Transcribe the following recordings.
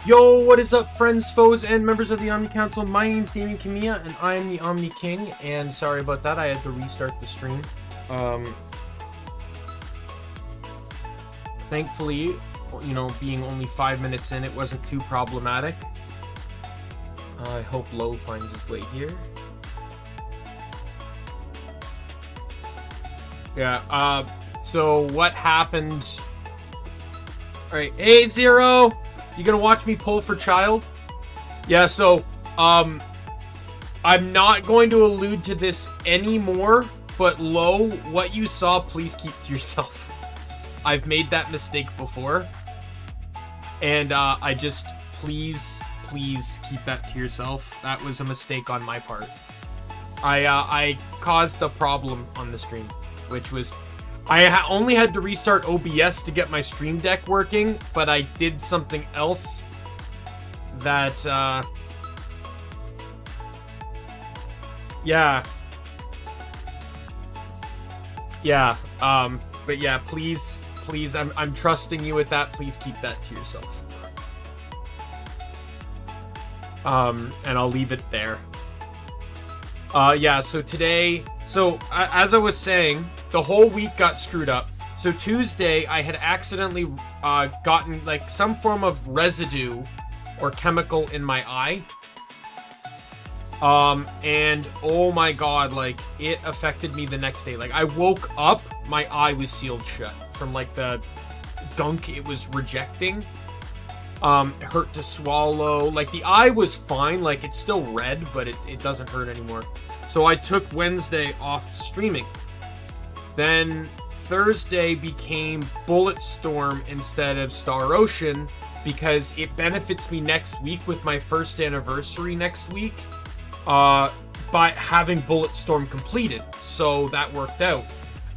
Yo, what is up, friends, foes, and members of the Omni Council? My name's Daimien Kamiya, and I'm the Omni King, and sorry about that, I had to restart the stream. Thankfully, you know, being only 5 minutes in, it wasn't too problematic. I hope Low finds his way here. Yeah, so what happened? Alright, hey, Zero! You gonna watch me pull for Childe? Yeah, so, I'm not going to allude to this anymore, but Low, what you saw, please keep to yourself. I've made that mistake before, and, I just, please keep that to yourself. That was a mistake on my part. I caused a problem on the stream, which was, I only had to restart OBS to get my stream deck working, but I did something else that, but yeah, please, I'm trusting you with that. Please keep that to yourself. And I'll leave it there. Yeah, so today, as I was saying, the whole week got screwed up. So Tuesday, I had accidentally gotten like some form of residue or chemical in my eye. And oh my god, like it affected me the next day. Like I woke up, my eye was sealed shut from like the gunk it was rejecting. It hurt to swallow. Like the eye was fine, like it's still red, but it doesn't hurt anymore. So I took Wednesday off streaming. Then Thursday became Bulletstorm instead of Star Ocean because it benefits me next week with my first anniversary next week by having Bulletstorm completed. So that worked out.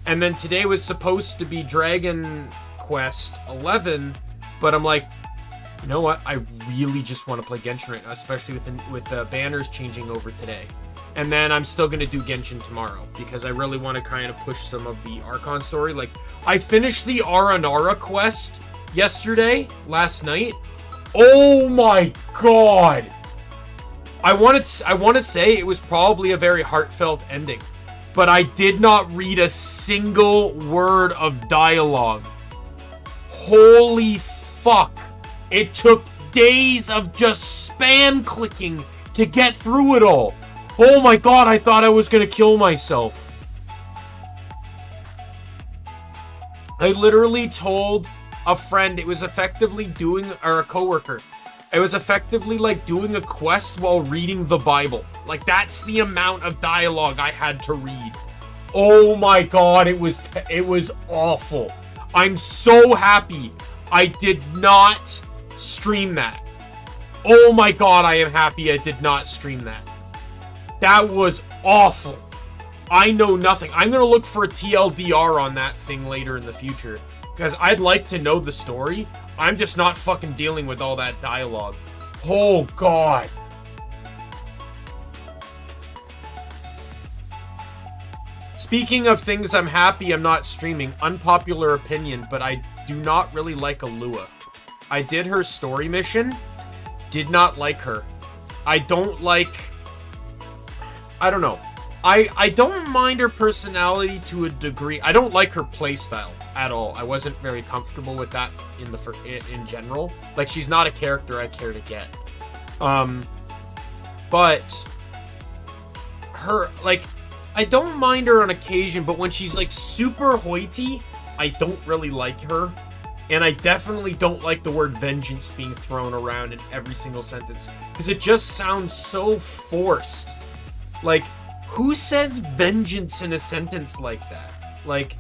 And then today was supposed to be Dragon Quest 11, but I'm like, you know what? I really just want to play Genshin right now, especially with the banners changing over today. And then I'm still going to do Genshin tomorrow, because I really want to kind of push some of the Archon story. Like, I finished the Aranara quest last night. Oh my god! I want to say it was probably a very heartfelt ending, but I did not read a single word of dialogue. Holy fuck! It took days of just spam clicking to get through it all. Oh my god, I thought I was gonna kill myself. I literally told a friend it was effectively or a coworker. It was effectively like doing a quest while reading the Bible. Like that's the amount of dialogue I had to read. Oh my god, it was awful. I'm so happy I did not stream that. Oh my god, I am happy I did not stream that. That was awful. I know nothing. I'm going to look for a TLDR on that thing later in the future, because I'd like to know the story. I'm just not fucking dealing with all that dialogue. Oh god. Speaking of things I'm happy I'm not streaming, unpopular opinion, but I do not really like Alua. I did her story mission, did not like her. I don't know. I don't mind her personality to a degree. I don't like her playstyle at all. I wasn't very comfortable with that in general. Like, she's not a character I care to get. But her, like, I don't mind her on occasion, but when she's like super hoity, I don't really like her. And I definitely don't like the word vengeance being thrown around in every single sentence, because it just sounds so forced. Like, who says vengeance in a sentence like that? Like,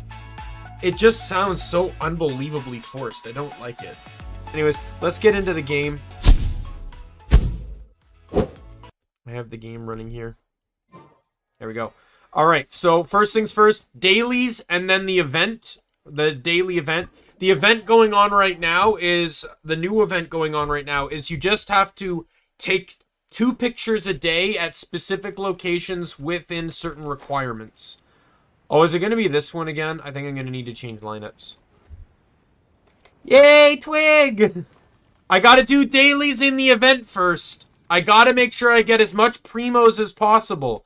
it just sounds so unbelievably forced. I don't like it. Anyways, let's get into the game. I have the game running here. There we go. Alright, so first things first, dailies and then the event. The daily event. The event going on right now is, the new event going on right now is you just have to take 2 pictures a day at specific locations within certain requirements. Oh, is it going to be this one again? I think I'm going to need to change lineups. Yay, Twig! I gotta do dailies in the event first. I gotta make sure I get as much primos as possible.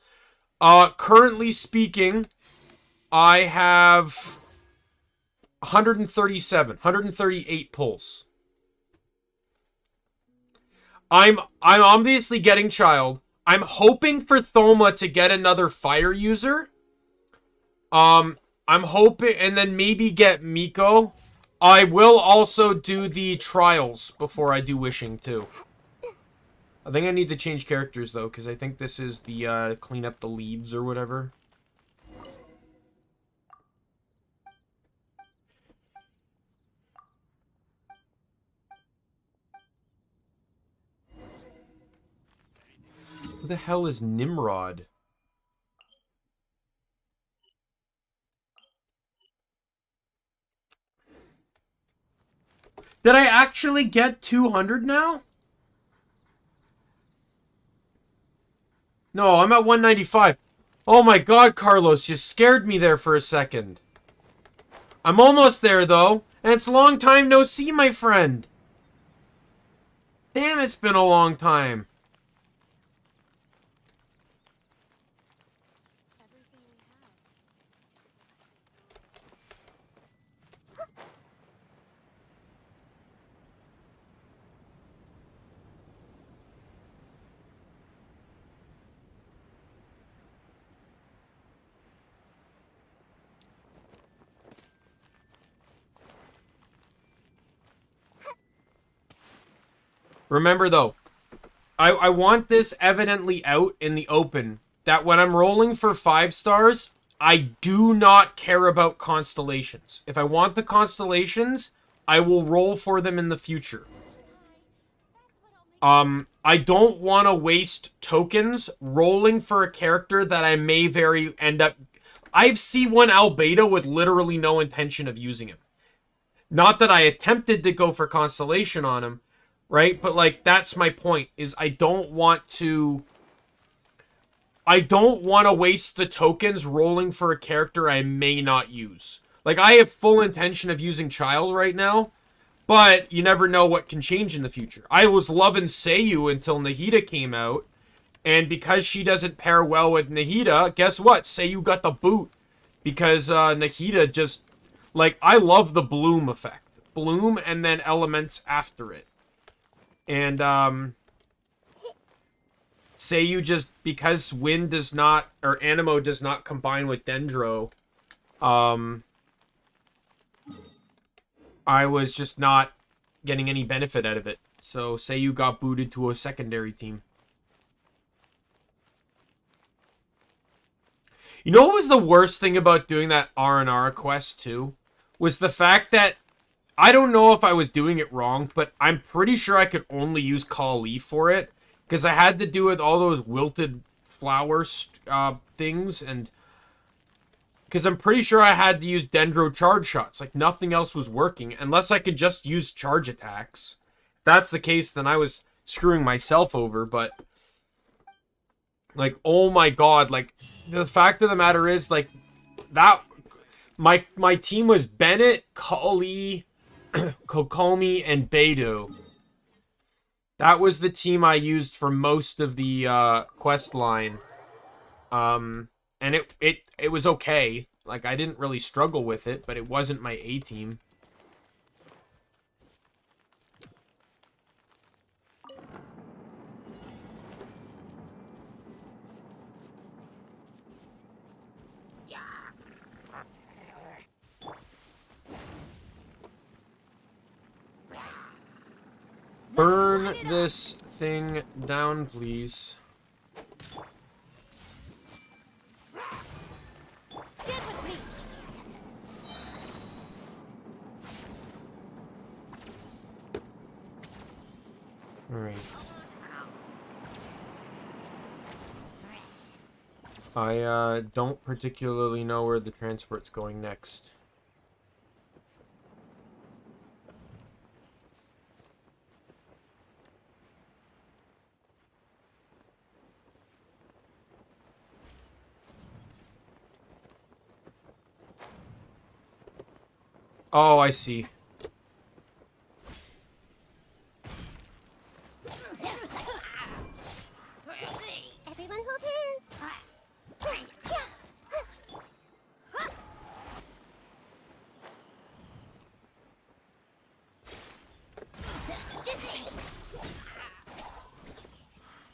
Currently speaking, I have 138 pulls. I'm obviously getting Childe. I'm hoping for Thoma to get another fire user. I'm hoping, and then maybe get Miko. I will also do the trials before I do wishing too. I think I need to change characters though, because I think this is the clean up the leaves or whatever. Who the hell is Nimrod? Did I actually get 200 now? No, I'm at 195. Oh my god, Carlos, you scared me there for a second. I'm almost there, though. And it's a long time no see, my friend. Damn, it's been a long time. Remember, though, I want this evidently out in the open, that when I'm rolling for 5 stars, I do not care about constellations. If I want the constellations, I will roll for them in the future. I don't want to waste tokens rolling for a character that I may very end up... I've C1 Albedo with literally no intention of using him. Not that I attempted to go for Constellation on him, right? But, like, that's my point, is I don't want to waste the tokens rolling for a character I may not use. Like, I have full intention of using Childe right now, but you never know what can change in the future. I was loving Seiyu until Nahida came out, and because she doesn't pair well with Nahida, guess what? Seiyu got the boot. Because Nahida just... Like, I love the bloom effect. Bloom and then elements after it. And, Seiyu just... Because wind does not... Or Anemo does not combine with Dendro, I was just not getting any benefit out of it. So Seiyu got booted to a secondary team. You know what was the worst thing about doing that R&R quest too? Was the fact that I don't know if I was doing it wrong, but I'm pretty sure I could only use Kali for it. Because I had to do with all those wilted flowers things, and because I'm pretty sure I had to use Dendro charge shots. Like, nothing else was working. Unless I could just use charge attacks. If that's the case, then I was screwing myself over. But, like, oh my god. Like, the fact of the matter is, like, that... My team was Bennett, Kali, Kokomi, and Beidou. That was the team I used for most of the quest line. And it was okay. Like, I didn't really struggle with it, but it wasn't my A team. Burn this thing down, please. Alright. I don't particularly know where the transport's going next. Oh, I see.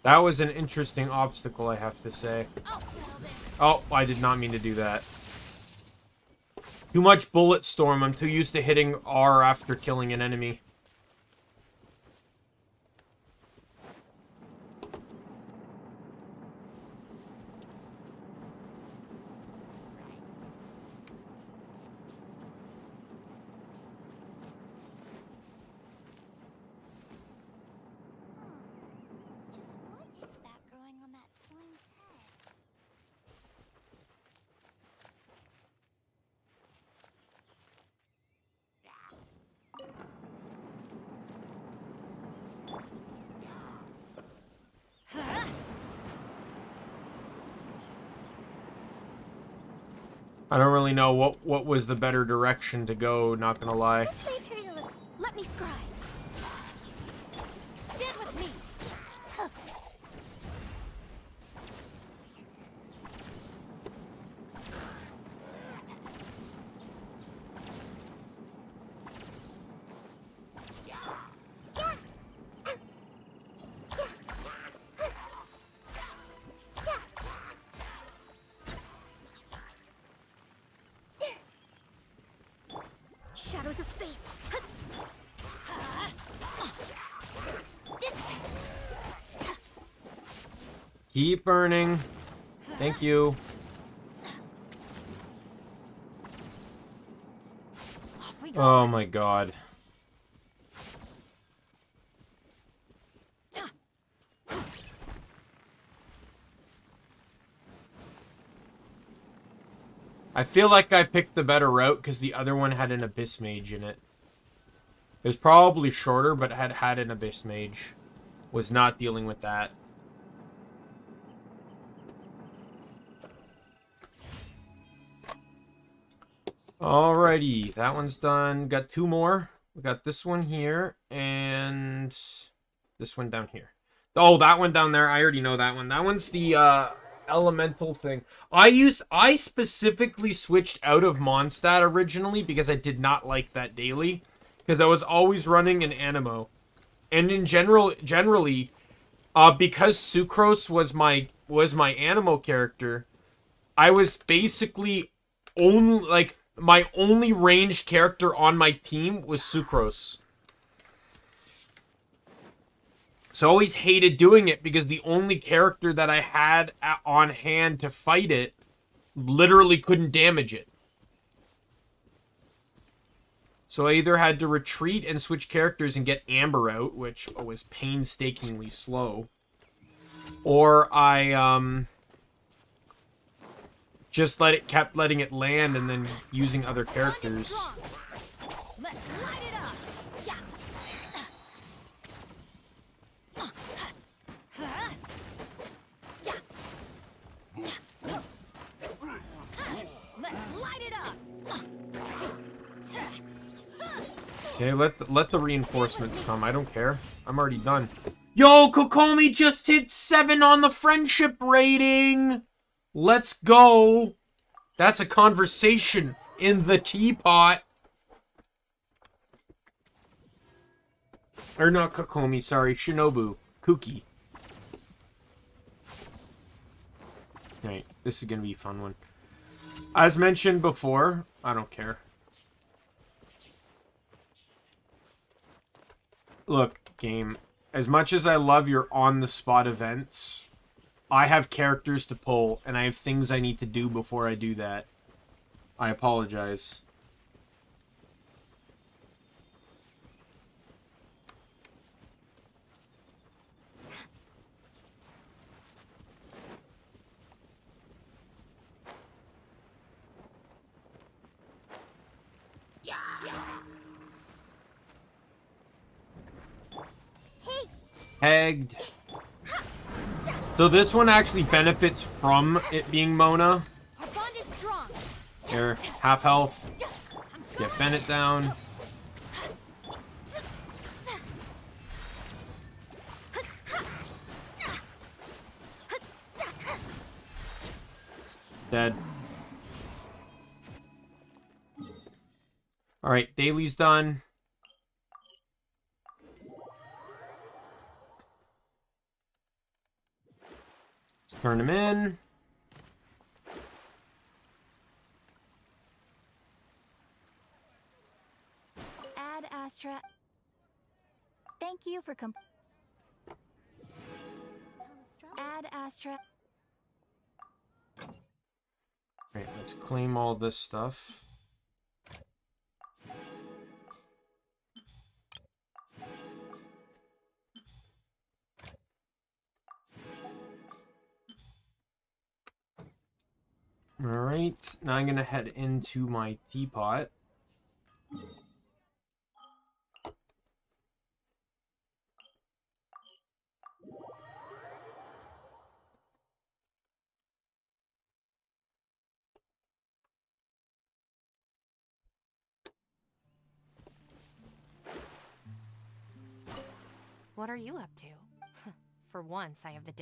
That was an interesting obstacle, I have to say. Oh, I did not mean to do that. Too much bullet storm. I'm too used to hitting R after killing an enemy. I don't really know what was the better direction to go, not gonna lie. Let me scry. Stand with me. Shadows of fate. Keep burning. Thank you. Oh my god. I feel like I picked the better route because the other one had an Abyss Mage in it. It was probably shorter, but had an Abyss Mage. Was not dealing with that. Alrighty, that one's done. Got two more. We got this one here, and this one down here. Oh, that one down there, I already know that one. That one's the, elemental thing. I specifically switched out of Mondstadt originally because I did not like that daily. Because I was always running an Animo. And in generally, because Sucrose was my Animo character, I was basically only, like, my only ranged character on my team was Sucrose. So I always hated doing it because the only character that I had on hand to fight it literally couldn't damage it. So I either had to retreat and switch characters and get Amber out, which was painstakingly slow, or I just kept letting it land and then using other characters. Let's light it up. Yeah. Let's light it up. Okay, let the reinforcements come. I don't care. I'm already done. Yo, Kokomi just hit 7 on the friendship rating. Let's go. That's a conversation in the teapot. Or not Kokomi, sorry. Shinobu. Kuki. Okay, this is going to be a fun one. As mentioned before, I don't care. Look, game. As much as I love your on-the-spot events, I have characters to pull, and I have things I need to do before I do that. I apologize. Pegged. So this one actually benefits from it being Mona. Our bond is strong. Here, half health. Get Bennett down. Dead. Alright, daily's done. Turn him in. Add Astra. Thank you for Add Astra. Alright, let's claim all this stuff. Alright, now I'm gonna head into my teapot. What are you up to? For once, I have the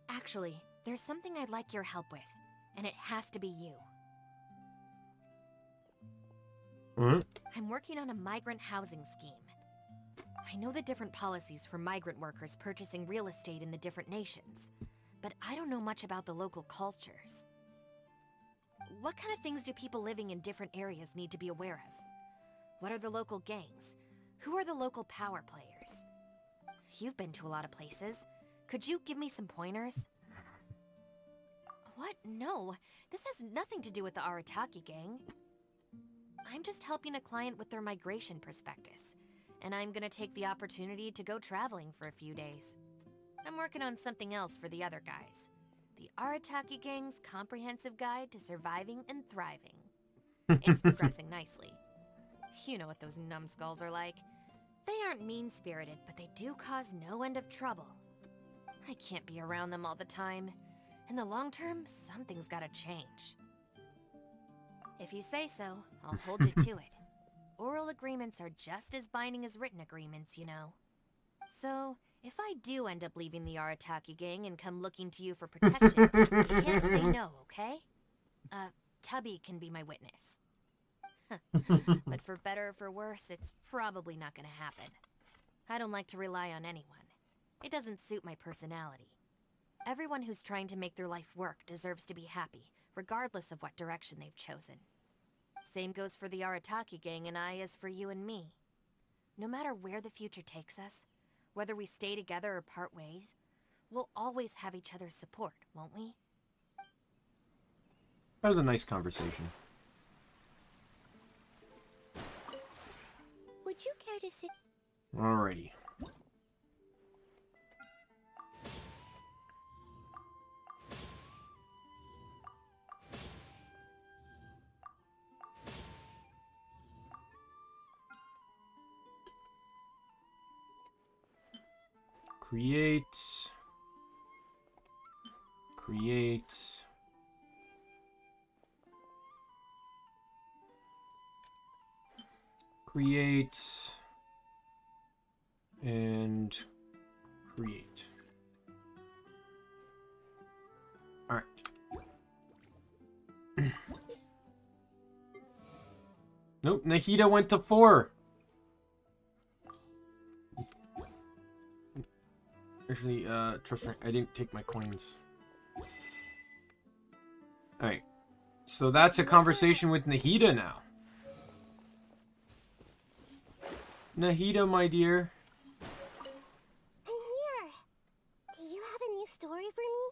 Actually, there's something I'd like your help with, and it has to be you. I'm working on a migrant housing scheme. I know the different policies for migrant workers purchasing real estate in the different nations, but I don't know much about the local cultures. What kind of things do people living in different areas need to be aware of? What are the local gangs? Who are the local power players? You've been to a lot of places. Could you give me some pointers? What? No, this has nothing to do with the Arataki gang. I'm just helping a client with their migration prospectus, and I'm gonna take the opportunity to go traveling for a few days. I'm working on something else for the other guys. The Arataki gang's comprehensive guide to surviving and thriving. It's progressing nicely. You know what those numbskulls are like. They aren't mean-spirited, but they do cause no end of trouble. I can't be around them all the time. In the long term, something's gotta change. If you say so, I'll hold you to it. Oral agreements are just as binding as written agreements, you know. So, if I do end up leaving the Arataki gang and come looking to you for protection, you can't say no, okay? Tubby can be my witness. But for better or for worse, it's probably not gonna happen. I don't like to rely on anyone. It doesn't suit my personality. Everyone who's trying to make their life work deserves to be happy, regardless of what direction they've chosen. Same goes for the Arataki gang and I as for you and me. No matter where the future takes us, whether we stay together or part ways, we'll always have each other's support, won't we? That was a nice conversation. Would you care to sit? Alrighty. Create. And create. All right. Nope, Nahida went to 4. Actually, trust me, I didn't take my coins. Alright. So that's a conversation with Nahida now. Nahida, my dear. I'm here. Do you have a new story for me?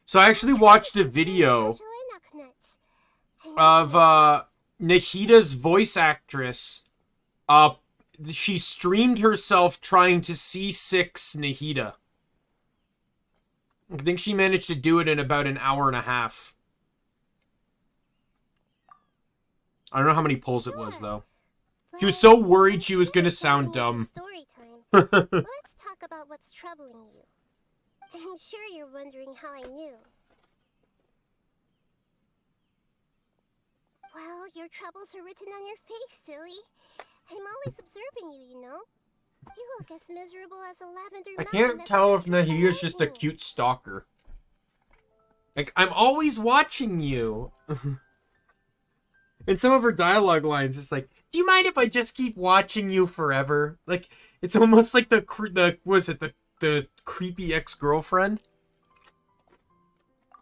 So I actually watched a video of Nahida's voice actress. She streamed herself trying to C6 Nahida. I think she managed to do it in about an hour and a half. I don't know how many pulls it was, though. She was so worried she was going to sound dumb. Story time. Let's talk about what's troubling you. I'm sure you're wondering how I knew. Well, your troubles are written on your face, silly. I'm always observing you, you know. You look as miserable as a lavender I mountain can't that's tell if stripped Nahida's just a lightning. cute stalker. Like, I'm always watching you. In some of her dialogue lines, it's like, do you mind if I just keep watching you forever? Like, it's almost like the the creepy ex-girlfriend.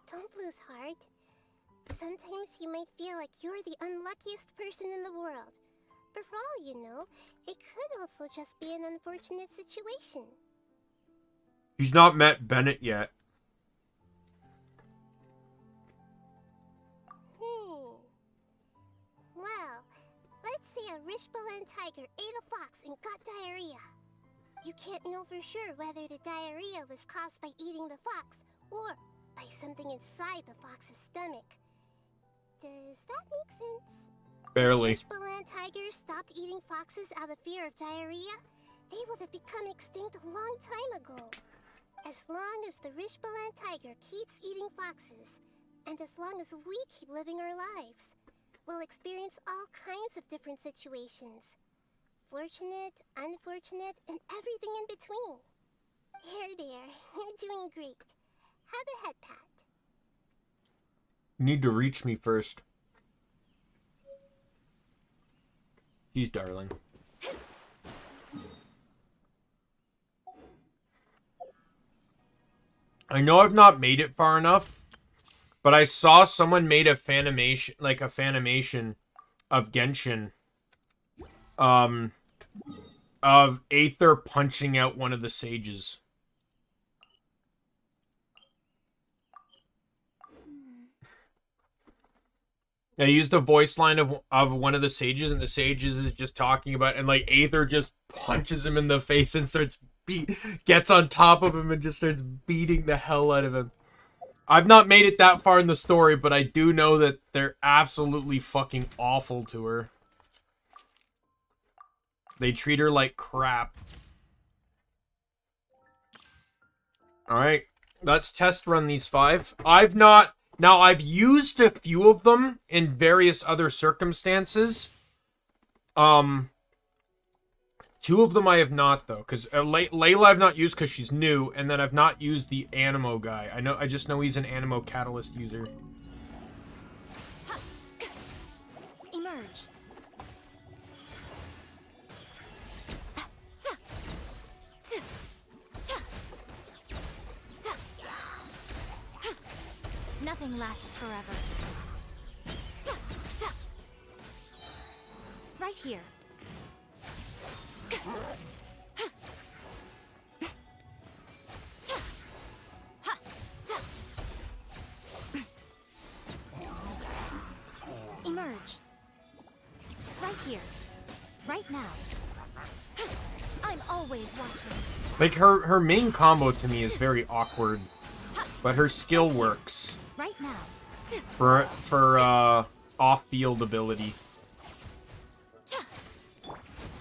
Don't lose heart. Sometimes you might feel like you're the unluckiest person in the world. But for all you know, it could also just be an unfortunate situation. He's not met Bennett yet. Well, let's say a Rishbalan tiger ate a fox and got diarrhea. You can't know for sure whether the diarrhea was caused by eating the fox or by something inside the fox's stomach. Does that make sense? Barely. If Rishbalan tigers stopped eating foxes out of fear of diarrhea, they would have become extinct a long time ago. As long as the Rishbalan tiger keeps eating foxes, and as long as we keep living our lives, we'll experience all kinds of different situations. Fortunate, unfortunate, and everything in between. There, you're doing great. Have a head pat. You need to reach me first. He's darling. I know I've not made it far enough, but I saw someone made a fanimation, like a fanimation of Genshin, of Aether punching out one of the sages. I used a voice line of one of the sages, and the sages is just talking about, and like Aether just punches him in the face and starts gets on top of him and just starts beating the hell out of him. I've not made it that far in the story, but I do know that they're absolutely fucking awful to her. They treat her like crap. Alright, let's test run these 5. I've used a few of them in various other circumstances. 2 of them I have not, though, because Layla I've not used because she's new, and then I've not used the Animo guy. I just know he's an Animo Catalyst user. Emerge. Nothing lasts forever. Right here. Emerge. Right here. Right now. I'm always watching. Like, her main combo to me is very awkward, but her skill works. Right now. For off-field ability.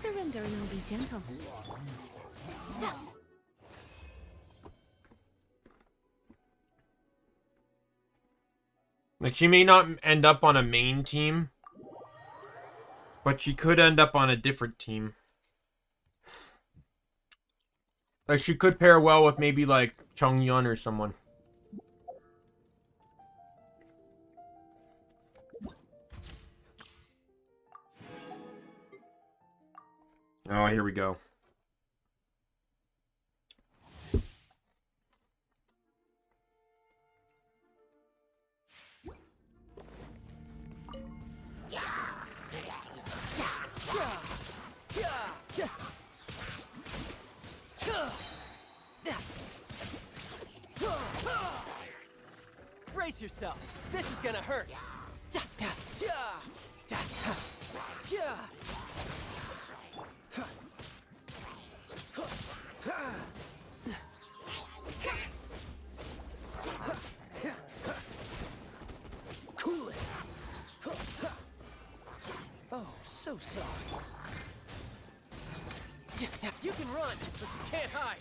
Surrender and you'll be gentle. Like, she may not end up on a main team, but she could end up on a different team. Like, she could pair well with maybe, like, Chung Yun or someone. Oh, here we go. Brace yourself. This is gonna hurt. Cool it. Oh, so sorry. You can run, but you can't hide.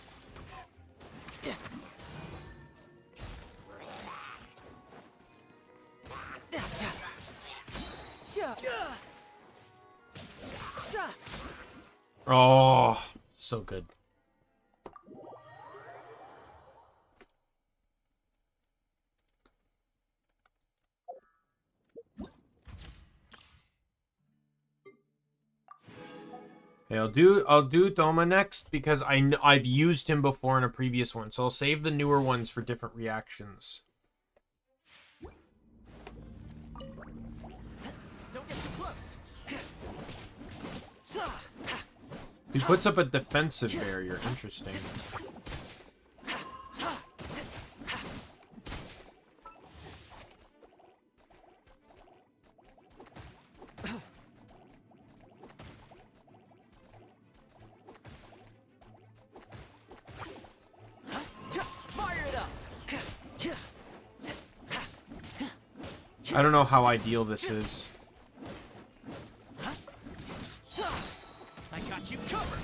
Oh, so good. Okay, I'll do Thoma next because I've used him before in a previous one, so I'll save the newer ones for different reactions. Don't get too close. He puts up a defensive barrier. Interesting. Fire it up. I don't know how ideal this is. I got you covered.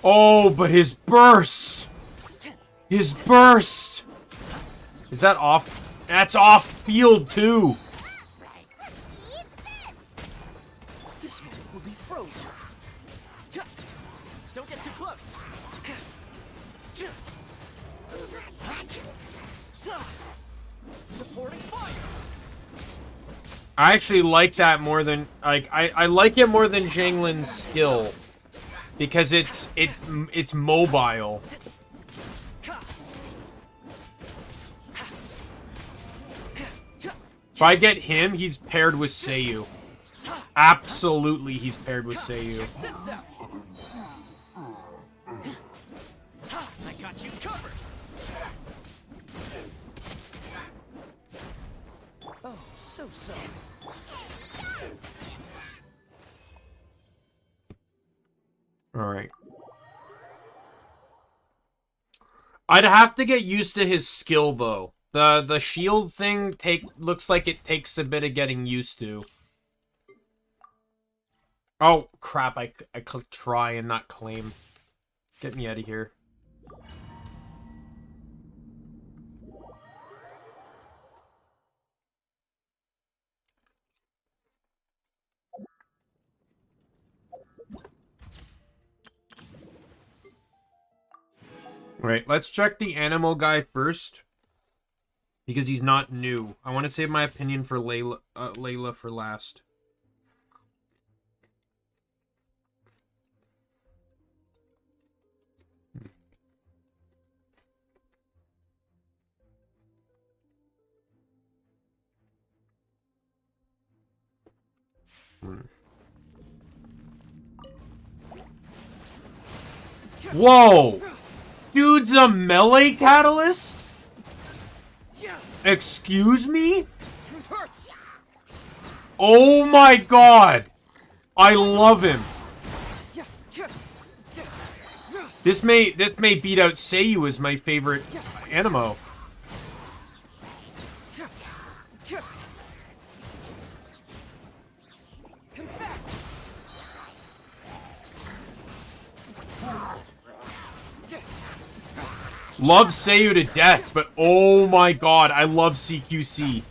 Oh, but his burst! His burst! Is that off? That's off field too! This man will be frozen. Don't get too close. Supporting fire. I actually like that more than I like it more than Zhanglin's skill because it's mobile. If I get him, he's paired with Seiyu. Absolutely, he's paired with Seiyu. This out. I got you covered. Oh, so sorry. All right. I'd have to get used to his skill though. The shield thing looks like it takes a bit of getting used to. Oh crap! I clicked try and not claim. Get me out of here. Right, let's check the animal guy first. Because he's not new. I want to save my opinion for Layla for last. Whoa! Dude's a melee catalyst? Excuse me? Oh my god! I love him. This may beat out Seiyu as my favorite animo. Love Seiyu to death, but oh my god, I love CQC.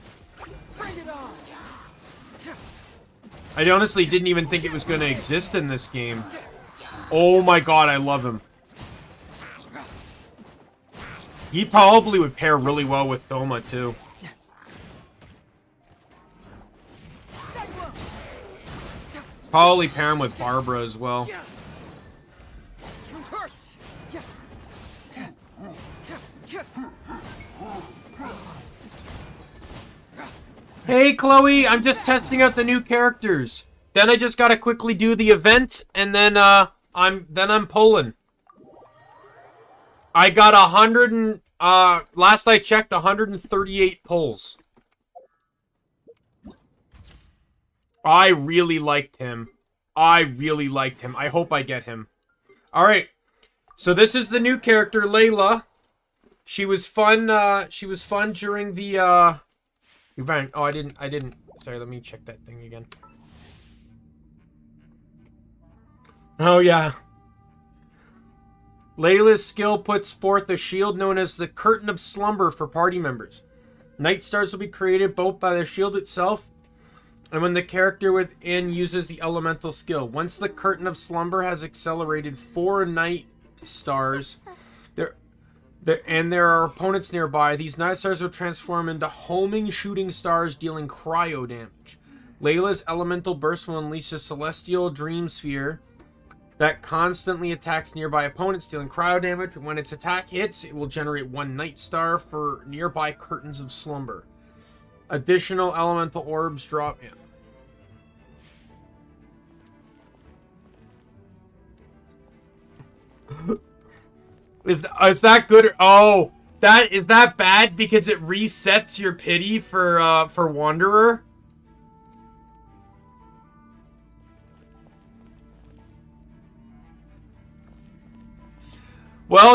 I honestly didn't even think it was going to exist in this game. Oh my god, I love him. He probably would pair really well with Thoma too. Probably pair him with Barbara as well. Hey Chloe, I'm just testing out the new characters. Then I just gotta quickly do the event, and then I'm pulling. I got 100 and last I checked, 138 pulls. I really liked him. I hope I get him. All right. So this is the new character, Layla. She was fun. She was fun during the event. Oh, I didn't. Sorry, let me check that thing again. Oh yeah. Layla's skill puts forth a shield known as the Curtain of Slumber for party members. Night stars will be created both by the shield itself and when the character within uses the elemental skill. Once the Curtain of Slumber has accelerated 4 night stars, and there are opponents nearby, these night stars will transform into homing shooting stars dealing cryo damage. Layla's elemental burst will unleash a celestial dream sphere that constantly attacks nearby opponents, dealing cryo damage. When its attack hits, it will generate 1 night star for nearby curtains of slumber. Additional elemental orbs drop in. Is that good? Oh, is that bad because it resets your pity for Wanderer? Well,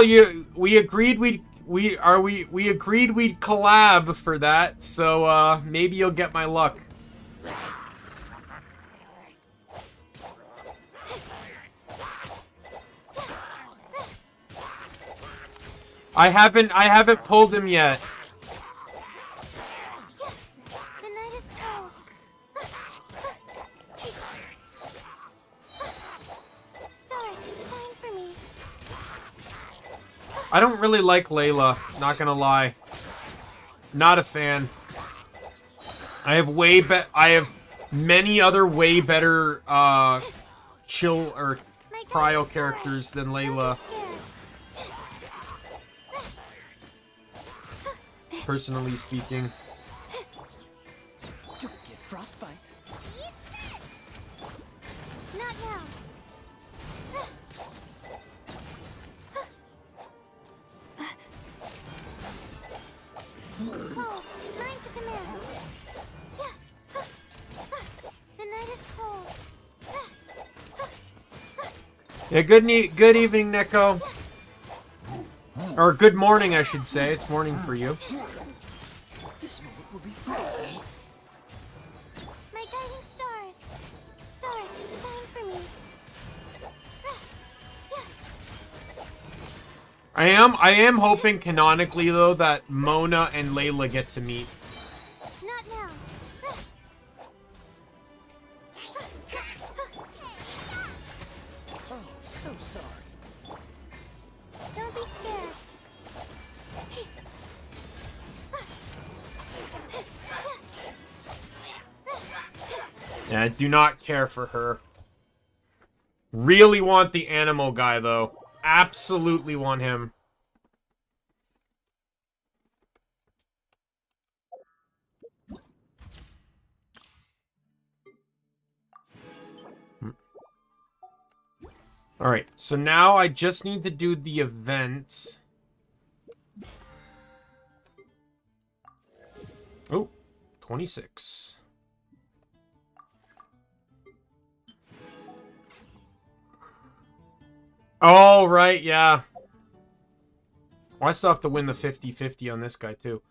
we agreed we agreed we'd collab for that, so maybe you'll get my luck. I haven't pulled him yet. The night is cold. Stars, shine for me. I don't really like Layla, not gonna lie. Not a fan. I have many other way better chill or cryo characters than Layla. Personally speaking. Don't get frostbite. Not now. Oh, mine's a demand. The night is cold. Yeah, good evening, Nico. Or good morning, I should say. It's morning for you. This moment will be frozen. My guiding stars. Stars, shine for me. I am hoping canonically though that Mona and Layla get to meet. Not now. Oh, so sorry. Don't be scared. Yeah, I do not care for her. Really want the animal guy though. Absolutely want him. Alright, so now I just need to do the event. Oh, 26. Oh, right, yeah. Well, I still have to win the 50-50 on this guy, too.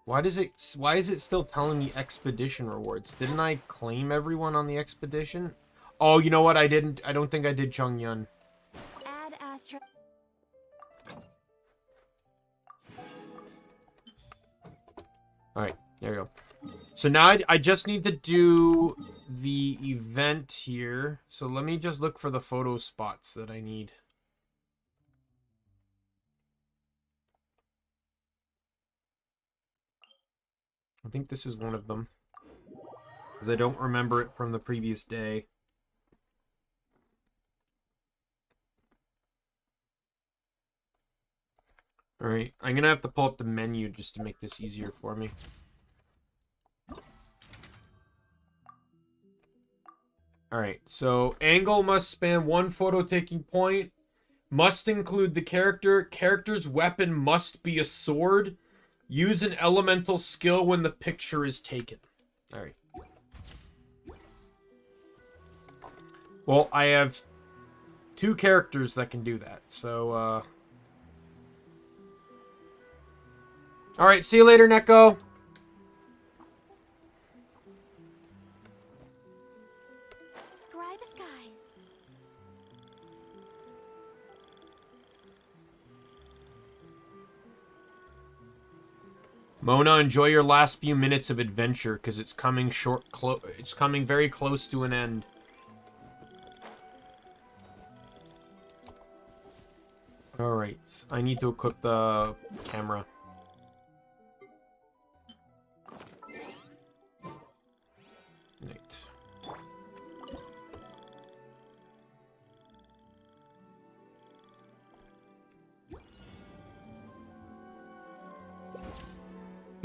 Why is it still telling me expedition rewards? Didn't I claim everyone on the expedition? Oh, you know what? I didn't. I don't think I did Chung Yun. Add Astra. Alright, there we go. So now I just need to do the event here. So let me just look for the photo spots that I need. I think this is one of them. Because I don't remember it from the previous day. Alright, I'm gonna have to pull up the menu just to make this easier for me. Alright, so angle must span one photo taking point. Must include the character. Character's weapon must be a sword. Use an elemental skill when the picture is taken. Alright. Well, I have 2 characters that can do that, so, Alright, see you later, Neko. Scry the sky. Mona, enjoy your last few minutes of adventure, because it's coming it's coming very close to an end. Alright, I need to equip the camera.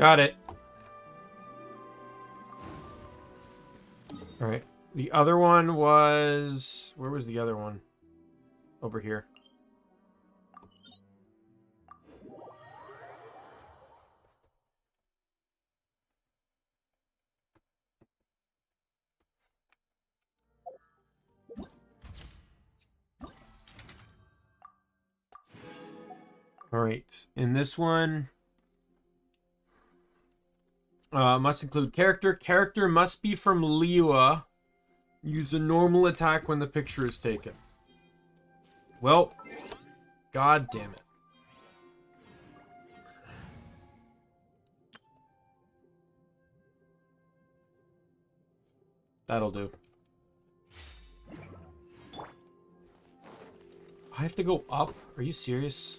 Got it. Alright. The other one was... Where was the other one? Over here. Alright. In this one... must include character. Character must be from Liwa. Use a normal attack when the picture is taken. Well, god damn it. That'll do. I have to go up? Are you serious?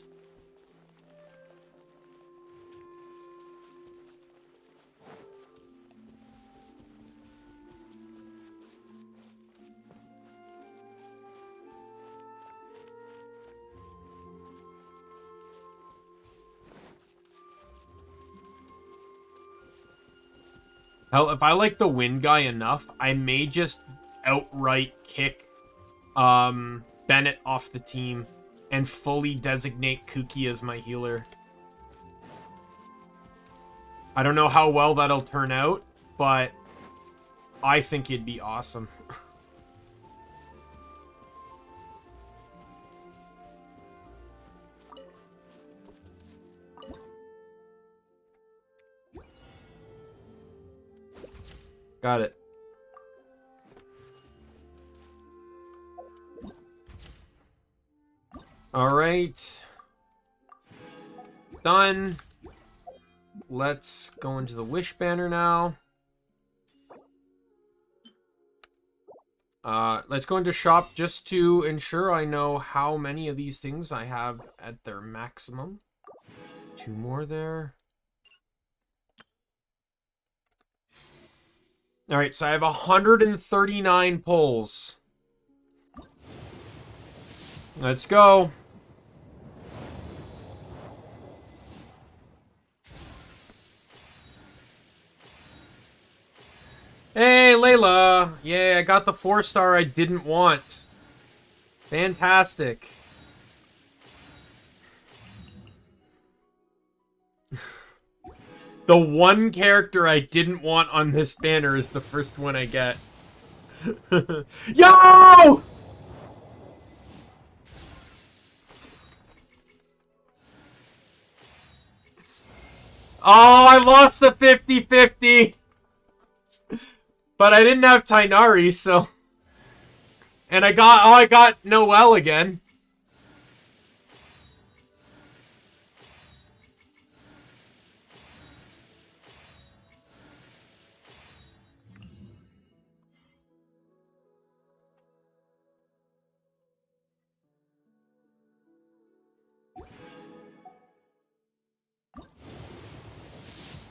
Hell, if I like the wind guy enough, I may just outright kick Bennett off the team and fully designate Kuki as my healer. I don't know how well that'll turn out, but I think it'd be awesome. Got it. All right. Done. Let's go into the wish banner now. Let's go into shop just to ensure I know how many of these things I have at their maximum. 2 more there. Alright, so I have 139 pulls. Let's go. Hey, Layla! Yeah, I got the 4-star I didn't want. Fantastic. The one character I didn't want on this banner is the first one I get. Yo! Oh, I lost the 50-50. But I didn't have Tainari, so... And I got Noelle again.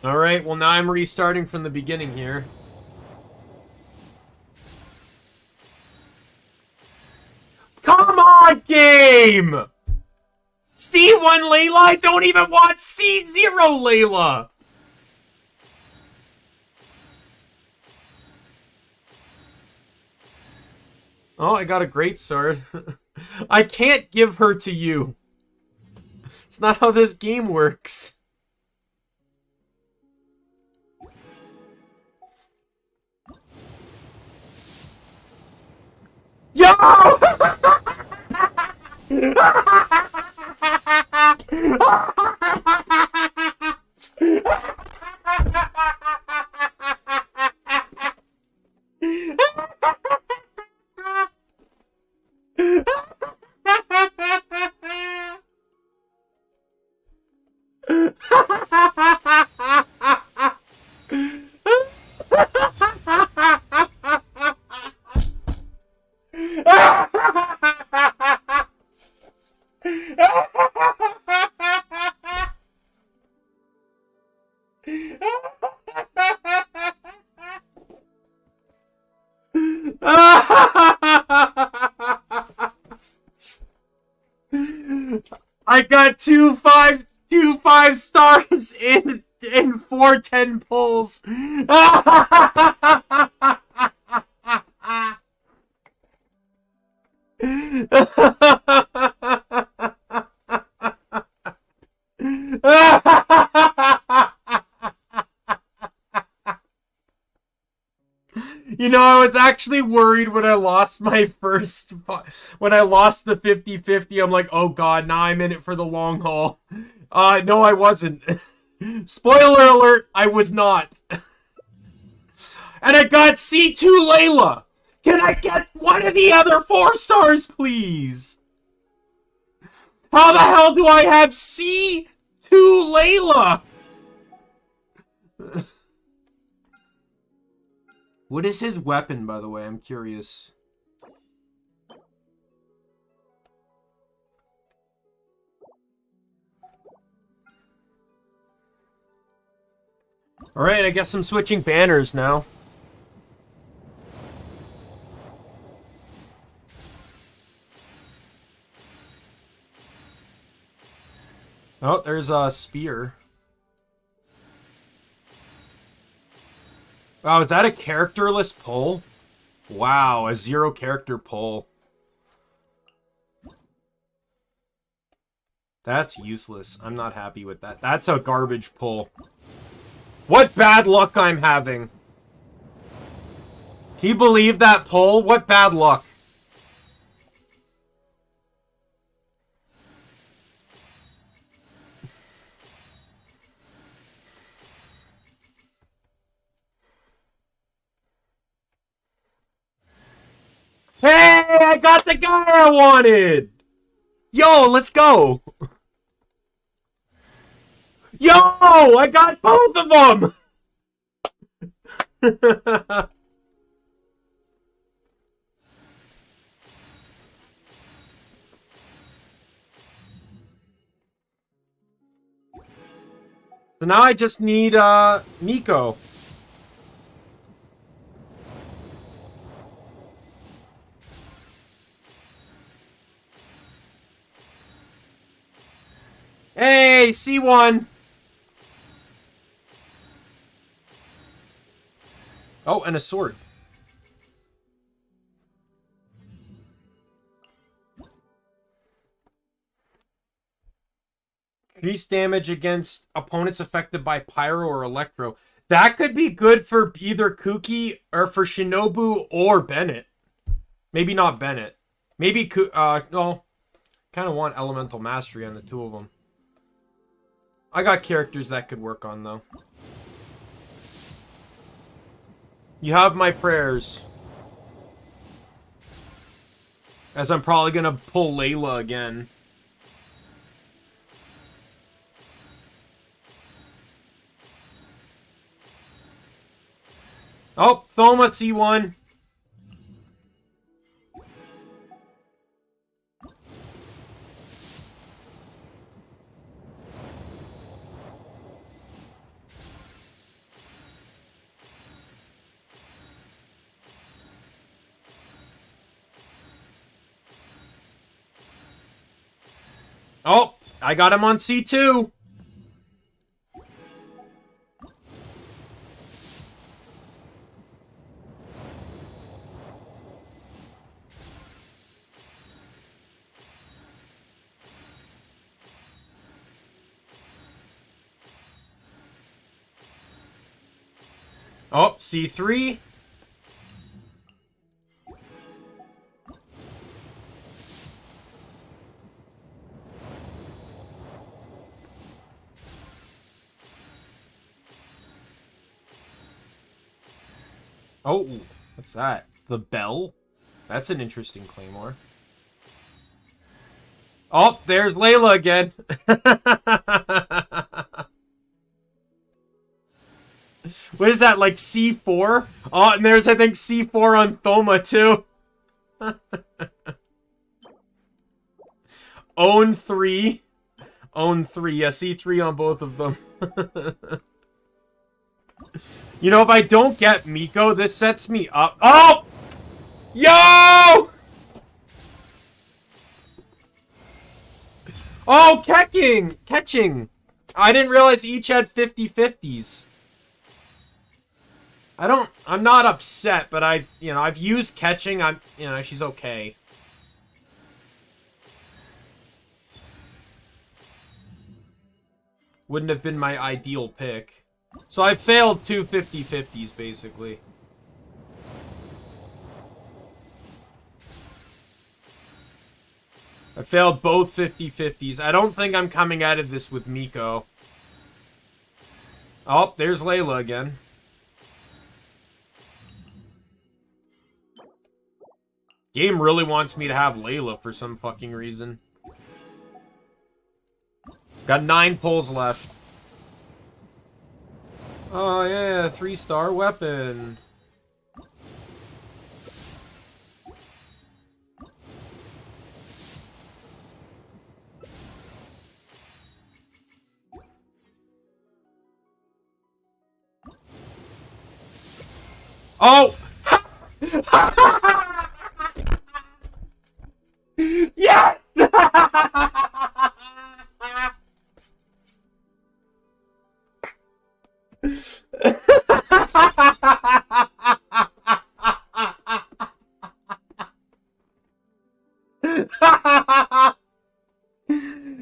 Alright, well now I'm restarting from the beginning here. Come on, game! C1 Layla? I don't even want C0 Layla! Oh, I got a great sword. I can't give her to you. It's not how this game works. Yo! I got two five stars in in 410 pulls. You know, I was actually worried when I lost my first... When I lost the 50-50, I'm like, oh god, now I'm in it for the long haul. No, I wasn't. Spoiler alert, I was not. And I got C2 Layla! Can I get one of the other 4 stars, please? How the hell do I have C2 Layla? What is his weapon, by the way? I'm curious. Alright, I guess I'm switching banners now. Oh, there's a spear. Wow, is that a characterless pull? Wow, a 0 character pull. That's useless. I'm not happy with that. That's a garbage pull. What bad luck I'm having. Can you believe that pull? What bad luck. Hey, I got the guy I wanted! Yo, let's go! Yo, I got both of them! So now I just need, Miko. Hey, C1! Oh, and a sword. Increase damage against opponents affected by Pyro or Electro. That could be good for either Kuki or for Shinobu or Bennett. Maybe not Bennett. Maybe, no. Kind of want Elemental Mastery on the 2 of them. I got characters that could work on, though. You have my prayers. As I'm probably gonna pull Layla again. Oh, Thoma C1. Oh, I got him on C2. Oh, C3. Oh, what's that? The bell? That's an interesting claymore. Oh, there's Layla again. What is that, like C4? Oh, and there's, I think, C4 on Thoma, too. Own 3. Own 3. Yeah, C3 on both of them. You know, if I don't get Miko, this sets me up. Oh! Yo! Oh, catching! I didn't realize each had 50/50s. I'm not upset, but I've used catching. She's okay. Wouldn't have been my ideal pick. So I failed two 50/50s, basically. I failed both 50/50s. I don't think I'm coming out of this with Miko. Oh, there's Layla again. Game really wants me to have Layla for some fucking reason. Got 9 pulls left. Oh yeah, 3-star weapon. Oh! Yes!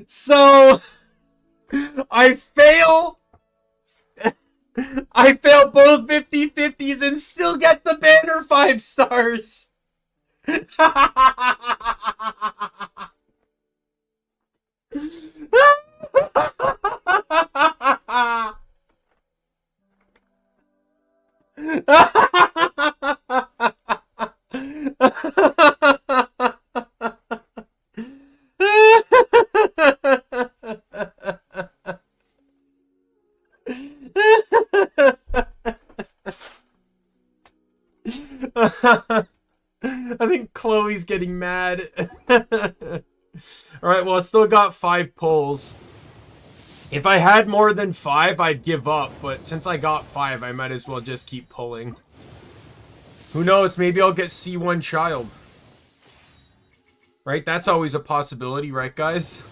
So I fail both 50/50s and still get the banner 5 stars. I think Chloe's getting mad. Alright, well, I still got 5 pulls. If I had more than 5, I'd give up, but since I got 5, I might as well just keep pulling. Who knows, maybe I'll get C1 Childe. Right? That's always a possibility, right, guys?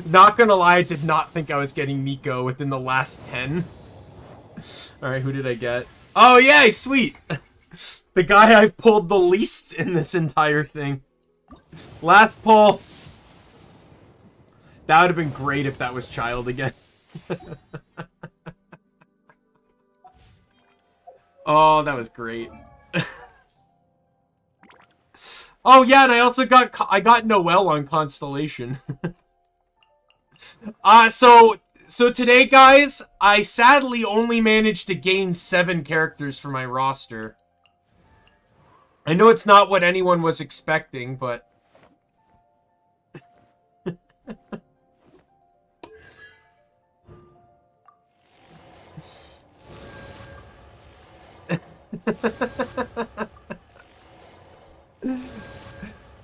Not gonna lie, I did not think I was getting Miko within the last 10. Alright, who did I get? Oh, yay, sweet! The guy I've pulled the least in this entire thing. Last pull. That would have been great if that was Childe again. Oh, that was great. Oh yeah, and I also got Noelle on Constellation. So today, guys, I sadly only managed to gain 7 characters for my roster. I know it's not what anyone was expecting, but...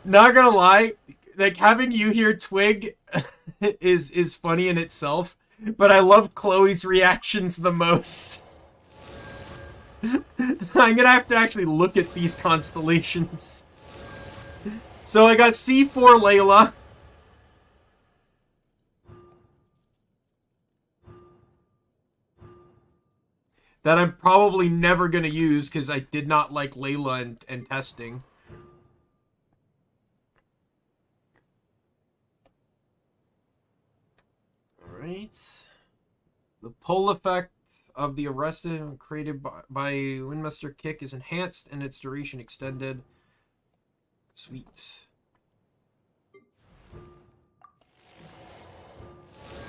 Not gonna lie, like, having you here, Twig, is funny in itself, but I love Chloe's reactions the most. I'm gonna have to actually look at these constellations. So I got C4 Layla. That I'm probably never gonna use because I did not like Layla and testing. Alright. The pull effect of the arrested created by Windmaster Kick is enhanced and its duration extended. Sweet.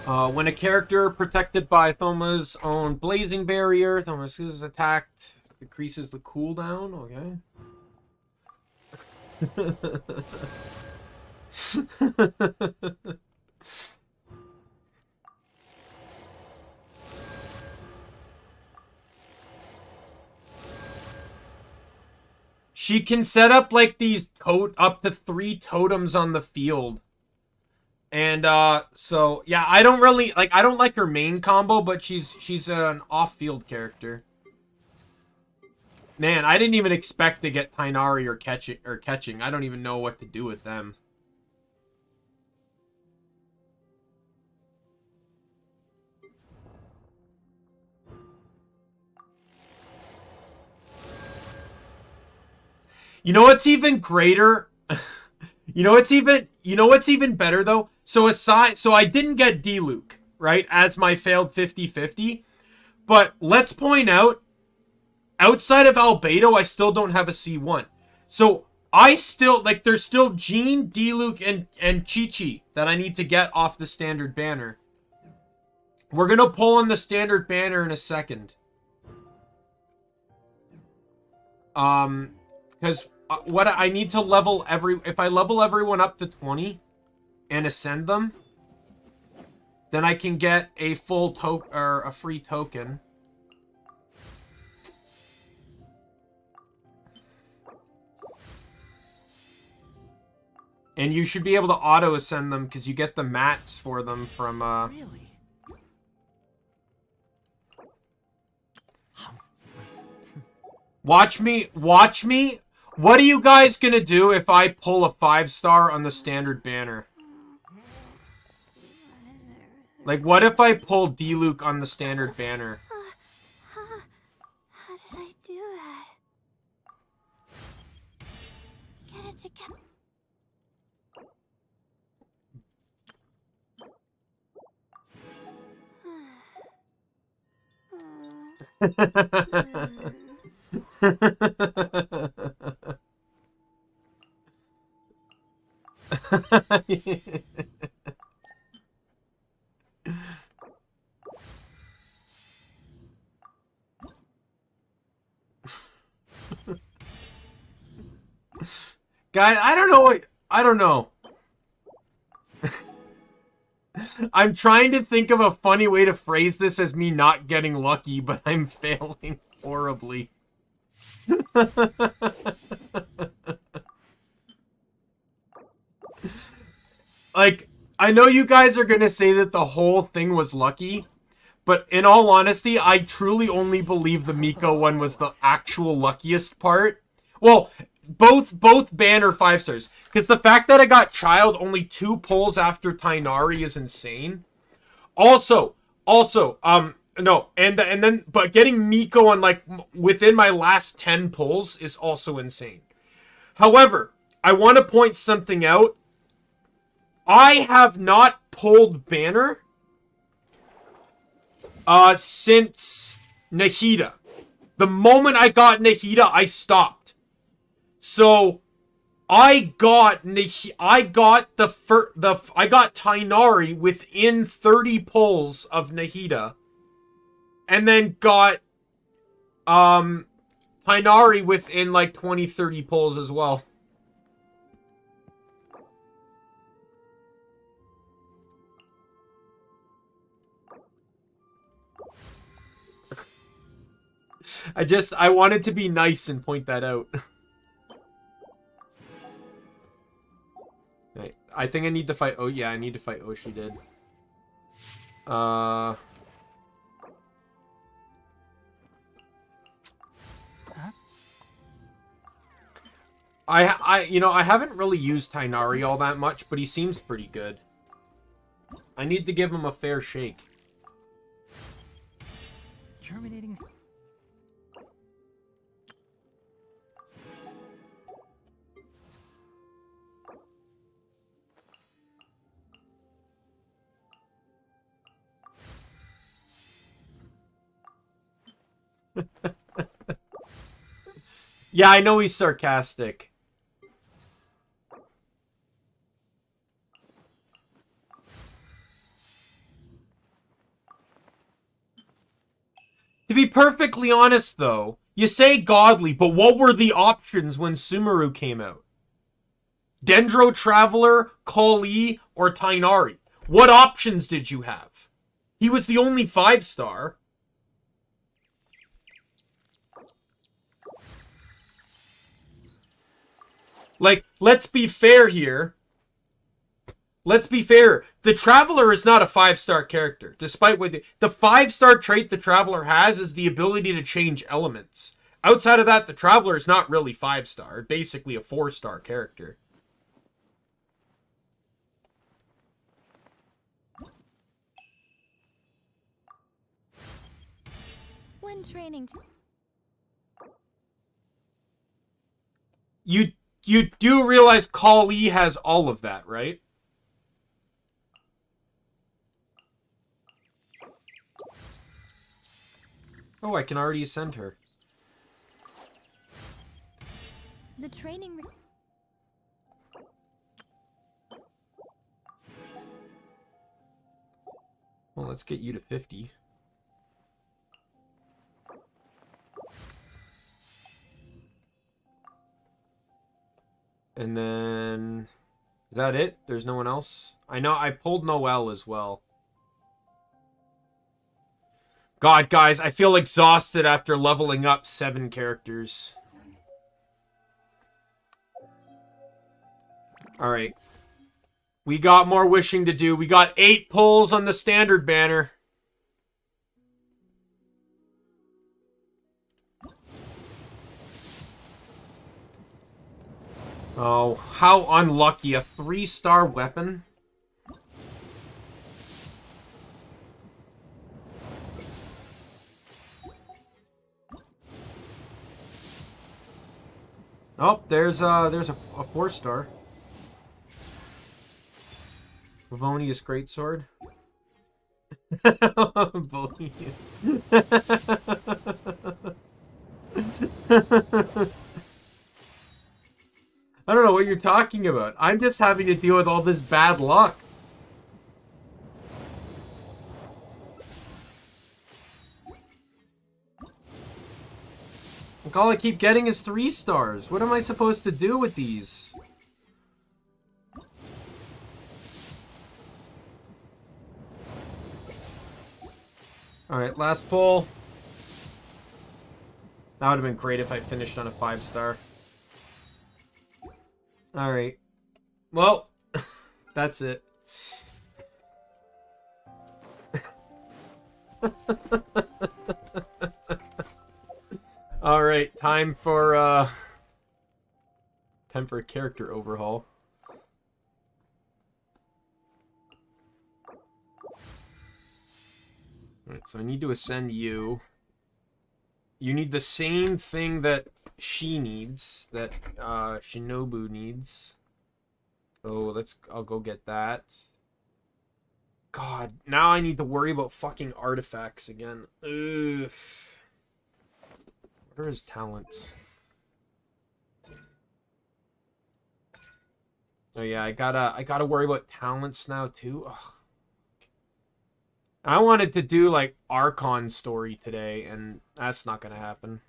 When a character protected by Thoma's own blazing barrier, Thoma is attacked, decreases the cooldown. Okay. She can set up like these up to 3 totems on the field. And so yeah, I don't like her main combo, but she's an off-field character. Man, I didn't even expect to get Tainari or catching. I don't even know what to do with them. You know what's even greater? You know what's even better though? So I didn't get D-Luke, right? As my failed 50-50. But let's point out, outside of Albedo, I still don't have a C1. So I still, like, there's still Jean, D-Luke, and Chi-Chi that I need to get off the standard banner. We're gonna pull on the standard banner in a second. Because what I need to level if I level everyone up to 20 and ascend them, then I can get a full token or a free token. And you should be able to auto ascend them because you get the mats for them from Really? Watch me. What are you guys gonna do if I pull a 5-star on the standard banner? Like, what if I pull D-Luke on the standard banner? How did I do that? Get it together. Guys, I don't know. I'm trying to think of a funny way to phrase this as me not getting lucky, but I'm failing horribly. Like, I know you guys are gonna say that the whole thing was lucky, but in all honesty, I truly only believe the Miko one was the actual luckiest part. Well, both banner 5 stars. Because the fact that I got Childe only 2 pulls after Tainari is insane. Also, no, and then, but getting Miko on, like, within my last 10 pulls is also insane. However, I want to point something out. I have not pulled banner since Nahida. The moment I got Nahida, I stopped. So I got Tainari within 30 pulls of Nahida, and then got Tainari within like 20-30 pulls as well. I wanted to be nice and point that out. Right. I think I need to fight... Oh, yeah, I need to fight Oshidid. Huh? You know, I haven't really used Tainari all that much, but he seems pretty good. I need to give him a fair shake. Germinating. Yeah, I know he's sarcastic. To be perfectly honest, though, you say godly, but what were the options when Sumeru came out? Dendro Traveler, Kali, or Tainari? What options did you have? He was the only 5-star. Like, let's be fair here. Let's be fair. The Traveler is not a 5-star character, despite what the 5-star trait the Traveler has is the ability to change elements. outside of that, the Traveler is not really 5-star. Basically a 4-star character. When training You do realize Kali has all of that, right? Oh, I can already ascend her. the training Well, let's get you to 50. And then... Is that it? There's no one else? I know I pulled Noelle as well. God, guys, I feel exhausted after leveling up 7 characters. Alright. We got more wishing to do. We got 8 pulls on the standard banner. Oh, how unlucky. A 3-star weapon? Oh, there's a 4-star. Livonius Greatsword. Bully. I don't know what you're talking about. I'm just having to deal with all this bad luck. Like, all I keep getting is 3 stars. What am I supposed to do with these? Alright, last pull. That would have been great if I finished on a 5-star. Alright. Well, that's it. Alright, time for a character overhaul. Alright, so I need to ascend you. You need the same thing that she needs, that Shinobu needs. So I'll go get that. God, now I need to worry about fucking artifacts again. Ugh. What are his talents? Oh yeah, I gotta worry about talents now too. Ugh. I wanted to do like Archon story today, and that's not gonna happen.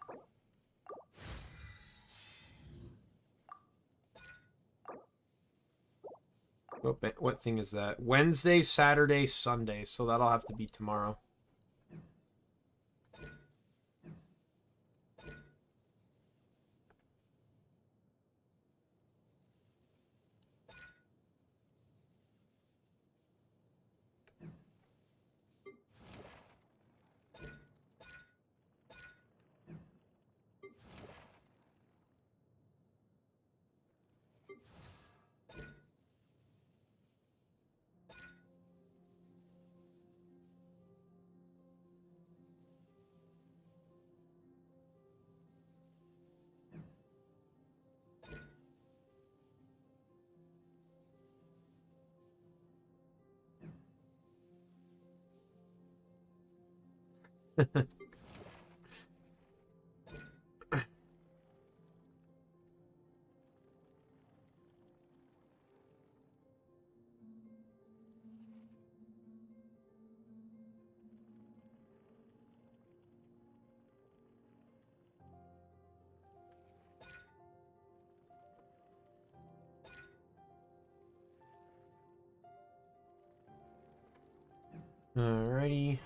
What thing is that? Wednesday, Saturday, Sunday. So that'll have to be tomorrow. Alrighty.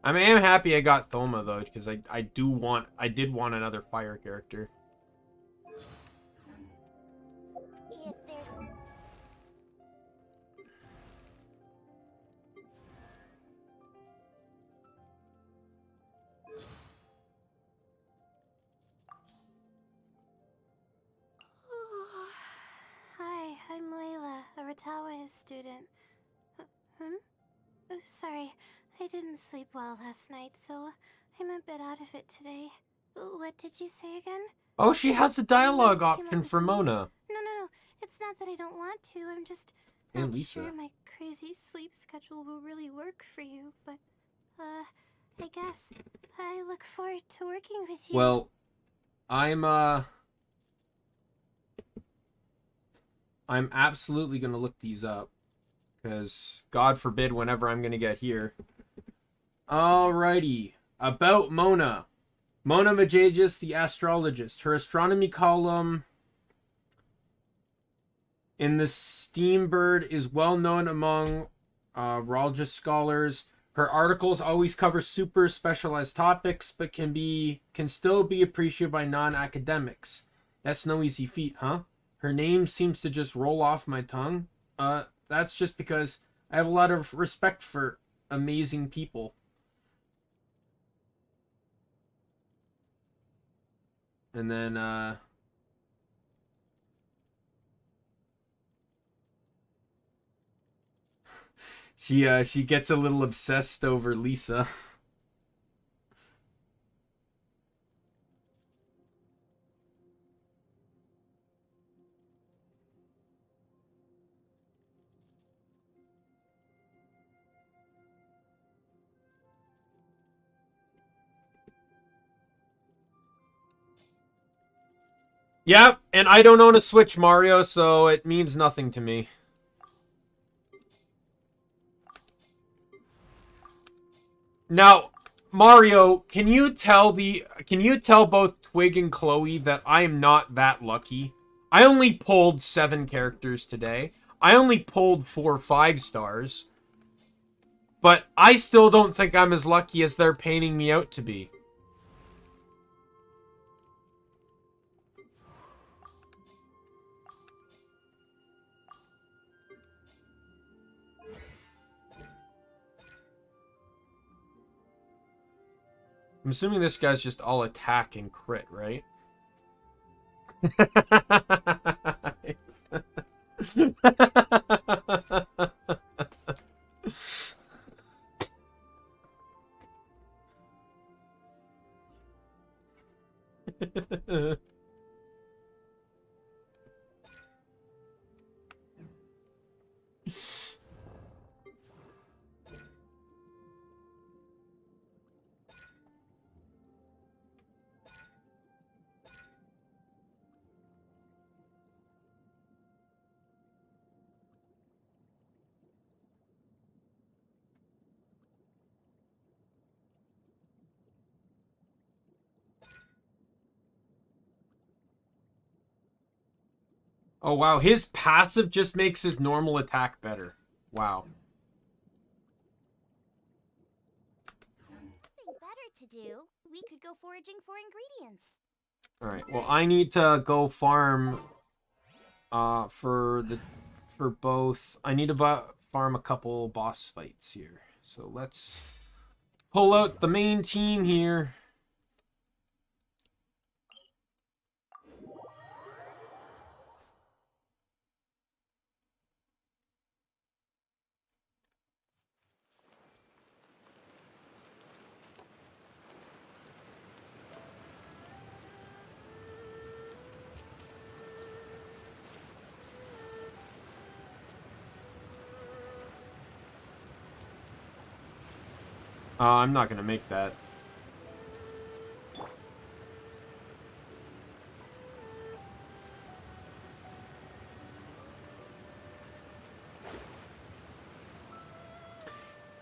I am happy I got Thoma though, because I did want another fire character. If there's... Sorry, I didn't sleep well last night, so I'm a bit out of it today. What did you say again? Oh, she has a dialogue You wanna team option up for with me? Mona. No. It's not that I don't want to. I'm just And not Lisa. sure my crazy sleep schedule will really work for you, but, I guess I look forward to working with you. Well, I'm absolutely gonna look these up. Because, God forbid, whenever I'm gonna get here. Alrighty. About Mona. Mona Majagus, the astrologist. Her astronomy column in the Steambird is well known among Ralgist scholars. Her articles always cover super specialized topics, but can still be appreciated by non-academics. That's no easy feat, huh? Her name seems to just roll off my tongue. That's just because I have a lot of respect for amazing people. And then, she gets a little obsessed over Lisa. Yep, and I don't own a Switch, Mario, so it means nothing to me. Now, Mario, can you tell both Twig and Chloe that I am not that lucky? I only pulled 7 characters today. I only pulled 4 5-stars. But I still don't think I'm as lucky as they're painting me out to be. I'm assuming this guy's just all attack and crit, right? Oh, wow. His passive just makes his normal attack better. Wow. Nothing better to do. We could go foraging for ingredients. Alright, well, I need to go farm for both. I need to farm a couple boss fights here. So let's pull out the main team here. I'm not gonna make that.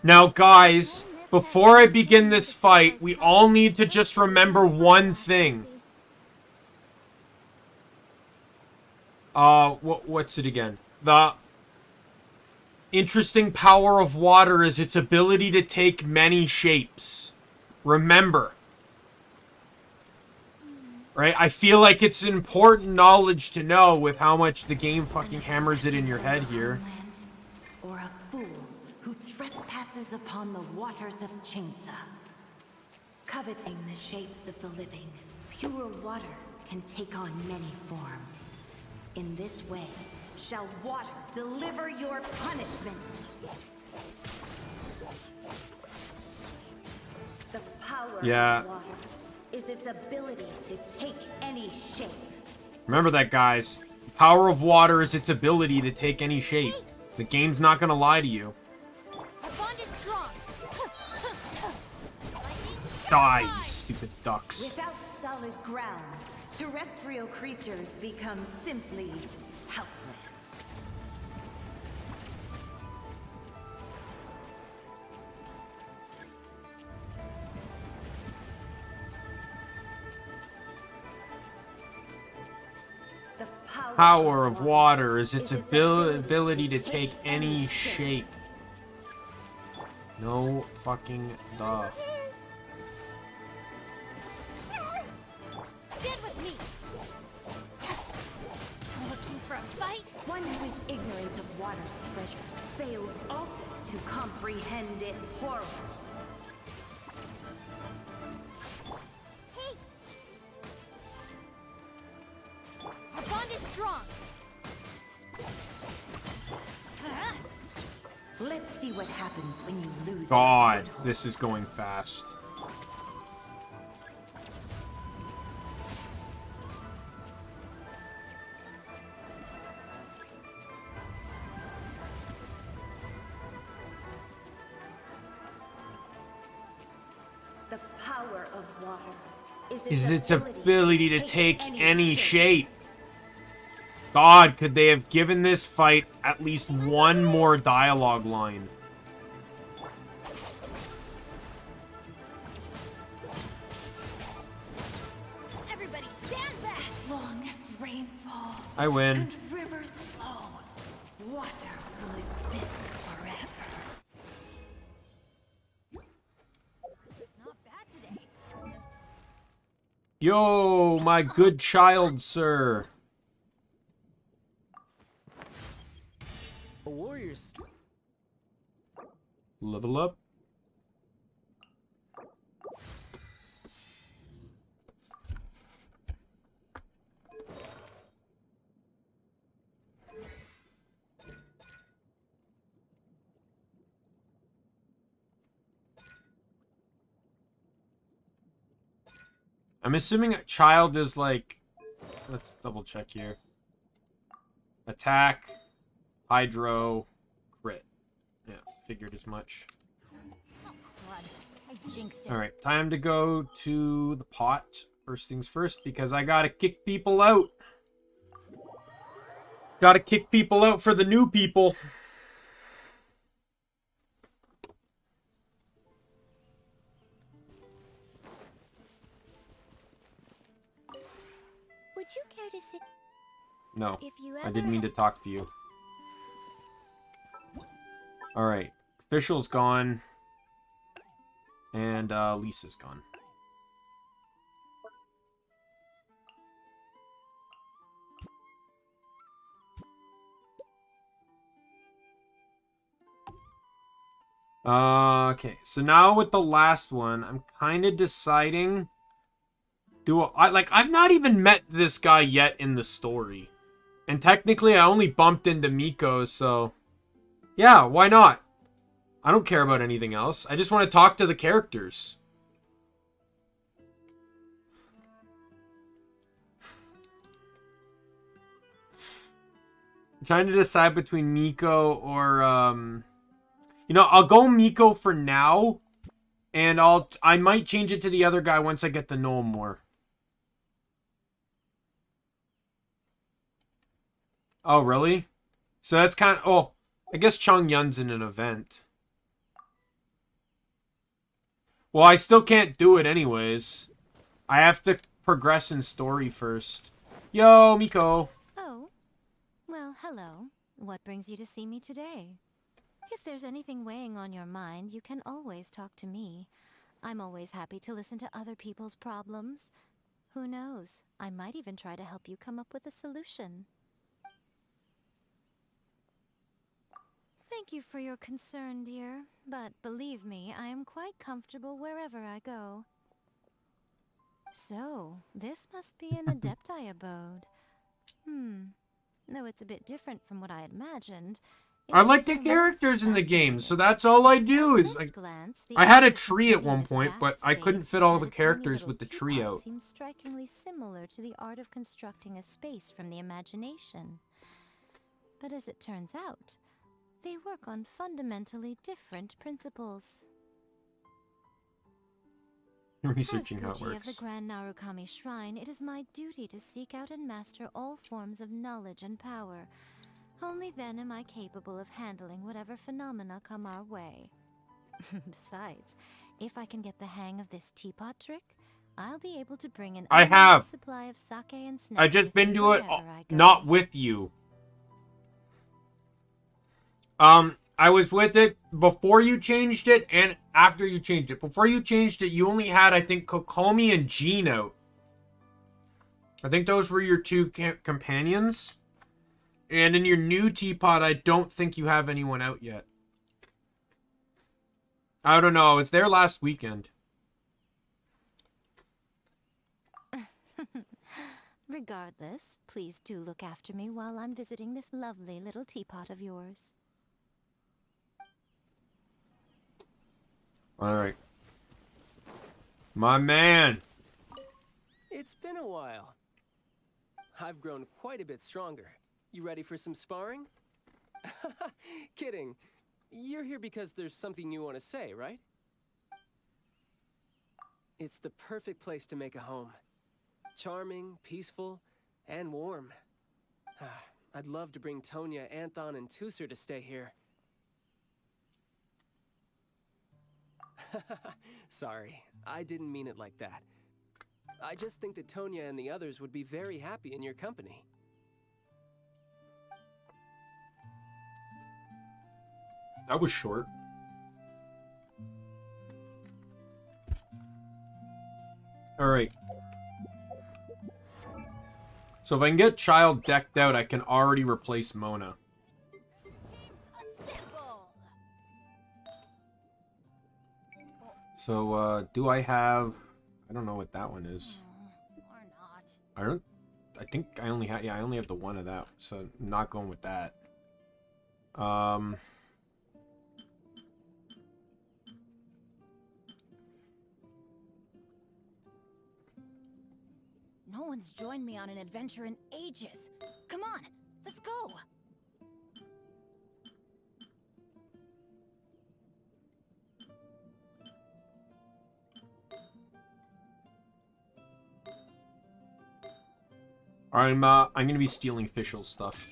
Now, guys, before I begin this fight, we all need to just remember one thing. What's it again? The interesting power of water is its ability to take many shapes. Remember. Right? I feel like it's important knowledge to know with how much the game fucking hammers it in your head here. Or a fool who trespasses upon the waters of Chinsa. Coveting the shapes of the living, pure water can take on many forms. In this way, shall water deliver your punishment. Yeah. of water is its ability to take any shape. Remember that, guys. The power of water is its ability to take any shape. The game's not gonna lie to you. Our bond is strong. Die, you stupid ducks. Without solid ground, terrestrial creatures become simply helpless. The Power of water is its ability to take any shape. No fucking duh. Stand with me. Looking for a fight? One who is ignorant of water's treasures fails also to comprehend its horrors. Hey. Our bond is strong. Let's see what happens when you lose. God, this is going fast. The power of water Is its ability to take any shape. God, could they have given this fight at least one more dialogue line? Everybody stand back. As long as rain falls I win. and rivers flow, water will exist forever. It's not bad today. Yo, my good child, sir. A warrior's Level up. I'm assuming a child is like, let's double check here. Attack, hydro, crit. Yeah, figured as much. Oh, crud. I jinxed it. Alright, time to go to the pot. First things first, because I gotta kick people out. Gotta kick people out for the new people. Would you care to sit No, if you I ever didn't mean to talk to you. Alright, official's gone. And Lisa's gone. Okay, so now with the last one, I'm kind of deciding. I've not even met this guy yet in the story. And technically, I only bumped into Miko, so. Yeah, why not? I don't care about anything else. I just want to talk to the characters. I'm trying to decide between Miko or, you know, I'll go Miko for now. And I might change it to the other guy once I get to know him more. Oh, really? So that's kind of... Oh, I guess Chong Yun's in an event. Well, I still can't do it anyways. I have to progress in story first. Yo, Miko. Oh, well, hello. What brings you to see me today? If there's anything weighing on your mind, you can always talk to me. I'm always happy to listen to other people's problems. Who knows? I might even try to help you come up with a solution. Thank you for your concern, dear. But believe me, I am quite comfortable wherever I go. So, this must be an Adepti abode. Though it's a bit different from what I had imagined. I like the It's characters in the game, so fascinating. that's all I do At is first like glance, the I had a idea of tree at completing one this point, but vast I couldn't space fit all inside the a tiny characters little with the tree teapot out. seems strikingly similar to the art of constructing a space from the imagination. But as it turns out, they work on fundamentally different principles. Researching As how it Gucci of the works. Grand Narukami Shrine, it is my duty to seek out and master all forms of knowledge and power. Only then am I capable of handling whatever phenomena come our way. Besides, if I can get the hang of this teapot trick, I'll be able to bring an I unlimited have. supply of sake and snacks I just with been me to it, wherever I go. not with you. I was with it before you changed it and after you changed it. Before you changed it, you only had, I think, Kokomi and Jean out. I think those were your two companions. And in your new teapot, I don't think you have anyone out yet. I don't know. It's there last weekend. Regardless, please do look after me while I'm visiting this lovely little teapot of yours. Alright. My man. It's been a while. I've grown quite a bit stronger. You ready for some sparring? Kidding. You're here because there's something you want to say, right? It's the perfect place to make a home. Charming, peaceful, and warm. I'd love to bring Tonya, Anthon, and Tusser to stay here. Sorry, I didn't mean it like that. I just think that Tonya and the others would be very happy in your company. That was short. Alright. So if I can get Childe decked out, I can already replace Mona. So, do I have... I don't know what that one is. Or not. I think I only have... Yeah, I only have the one of that. So, I'm not going with that. No one's joined me on an adventure in ages. Come on, let's go. I'm gonna be stealing Fischl's stuff.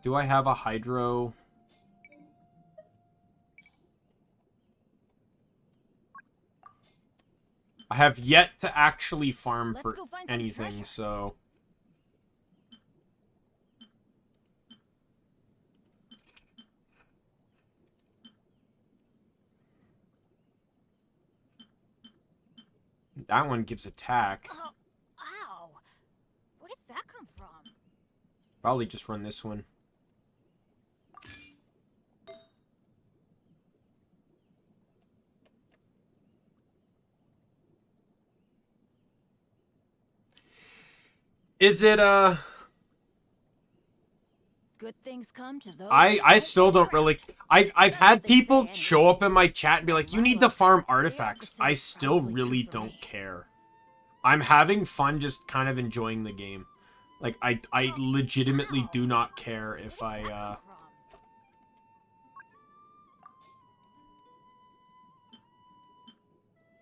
Do I have a Hydro? I have yet to actually farm Let's for go find some anything, treasure. so... That one gives attack. Oh, ow! Where did that come from? Probably just run this one. Is it, Good things come to those. I still don't really... I've had people show up in my chat and be like, you need to farm artifacts. I still really don't care. I'm having fun just kind of enjoying the game. Like, I legitimately do not care if I,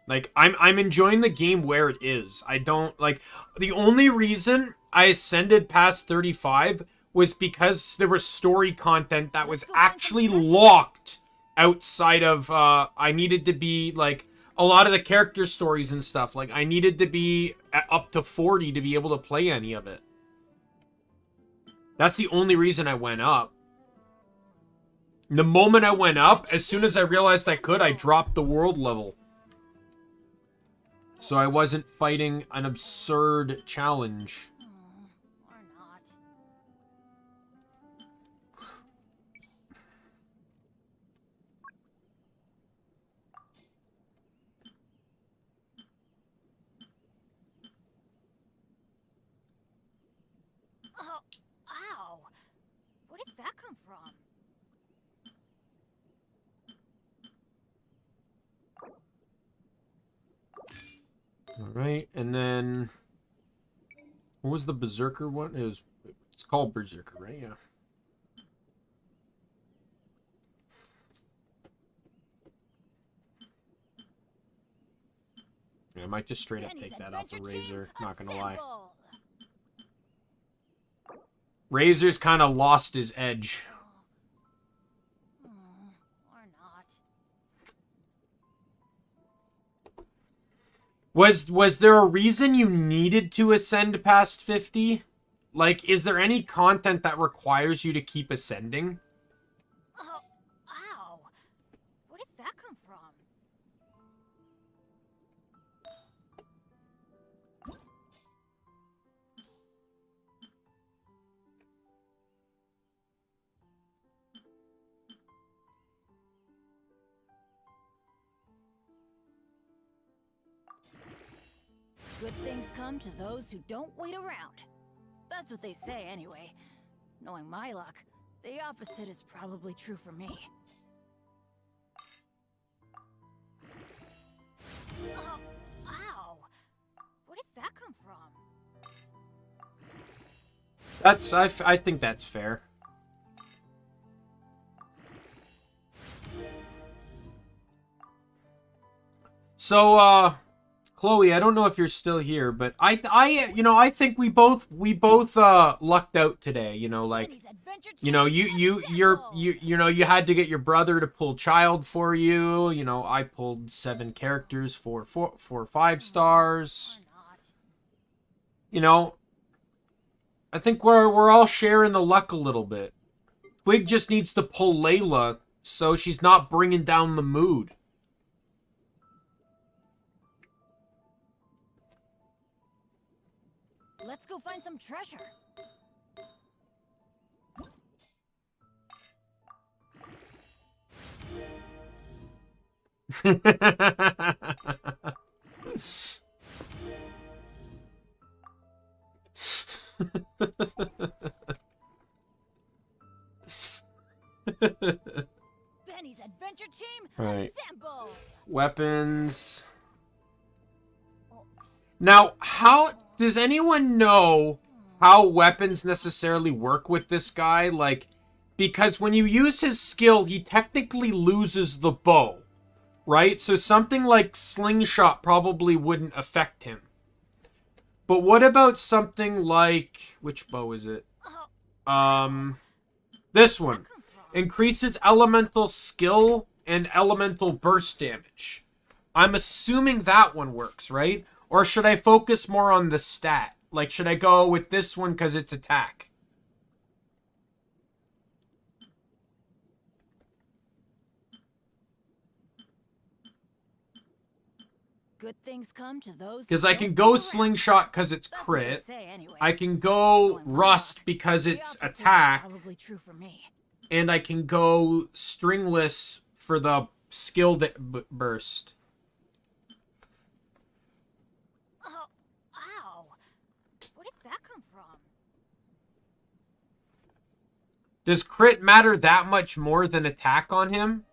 Like, I'm enjoying the game where it is. I don't, like... The only reason I ascended past 35 was because there was story content that was actually locked outside of, I needed to be, like, a lot of the character stories and stuff. Like, I needed to be up to 40 to be able to play any of it. That's the only reason I went up. The moment I went up, as soon as I realized I could, I dropped the world level. So I wasn't fighting an absurd challenge. Or not. that come from? Alright, and then... What was the Berserker one? It's called Berserker, right? Yeah. I might just straight up take that off of Razor, not gonna lie. Razor's kind of lost his edge. Or not. Was there a reason you needed to ascend past 50? Like, is there any content that requires you to keep ascending? Oh, ow! Where did that come from? Good things come to those who don't wait around. That's what they say anyway. Knowing my luck, the opposite is probably true for me. Oh, ow! Where did that come from? I think that's fair. So, Chloe, I don't know if you're still here, but I think we both lucked out today. You know, like, you know, you had to get your brother to pull Childe for you. You know, I pulled 7 characters for 5 stars. You know, I think we're all sharing the luck a little bit. Twig just needs to pull Layla so she's not bringing down the mood. Let's go find some treasure. Benny's adventure team, Right. assemble! Weapons. Now, how does anyone know how weapons necessarily work with this guy? Like, because when you use his skill, he technically loses the bow, right? So something like slingshot probably wouldn't affect him. But what about something like, which bow is it? This one. Increases elemental skill and elemental burst damage. I'm assuming that one works, right? Or should I focus more on the stat? Like, should I go with this one because it's attack? Good things come to those. Because I can go slingshot because it's crit. I can go rust because it's attack. Probably true for me. And I can go stringless for the skill burst. Oh, ow! Where did that come from? Does crit matter that much more than attack on him?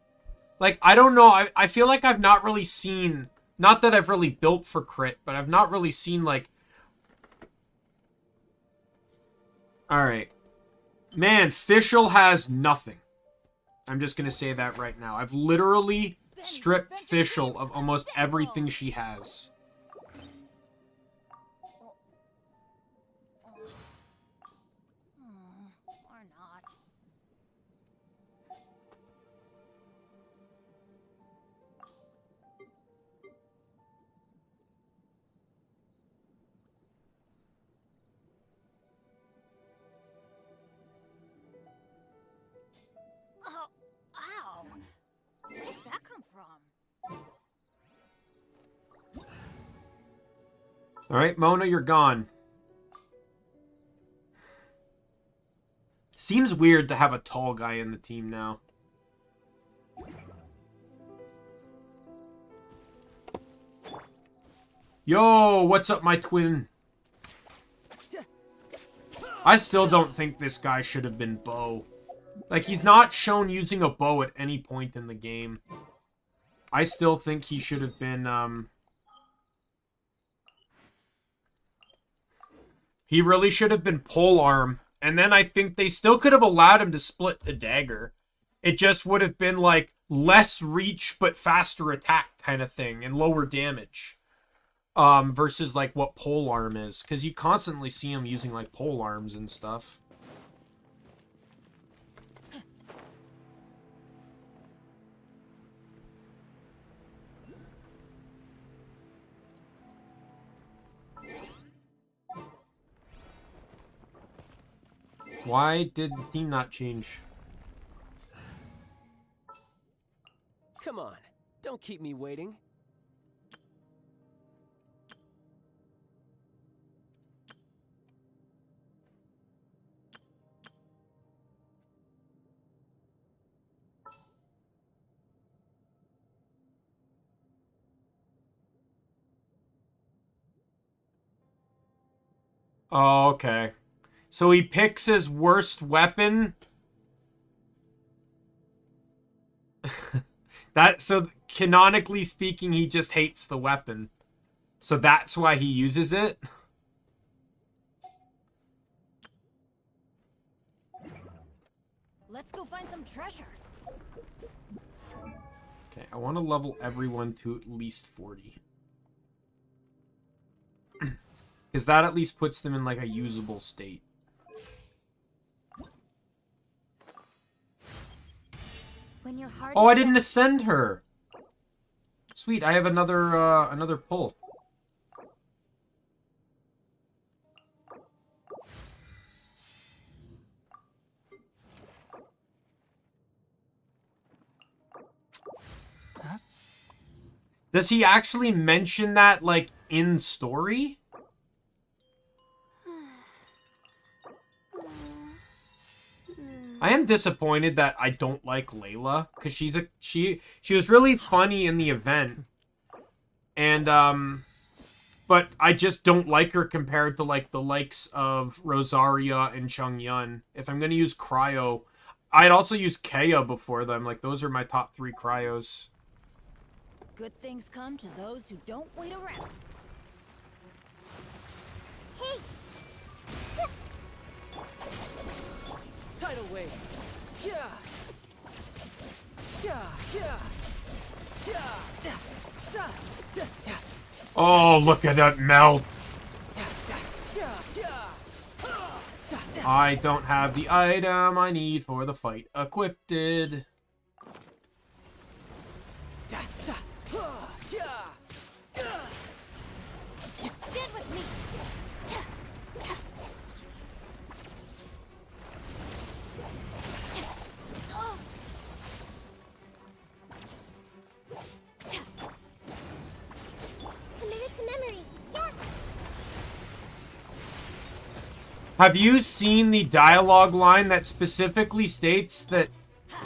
Like, I don't know. I feel like I've not really seen... Not that I've really built for crit, but I've not really seen, like... Alright. Man, Fischl has nothing. I'm just gonna say that right now. I've literally stripped Fischl of almost everything she has. Or not. Oh, ow! Where did that come from? Alright, Mona, you're gone. Seems weird to have a tall guy in the team now. Yo, what's up, my twin? I still don't think this guy should have been Bo. Like, he's not shown using a bow at any point in the game. I still think he should have been, he really should have been polearm. And then I think they still could have allowed him to split the dagger. It just would have been, like, less reach but faster attack kind of thing. And lower damage. Versus, like, what polearm is. Because you constantly see him using, like, polearms and stuff. Why did the team not change? Come on, don't keep me waiting. Oh, okay. So he picks his worst weapon. So canonically speaking, he just hates the weapon. So that's why he uses it. Let's go find some treasure. Okay, I want to level everyone to at least 40. Because that at least puts them in like a usable state. When your heart Oh, is I didn't ascend her. Sweet, I have another pull. Does he actually mention that, like, in story? I am disappointed that I don't like Layla, because she was really funny in the event. And, but I just don't like her compared to, like, the likes of Rosaria and Chongyun. If I'm gonna use Cryo, I'd also use Kea before them. Like, those are my top 3 Cryos. Good things come to those who don't wait around. Hey! Tidal wave. Yeah. Yeah. Yeah. Yeah. Yeah. Oh, look at that melt. I don't have the item I need for the fight equipped. Get with me. Committed to memory. Yeah! Have you seen the dialogue line that specifically states that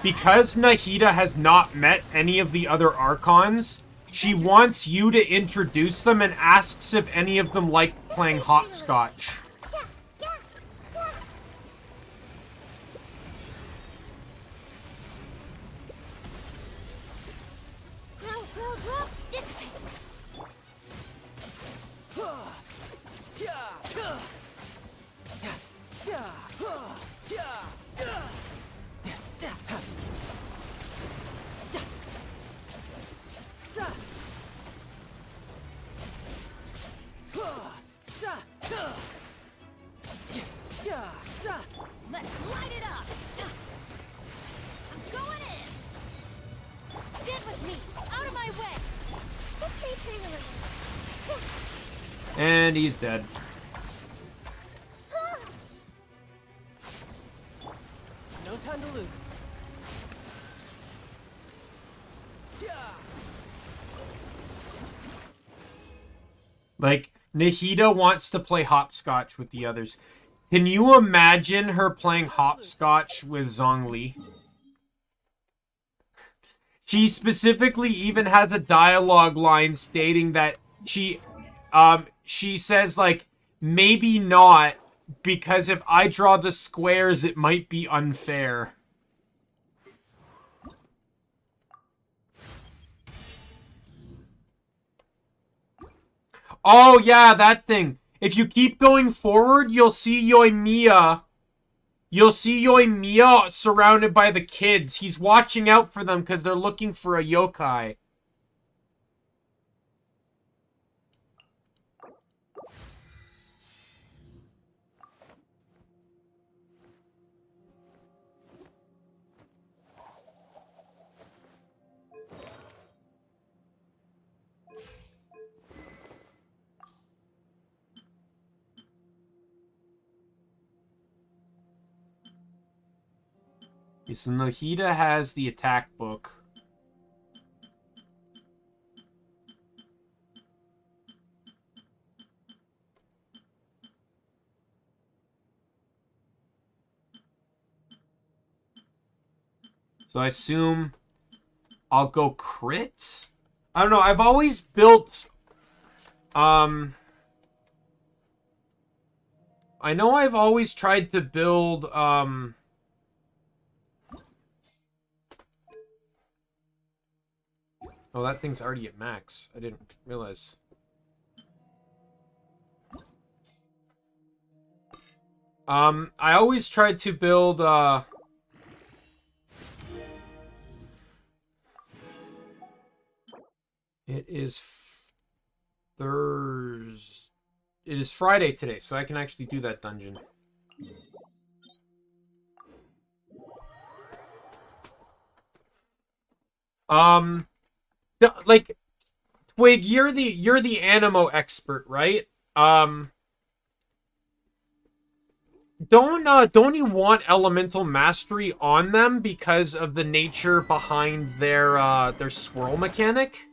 because Nahida has not met any of the other Archons, she wants you to introduce them and asks if any of them like playing hopscotch? Yeah! Yeah! Yeah! Grow, dissipate! Let's light it up. I'm going in. Get with me. Out of my way. This may turn around. And he's dead. No time to lose. Like, Nahida wants to play hopscotch with the others. Can you imagine her playing hopscotch with Zhongli? She specifically even has a dialogue line stating that she says, like, maybe not, because if I draw the squares, it might be unfair. Oh, yeah, that thing. If you keep going forward, you'll see Yoimiya. You'll see Yoimiya surrounded by the kids. He's watching out for them because they're looking for a yokai. Okay, so Nohida has the attack book. So I assume I'll go crit? I don't know, I've always built... I know I've always tried to build, Oh, that thing's already at max. I didn't realize. I always tried to build, It is Thursday. It is Friday today, so I can actually do that dungeon. Like, Twig, you're the animo expert, right? Don't you want elemental mastery on them because of the nature behind their swirl mechanic?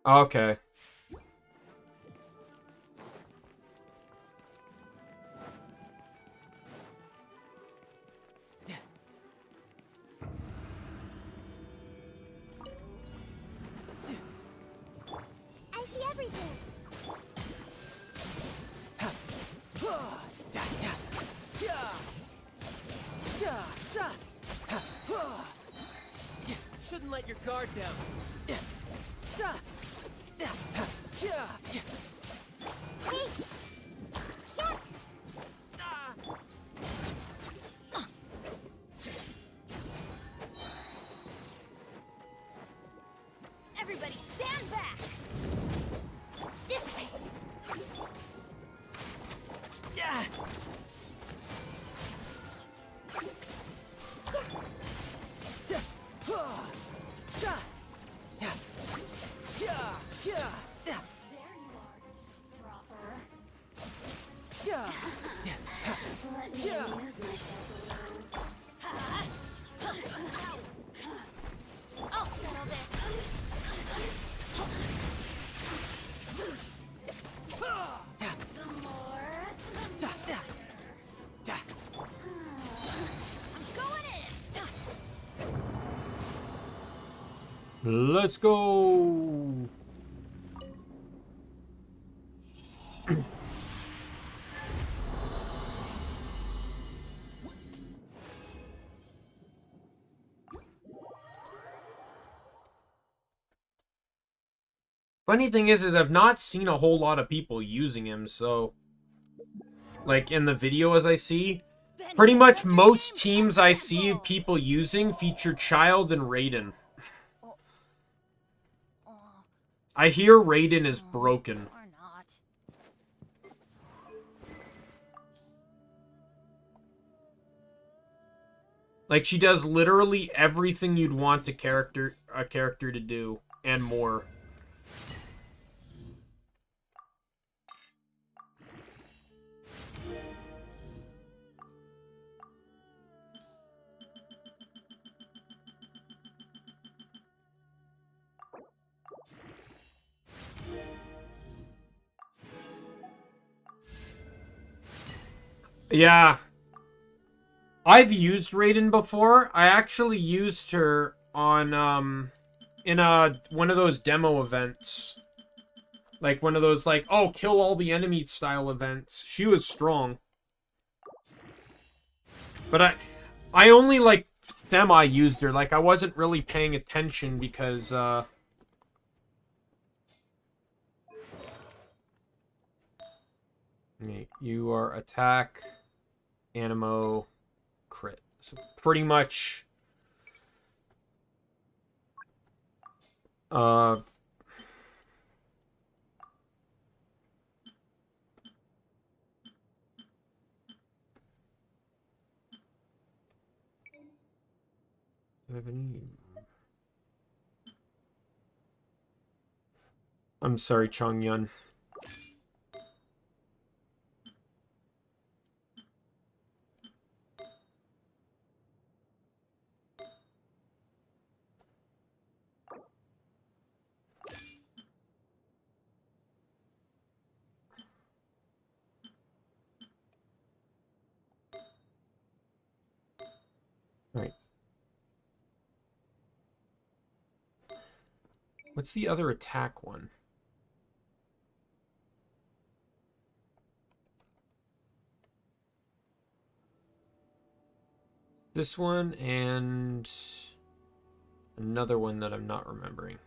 Okay. I see everything. Shouldn't let your guard down. Wait! Yeah! Everybody stand back! This way! I'll settle this. The more... I'm going in! Let's go. Funny thing is I've not seen a whole lot of people using him, so... Like, in the video as I see, pretty much most teams I see people using feature Childe and Raiden. I hear Raiden is broken. Or not. Like, she does literally everything you'd want a character to do, and more. Yeah. I've used Raiden before. I actually used her on, in one of those demo events. Like one of those, like, oh, kill all the enemies style events. She was strong. But I only, like, semi-used her. Like, I wasn't really paying attention because, you are attack, animo, crit. So pretty much, uh... I'm sorry, Chongyun. Alright. What's the other attack one? This one and another one that I'm not remembering.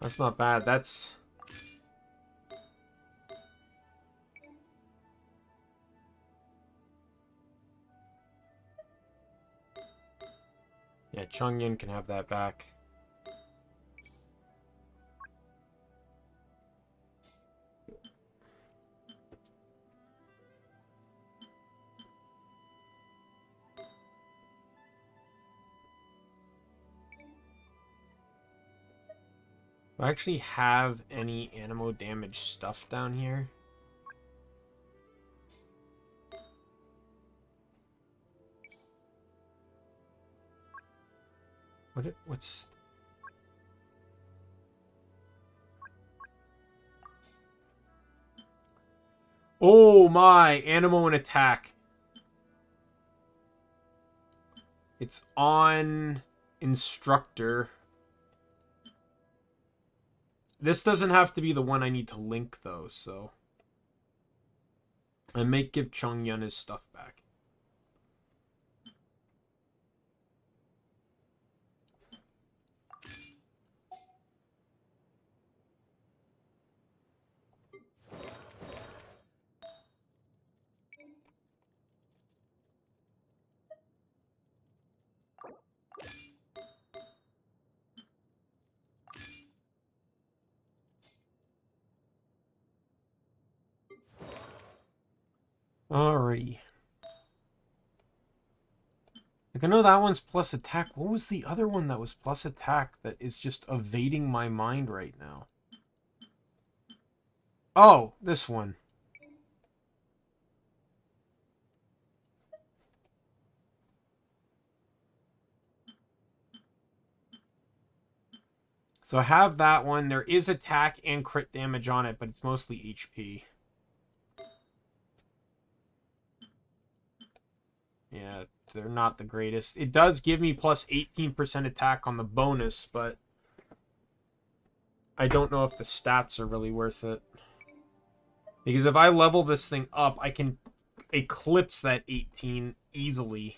That's not bad. That's... Yeah, Chongyun can have that back. Do I actually have any animo damage stuff down here? What's... Oh my! Animo and attack. It's on instructor. This doesn't have to be the one I need to link, though, so... I may give Chongyun his stuff back. Alrighty. Like, I know that one's plus attack. What was the other one that was plus attack that is just evading my mind right now? Oh, this one. So I have that one. There is attack and crit damage on it, but it's mostly HP. Yeah, they're not the greatest. It does give me plus 18% attack on the bonus, but I don't know if the stats are really worth it. Because if I level this thing up, I can eclipse that 18 easily.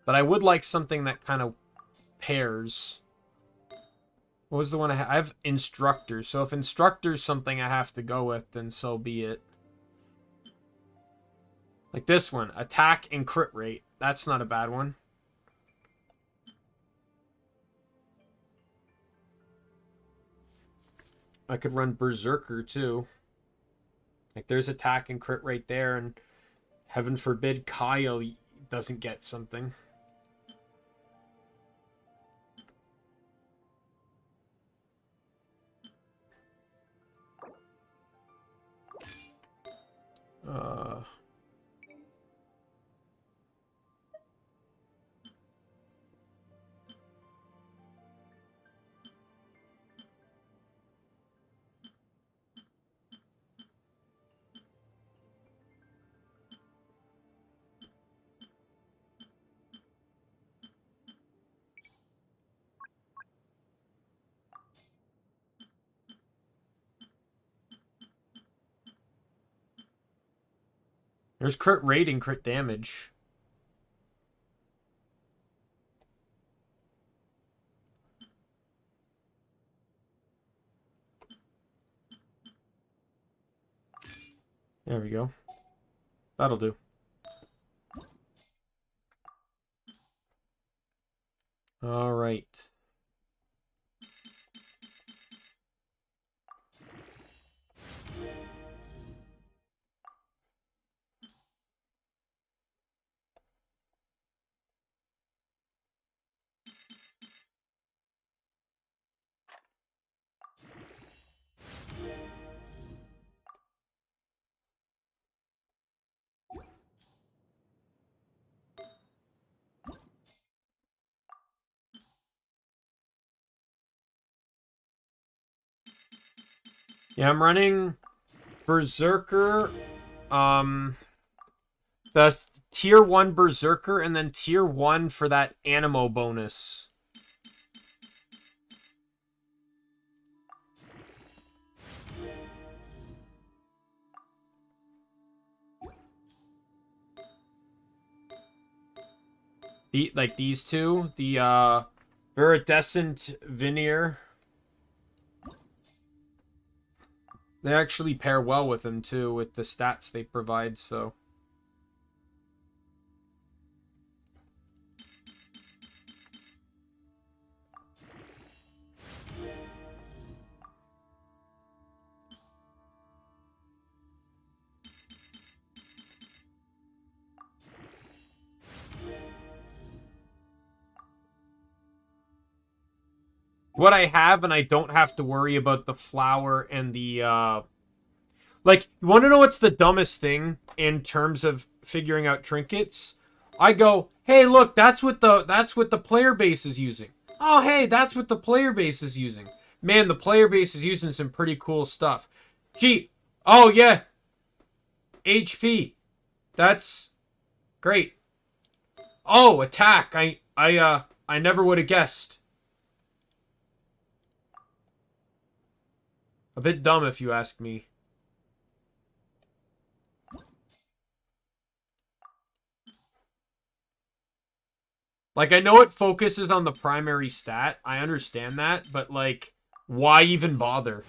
But I would like something that kind of pairs. What was the one I have? I have instructor. So if instructor's something I have to go with, then so be it. Like this one. Attack and crit rate. That's not a bad one. I could run Berserker too. Like there's attack and crit rate there, and heaven forbid Kyle doesn't get something. Uh... There's crit rate and crit damage. There we go. That'll do. All right. Yeah, I'm running Berserker, the tier 1 Berserker, and then tier 1 for that Animo bonus. Like these two, the Viridescent Veneer. They actually pair well with them too, with the stats they provide, so. What I have, and I don't have to worry about the flower and the, like, you want to know what's the dumbest thing in terms of figuring out trinkets? I go, hey, look, that's what the player base is using. Oh, hey, that's what the player base is using. Man, the player base is using some pretty cool stuff. Gee, oh, yeah. HP. That's great. Oh, attack. I never would have guessed. A bit dumb, if you ask me. Like, I know it focuses on the primary stat. I understand that, but, like, why even bother?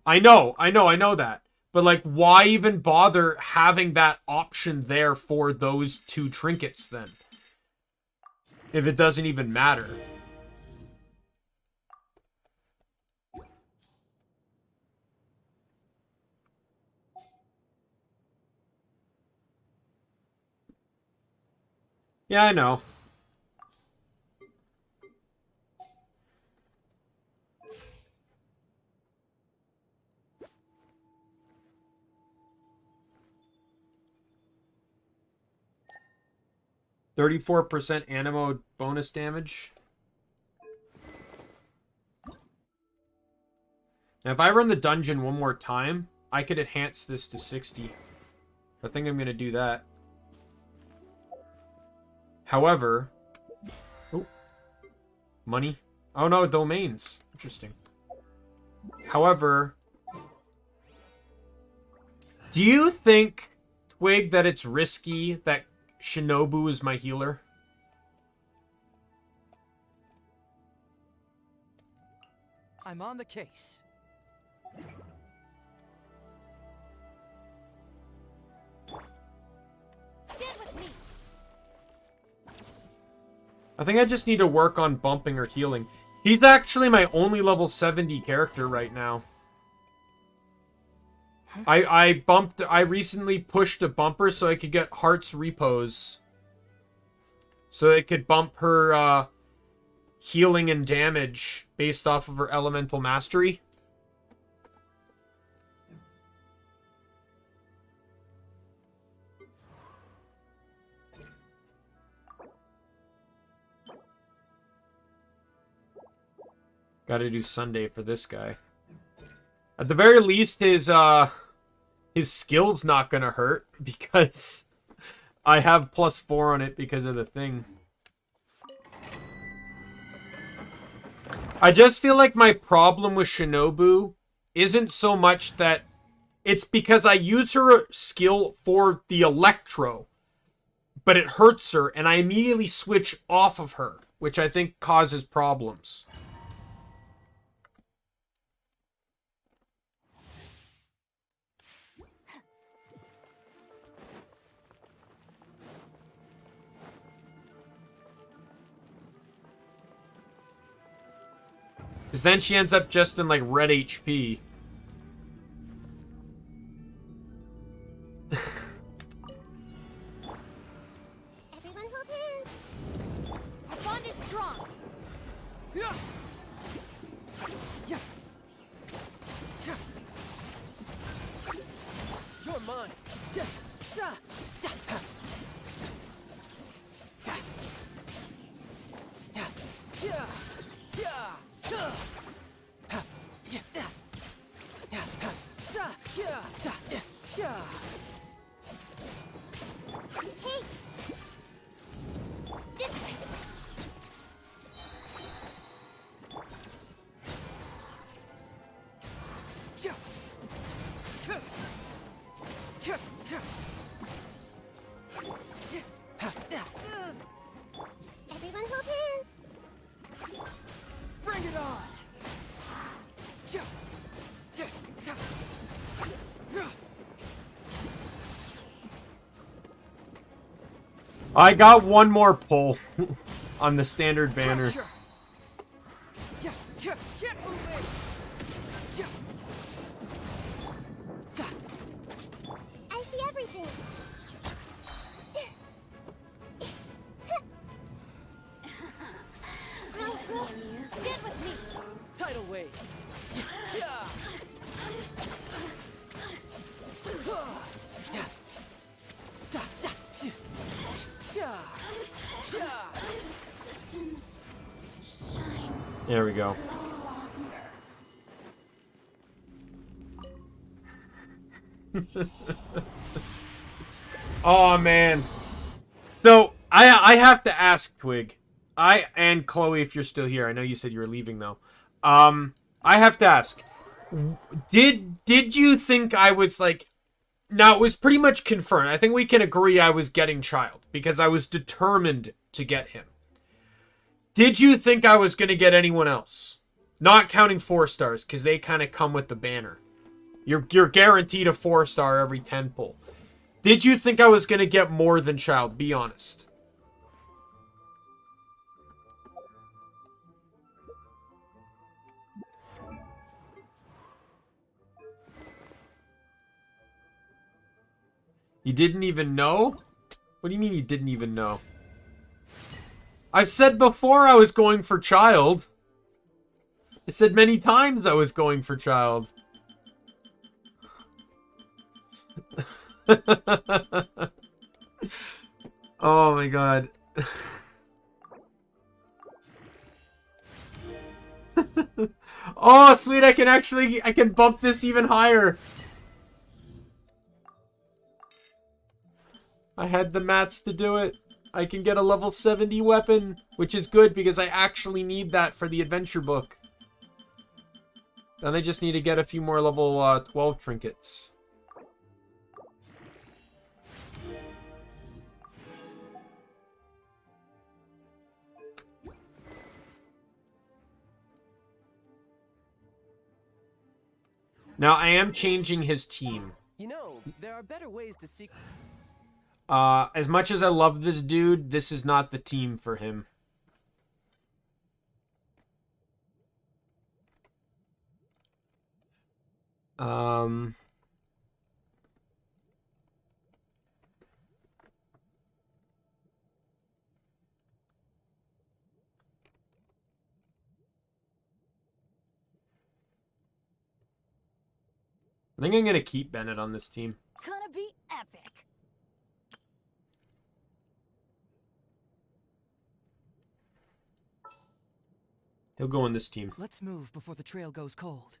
I know that. But, like, why even bother having that option there for those two trinkets, then? If it doesn't even matter. Yeah, I know. %34% Animo bonus damage. Now, if I run the dungeon one more time, I could enhance this to 60. I think I'm going to do that. However... Oh. Money. Oh, no, domains. Interesting. However... Do you think, Twig, that it's risky that Shinobu is my healer? I'm on the case. Stand with me. I think I just need to work on bumping or healing. He's actually my only level 70 character right now. I recently pushed a bumper so I could get Heart's Repose. So it could bump her healing and damage based off of her elemental mastery. Gotta do Sunday for this guy. At the very least, his skill's not gonna hurt because I have +4 on it because of the thing. I just feel like my problem with Shinobu isn't so much that It's because I use her skill for the electro, but it hurts her, and I immediately switch off of her, which I think causes problems. Because then she ends up just in, like, red HP. Everyone hold hands. Our bond is strong. Yeah. Yeah. Yeah. You're mine. Ja, ja, ja, ha. Ja. Yeah. Yeah. Yeah. Ja. Ha. Yeah. Yeah. Yeah. Ha. Ja. Yeah. Ja. Yeah. Ja. Hey, This way. Yeah. Yeah. Yeah. Yeah. Ha. Yeah. everyone hold hands. Bring it on! Yeah. Yeah. Yeah. Yeah. I got one more pull on the standard banner. Pressure. Yeah. Yeah. Get moving! Yeah. Ja. I see everything. Get with me. Tidal wave. Yeah. Yeah. Ja. Ja. Ja. Yeah. There we go. Oh man. So I have to ask Twig. And Chloe, if you're still here. I know you said you were leaving though. I have to ask. Did you think I was like, now it was pretty much confirmed. I think we can agree I was getting Childe because I was determined to get him. Did you think I was going to get anyone else? Not counting 4 stars, because they kind of come with the banner. You're guaranteed a 4-star every 10 pull. Did you think I was going to get more than Childe? Be honest. You didn't even know? What do you mean you didn't even know? I've said before I was going for Childe. I said many times I was going for Childe. Oh my god. Oh, sweet, I can bump this even higher. I had the mats to do it. I can get a level 70 weapon, which is good because I actually need that for the adventure book. Then I just need to get a few more level 12 trinkets. Now, I am changing his team. You know, there are better ways to seek. As much as I love this dude, this is not the team for him. I think I'm gonna keep Bennett on this team. Gonna be epic. He'll go on this team. Let's move before the trail goes cold.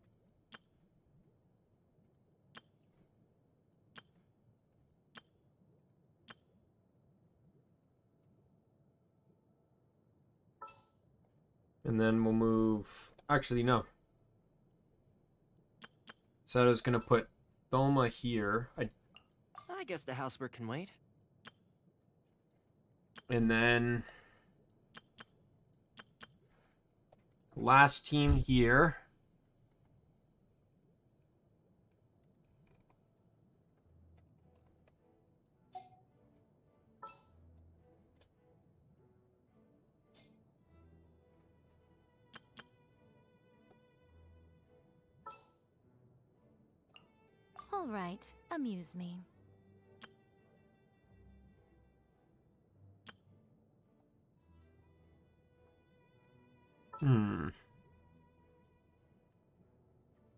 And then we'll move... Actually, no. So I was going to put Thoma here. I guess the housework can wait. And then last team here. All right, amuse me.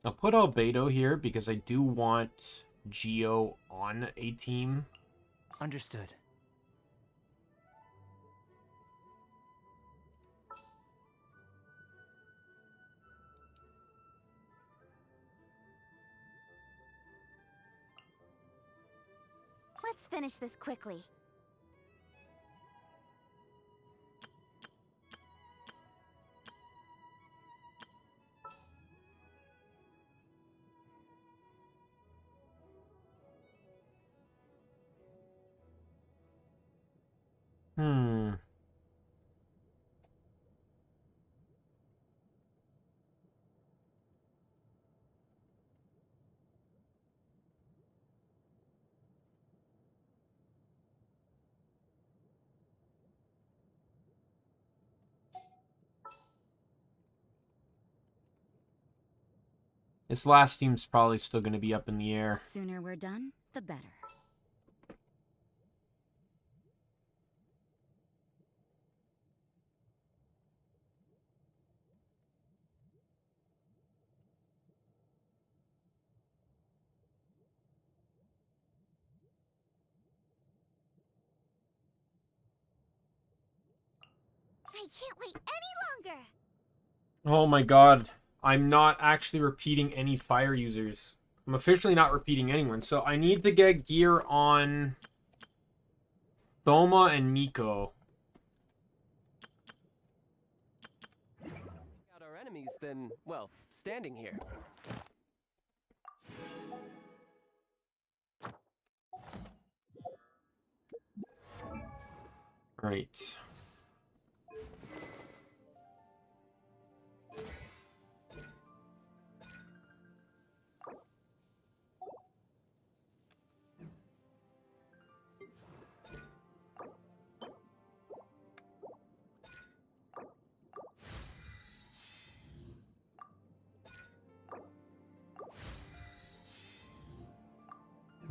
I'll put Albedo here because I do want Geo on a team. Understood. Let's finish this quickly. This last team's probably still going to be up in the air. Sooner we're done, the better. I can't wait any longer! Oh my god. I'm not actually repeating any fire users. I'm officially not repeating anyone. So I need to get gear on Thoma and Miko. Out our enemies, then, well, standing here. Right.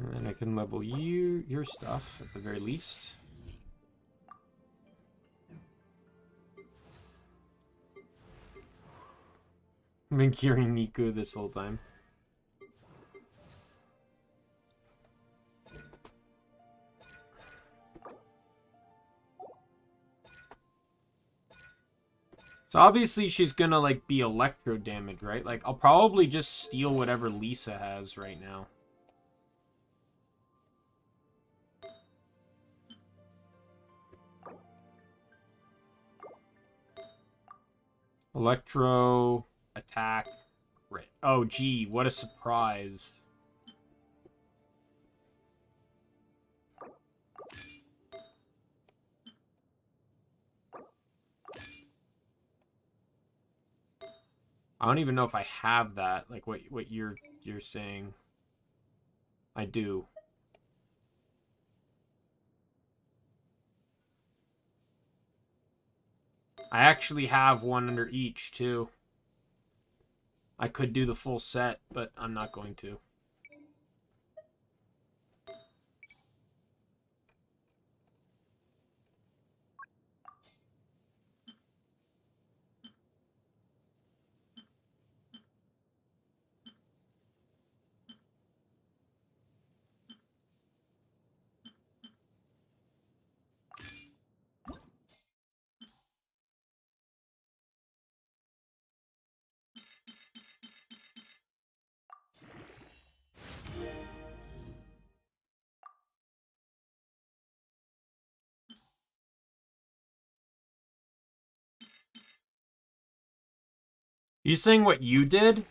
And then I can level your stuff at the very least. I've been curing Miko this whole time. So obviously she's gonna like be electro damage, right? Like I'll probably just steal whatever Lisa has right now. Electro, attack, crit. Oh, gee, what a surprise. I don't even know if I have that, like what you're saying. I do. I actually have one under each, too. I could do the full set, but I'm not going to. You saying what you did?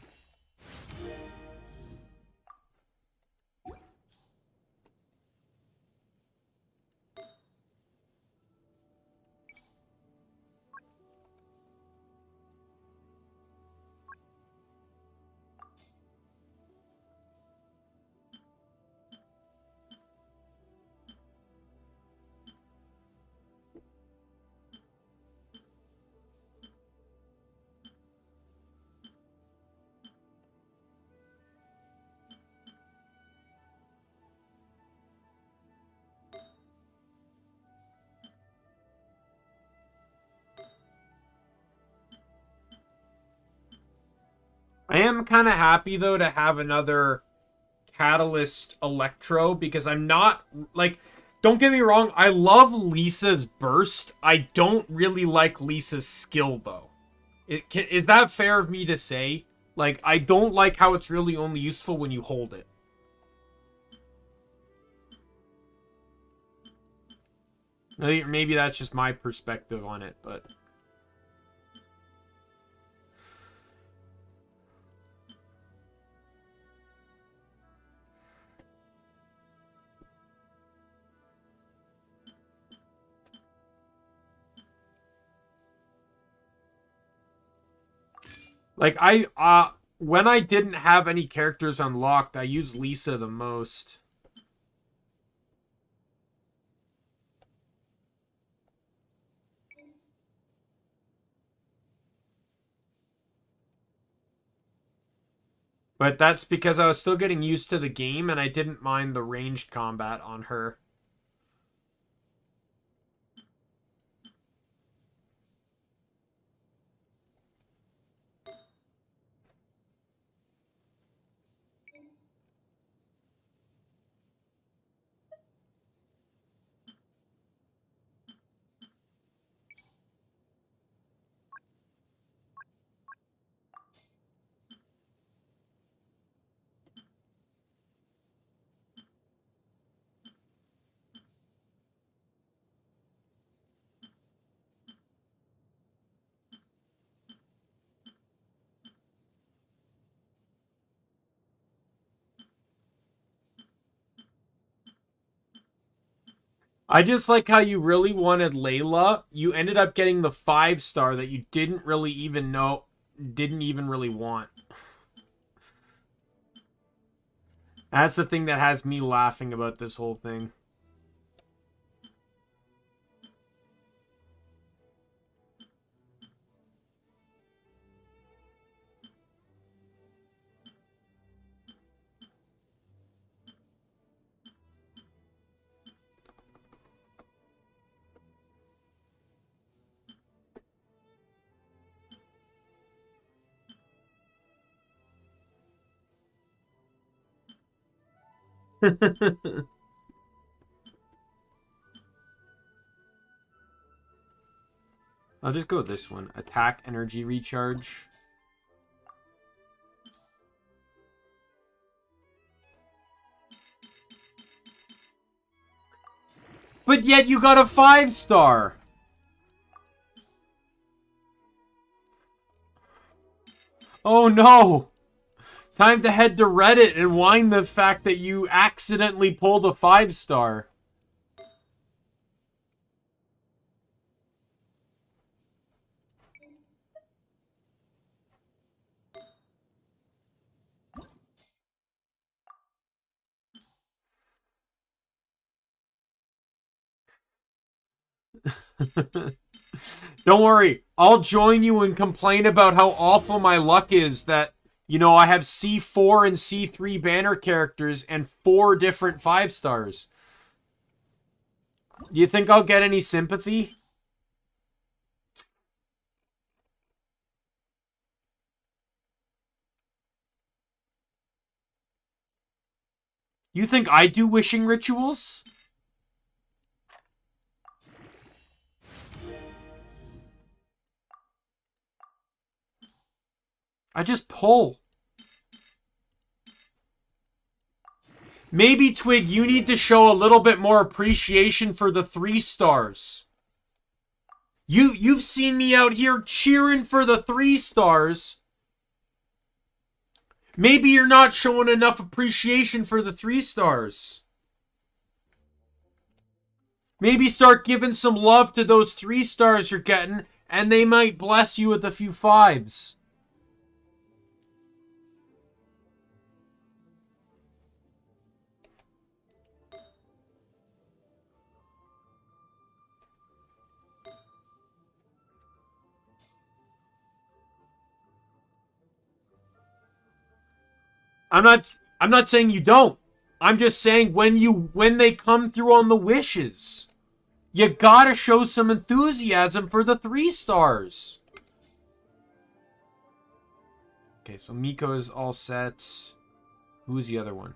I am kind of happy, though, to have another Catalyst Electro, because I'm not, like, don't get me wrong, I love Lisa's burst. I don't really like Lisa's skill, though. Is that fair of me to say? Like, I don't like how it's really only useful when you hold it. Maybe that's just my perspective on it, but... Like, when I didn't have any characters unlocked, I used Lisa the most. But that's because I was still getting used to the game, and I didn't mind the ranged combat on her. I just like how you really wanted Layla. You ended up getting the 5-star that you didn't even really want. That's the thing that has me laughing about this whole thing. I'll just go with this one. Attack, energy recharge. But yet you got a 5-star. Oh no. Time to head to Reddit and whine the fact that you accidentally pulled a 5-star. Don't worry. I'll join you and complain about how awful my luck is that, you know, I have C4 and C3 banner characters and 4 different 5-stars. Do you think I'll get any sympathy? You think I do wishing rituals? I just pull. Maybe, Twig, you need to show a little bit more appreciation for the 3-stars. You've seen me out here cheering for the 3-stars. Maybe you're not showing enough appreciation for the 3-stars. Maybe start giving some love to those 3-stars you're getting, and they might bless you with a few 5s. I'm not saying you don't. I'm just saying when they come through on the wishes, you gotta show some enthusiasm for the 3-stars. Okay, so Miko is all set. Who's the other one?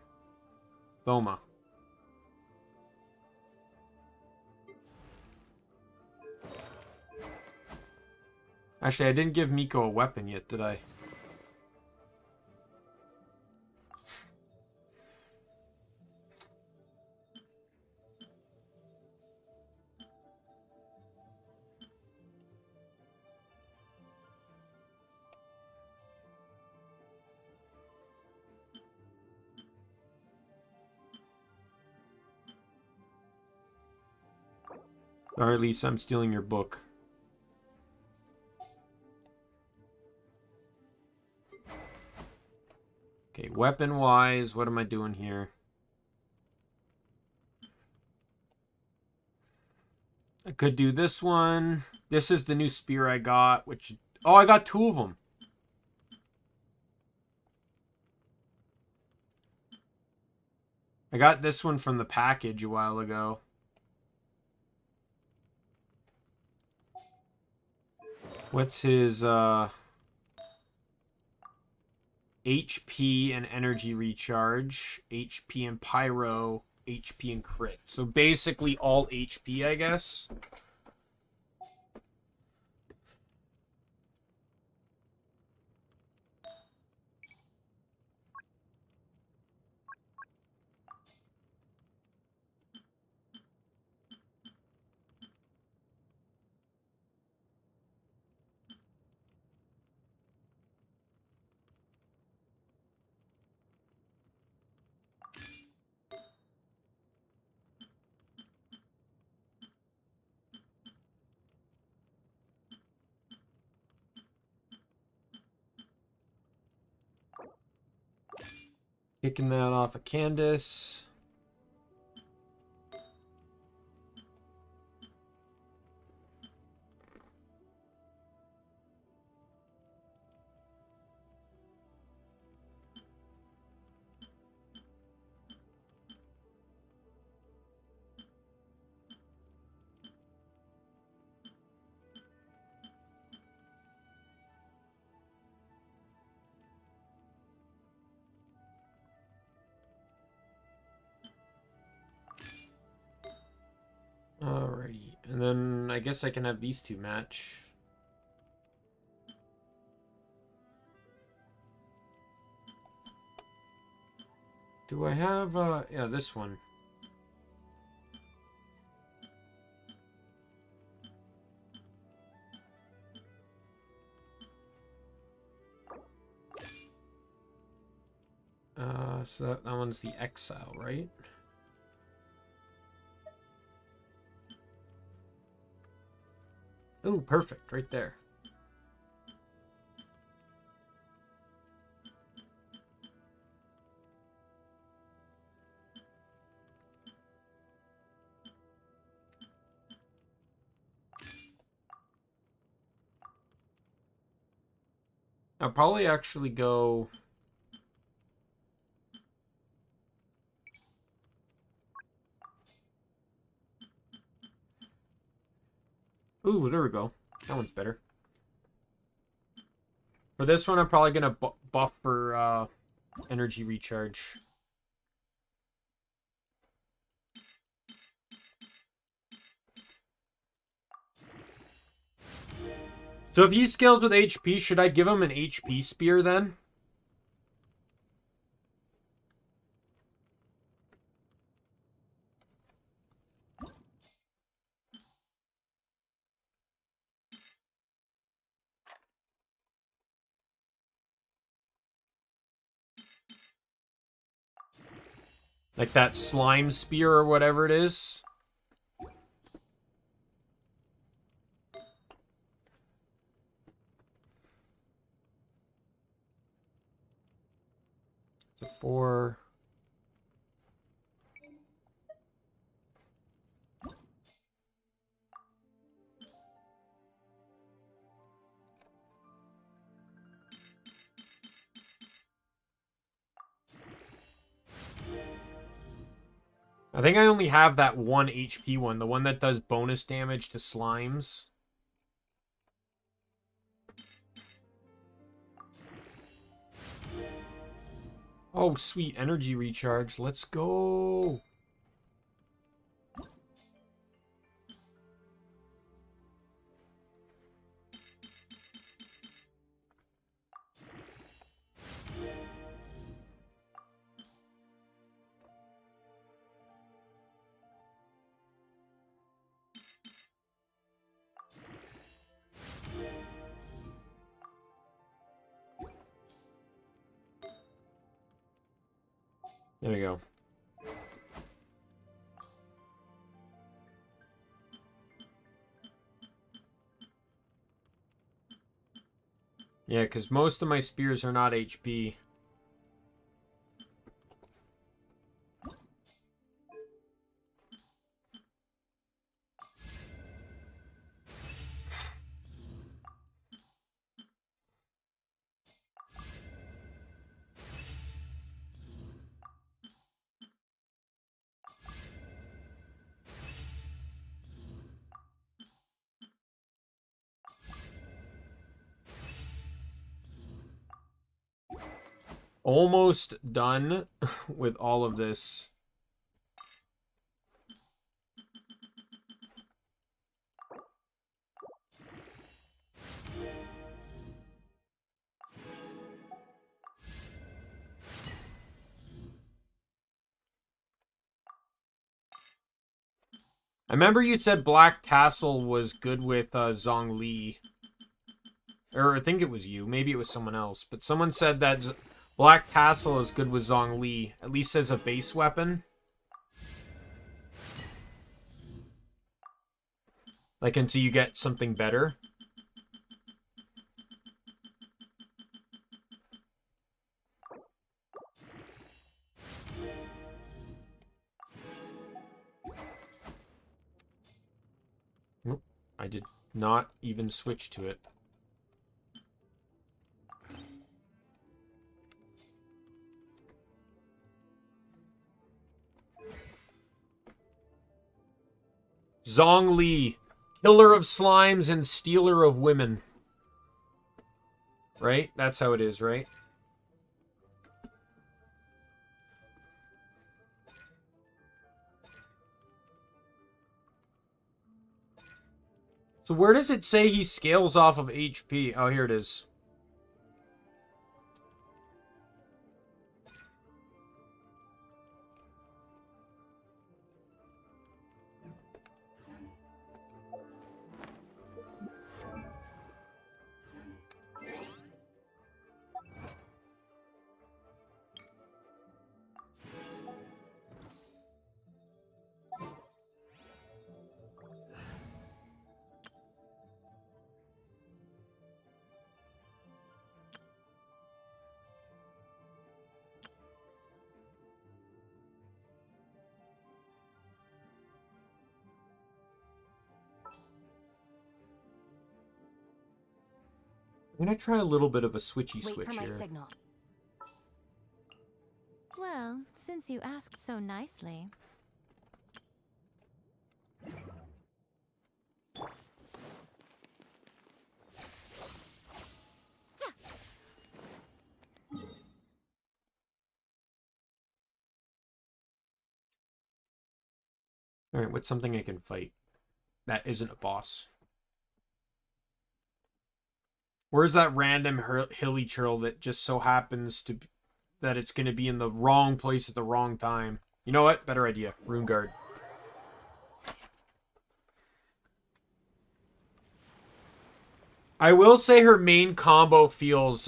Thoma. Actually, I didn't give Miko a weapon yet, did I? Or at least I'm stealing your book. Okay, weapon-wise, what am I doing here? I could do this one. This is the new spear I got, which... Oh, I got 2 of them. I got this one from the package a while ago. What's his, HP and energy recharge, HP and Pyro, HP and crit. So basically all HP, I guess. Kicking that off of Candace. Alrighty, and then I guess I can have these 2 match. Do I have, yeah, this one. So that one's the Exile, right? Oh, perfect, right there. I'll probably actually go... Ooh, there we go. That one's better. For this one, I'm probably going to buff for energy recharge. So if he scales with HP, should I give him an HP spear then? Like that slime spear or whatever it is. It's a 4. I think I only have that 1 HP one, the one that does bonus damage to slimes. Oh, sweet energy recharge. Let's go. There we go. Yeah, because most of my spears are not HP. Almost done with all of this. I remember you said Black Tassel was good with Zhongli. Or I think it was you. Maybe it was someone else. But someone said that Black Tassel is good with Zhongli. At least as a base weapon. Like until you get something better. Nope. I did not even switch to it. Zhongli, killer of slimes and stealer of women. Right? That's how it is, right? So where does it say he scales off of HP? Oh, here it is. I'm gonna try a little bit of a switchy Wait switch for my here. signal. Well, since you asked so nicely. Alright, what's something I can fight that isn't a boss? Where's that random hilly churl that just so happens to that it's going to be in the wrong place at the wrong time? You know what? Better idea. Rune Guard. I will say her main combo feels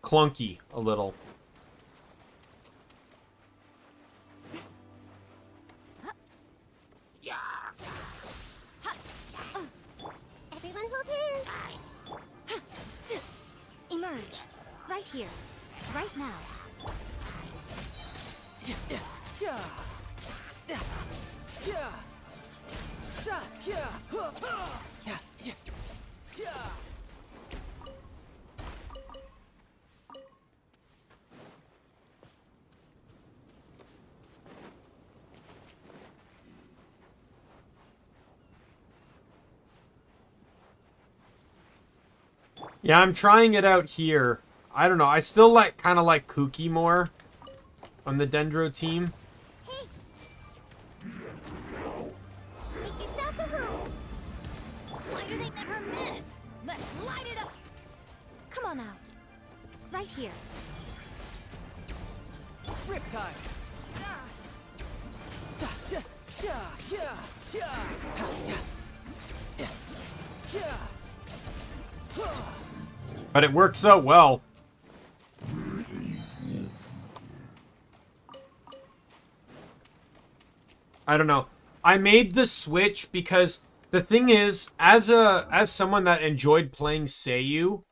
clunky a little. Everyone hold hands. Emerge. Right here. Right now. Yeah, I'm trying it out here. I don't know. I still like kind of like Kuki more on the Dendro team. Hey! Make yourselves at home! Why do they never miss? Let's light it up! Come on out. Right here. Riptide. But it works so well. I don't know. I made the switch because the thing is, as someone that enjoyed playing Seiyu,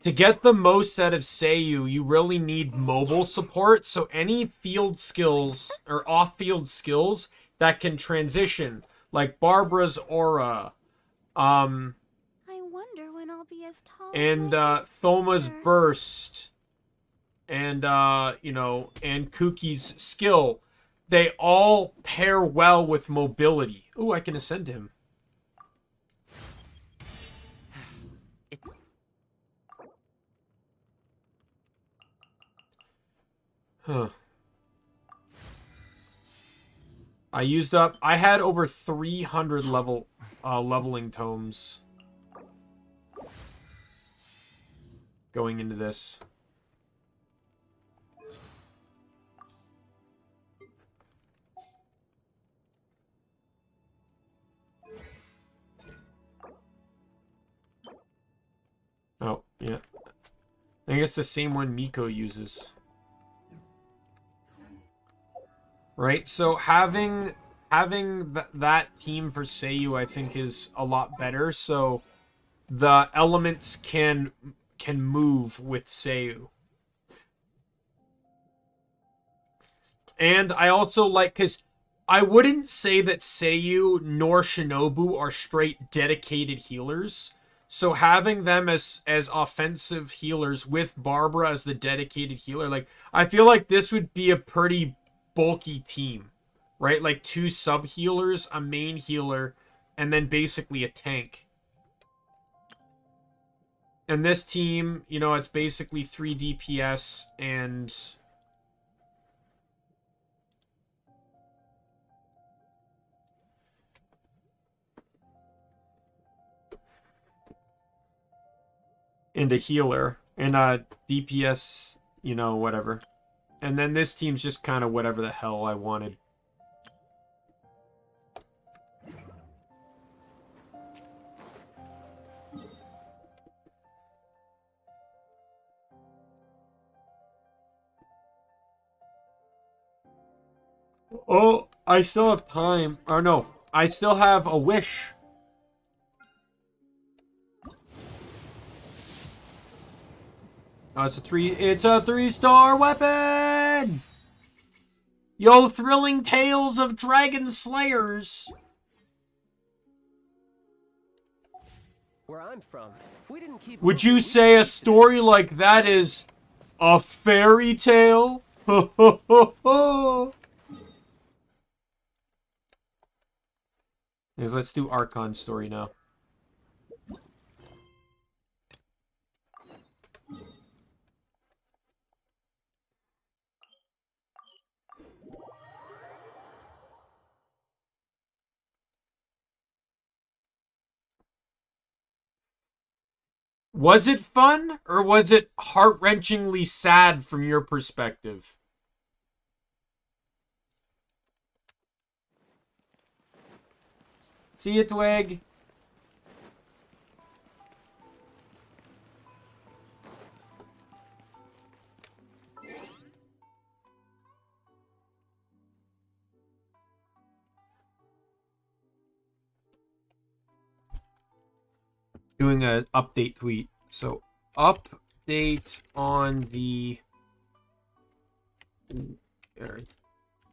to get the most out of Seiyu, you really need mobile support. So any field skills or off-field skills that can transition, like Barbara's aura, I wonder when I'll be as tall and as my Thoma's sister. burst, and you know, and Kuki's skill, they all pair well with mobility. Ooh, I can ascend him. Huh. I used up... I had over 300 leveling tomes going into this. Oh, yeah. I think it's the same one Miko uses. Right? So having that team for Seiyu, I think, is a lot better. So the elements can move with Seiyu. And I also like, because I wouldn't say that Seiyu nor Shinobu are straight dedicated healers. So having them as offensive healers with Barbara as the dedicated healer, like, I feel like this would be a pretty bulky team, right? Like 2 sub healers, a main healer, and then basically a tank. And this team, you know, it's basically 3 DPS and a healer and a DPS, you know, whatever. And then this team's just kind of whatever the hell I wanted. Oh, I still have time. Or no, I still have a wish. Oh, it's a 3-star weapon! Yo, thrilling tales of dragon slayers. Where I'm from, if we didn't keep Would you moving, say a we'd story like that is a fairy tale? Ho ho ho ho! Yes, let's do Archon story now. Was it fun, or was it heart-wrenchingly sad from your perspective? See you, Twig. Doing an update tweet. So, update on the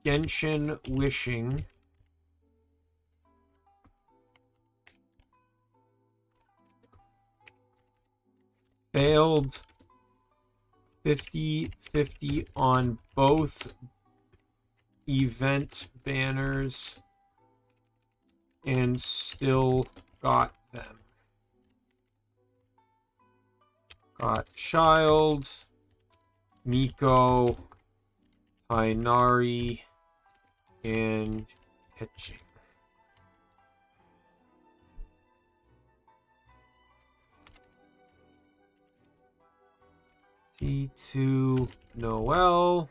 Genshin wishing. Failed 50-50 on both event banners and still got them. Got Childe, Miko, Tainari, and Etching. C2 Noel.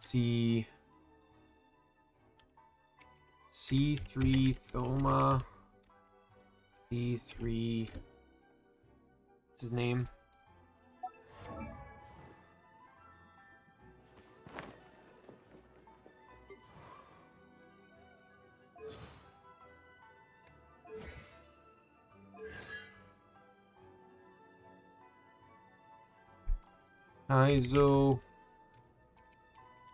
C3 Thoma. C3. What's his name? Aizo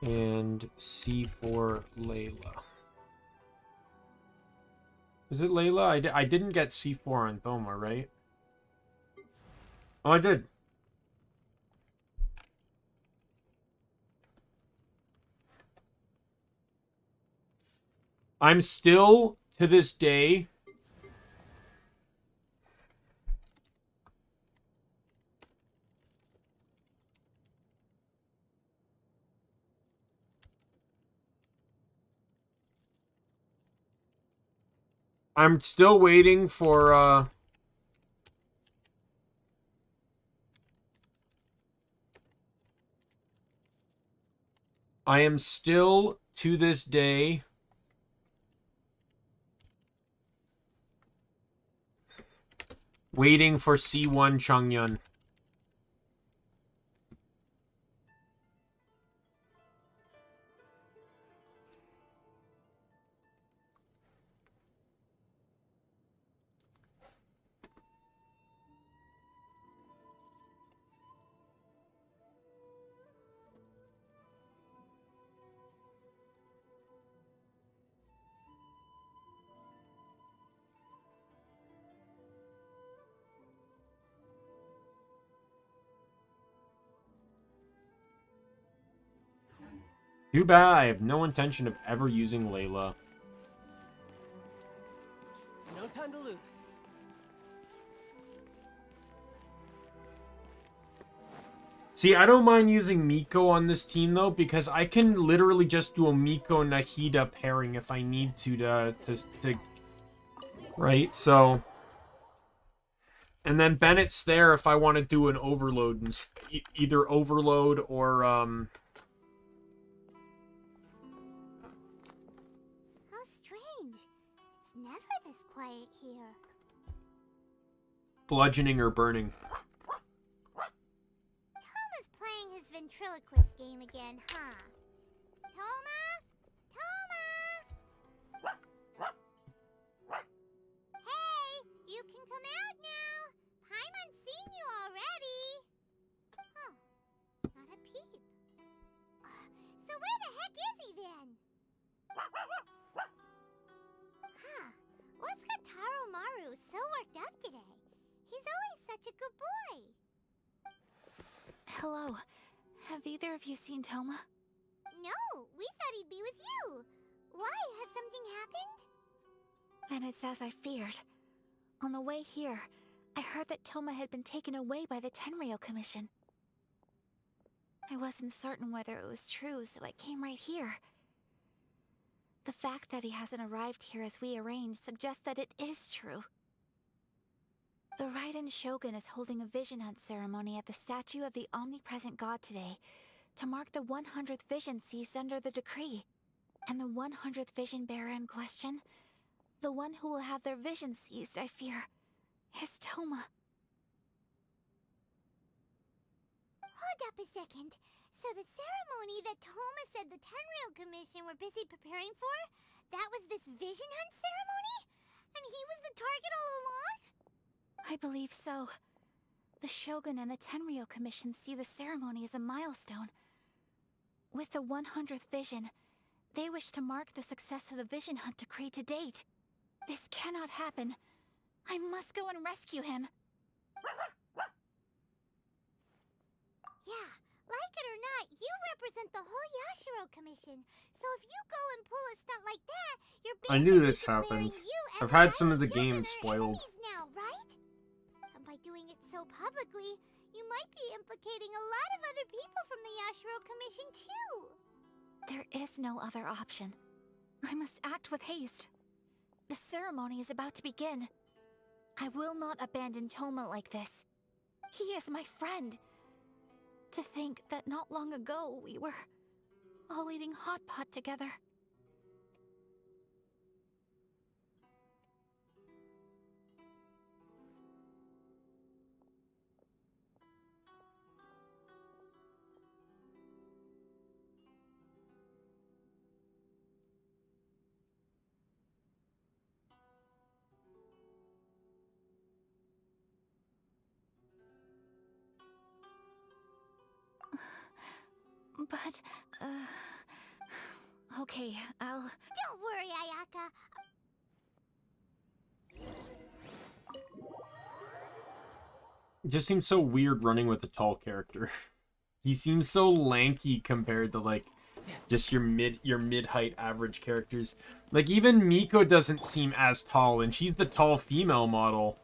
and C4 Layla. Is it Layla? I didn't get C4 on Thoma, right? Oh, I did. I'm still, to this day, waiting for, I am still, to this day, waiting for C1 Chongyun. Too bad I have no intention of ever using Layla. No time to lose. See, I don't mind using Miko on this team, though, because I can literally just do a Miko-Nahida pairing if I need to right, so... And then Bennett's there if I want to do an Overload, and either Overload or, How strange. It's never this quiet here. Bludgeoning or Burning. Thoma's playing his ventriloquist game again, huh? Thoma? Thoma! Hey, you can come out now. Paimon's seen you already. Huh, not a peep. So where the heck is he then? Huh, what's got Taro Maru so worked up today? He's always such a good boy. Hello. Have either of you seen Thoma? No, we thought he'd be with you. Why? Has something happened? Then it's as I feared. On the way here, I heard that Thoma had been taken away by the Tenryou Commission. I wasn't certain whether it was true, so I came right here. The fact that he hasn't arrived here as we arranged suggests that it is true. The Raiden Shogun is holding a vision hunt ceremony at the statue of the omnipresent god today to mark the 100th vision seized under the decree. And the 100th vision bearer in question, the one who will have their vision seized, I fear, is Thoma. Hold up a second. So the ceremony that Thoma said the Tenryou Commission were busy preparing for, that was this vision hunt ceremony? And he was the target all along? I believe so. The Shogun and the Tenryou Commission see the ceremony as a milestone. With the 100th vision, they wish to mark the success of the vision hunt decree to date. This cannot happen. I must go and rescue him. Yeah, like it or not, you represent the whole Yashiro Commission. So if you go and pull a stunt like that, you're I knew basically this declaring happened. you and I've had the some of the Shogun games are spoiled. enemies now, right? And by doing it so publicly, no other option. I must act with haste. The ceremony is about to begin. I will not abandon Thoma like this. He is my friend. To think that not long ago we were all eating hot pot together. But, okay, I'll... Don't worry, Ayaka. It just seems so weird running with a tall character. He seems so lanky compared to like just your mid-height average characters. Like even Miko doesn't seem as tall, and she's the tall female model.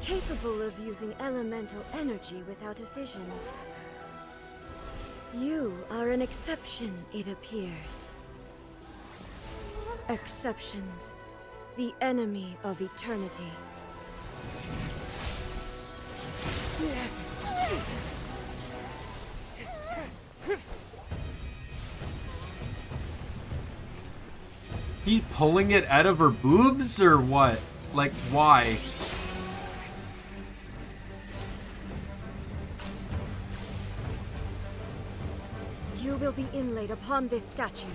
Capable of using elemental energy without a fission. You are an exception, it appears. Exceptions. The enemy of eternity. He's pulling it out of her boobs or what? Like, why? You will be inlaid upon this statue.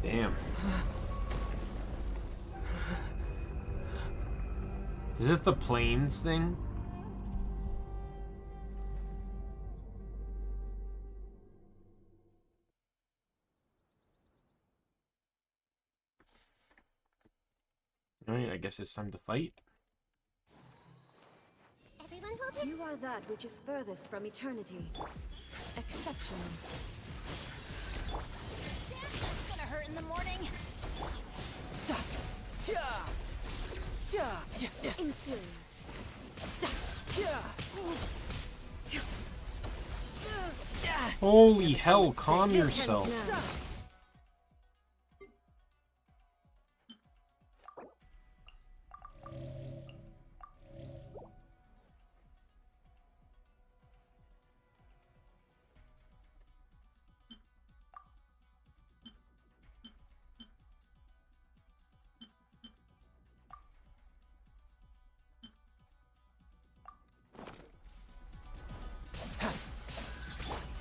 Damn. Is it the planes thing? Alright, I guess it's time to fight. Everyone will be... You are that which is furthest from eternity. Exceptional. It's gonna hurt in the morning. Inferior. Holy hell, calm yourself. Now.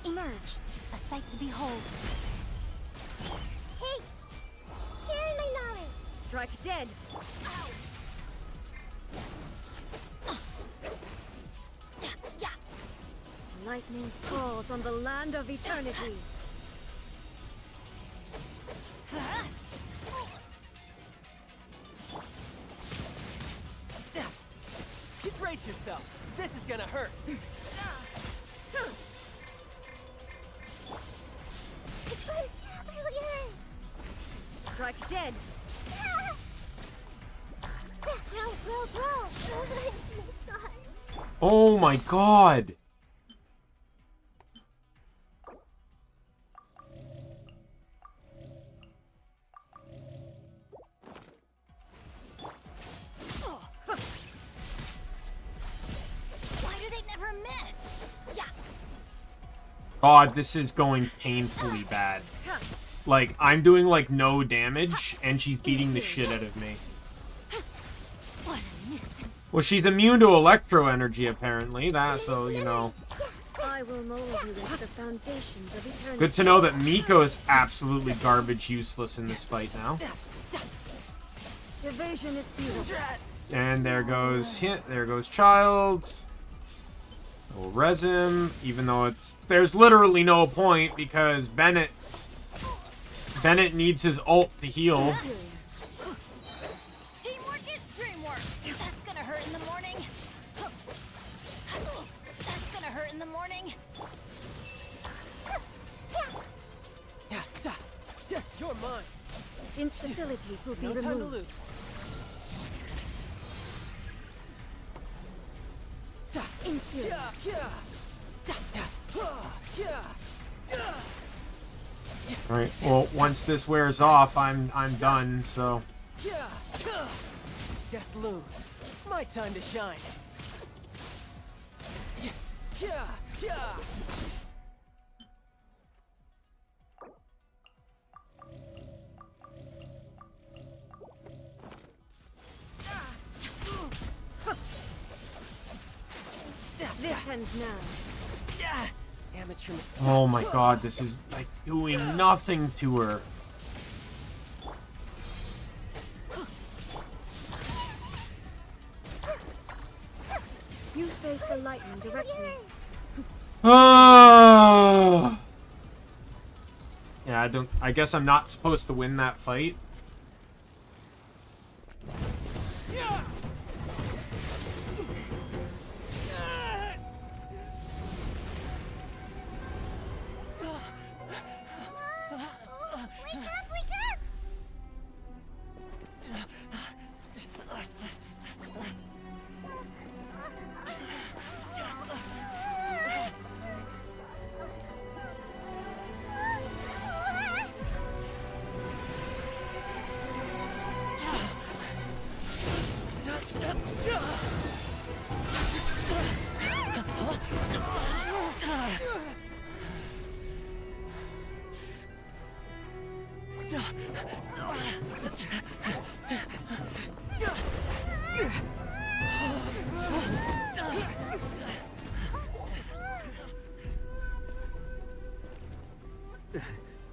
Emerge, a sight to behold. Hey! Sharing my knowledge! Strike dead. Lightning falls on the land of eternity. Brace yourself. This is gonna hurt. Oh my god. Why do they never miss? Yeah. God, this is going painfully bad. Like, I'm doing, like, no damage, and she's beating the shit out of me. What a nuisance. Well, she's immune to electro energy, apparently. So, you know. I will mold you into the foundations of eternity. Good to know that Miko is absolutely garbage useless in this fight now. Evasion is beautiful. And there goes there goes Childe. We'll res him, even though there's literally no point because Bennett needs his ult to heal. Teamwork is dreamwork. That's gonna hurt in the morning. That's gonna hurt in the morning. You're mine. Instabilities will be No time to removed. lose. Inferior. Alright, well, once this wears off, I'm done, so. Death looms. My time to shine. This ends now. Amateur. Oh my god, this is, like, doing nothing to her. You face the lightning directly. Ah! Yeah, I guess I'm not supposed to win that fight.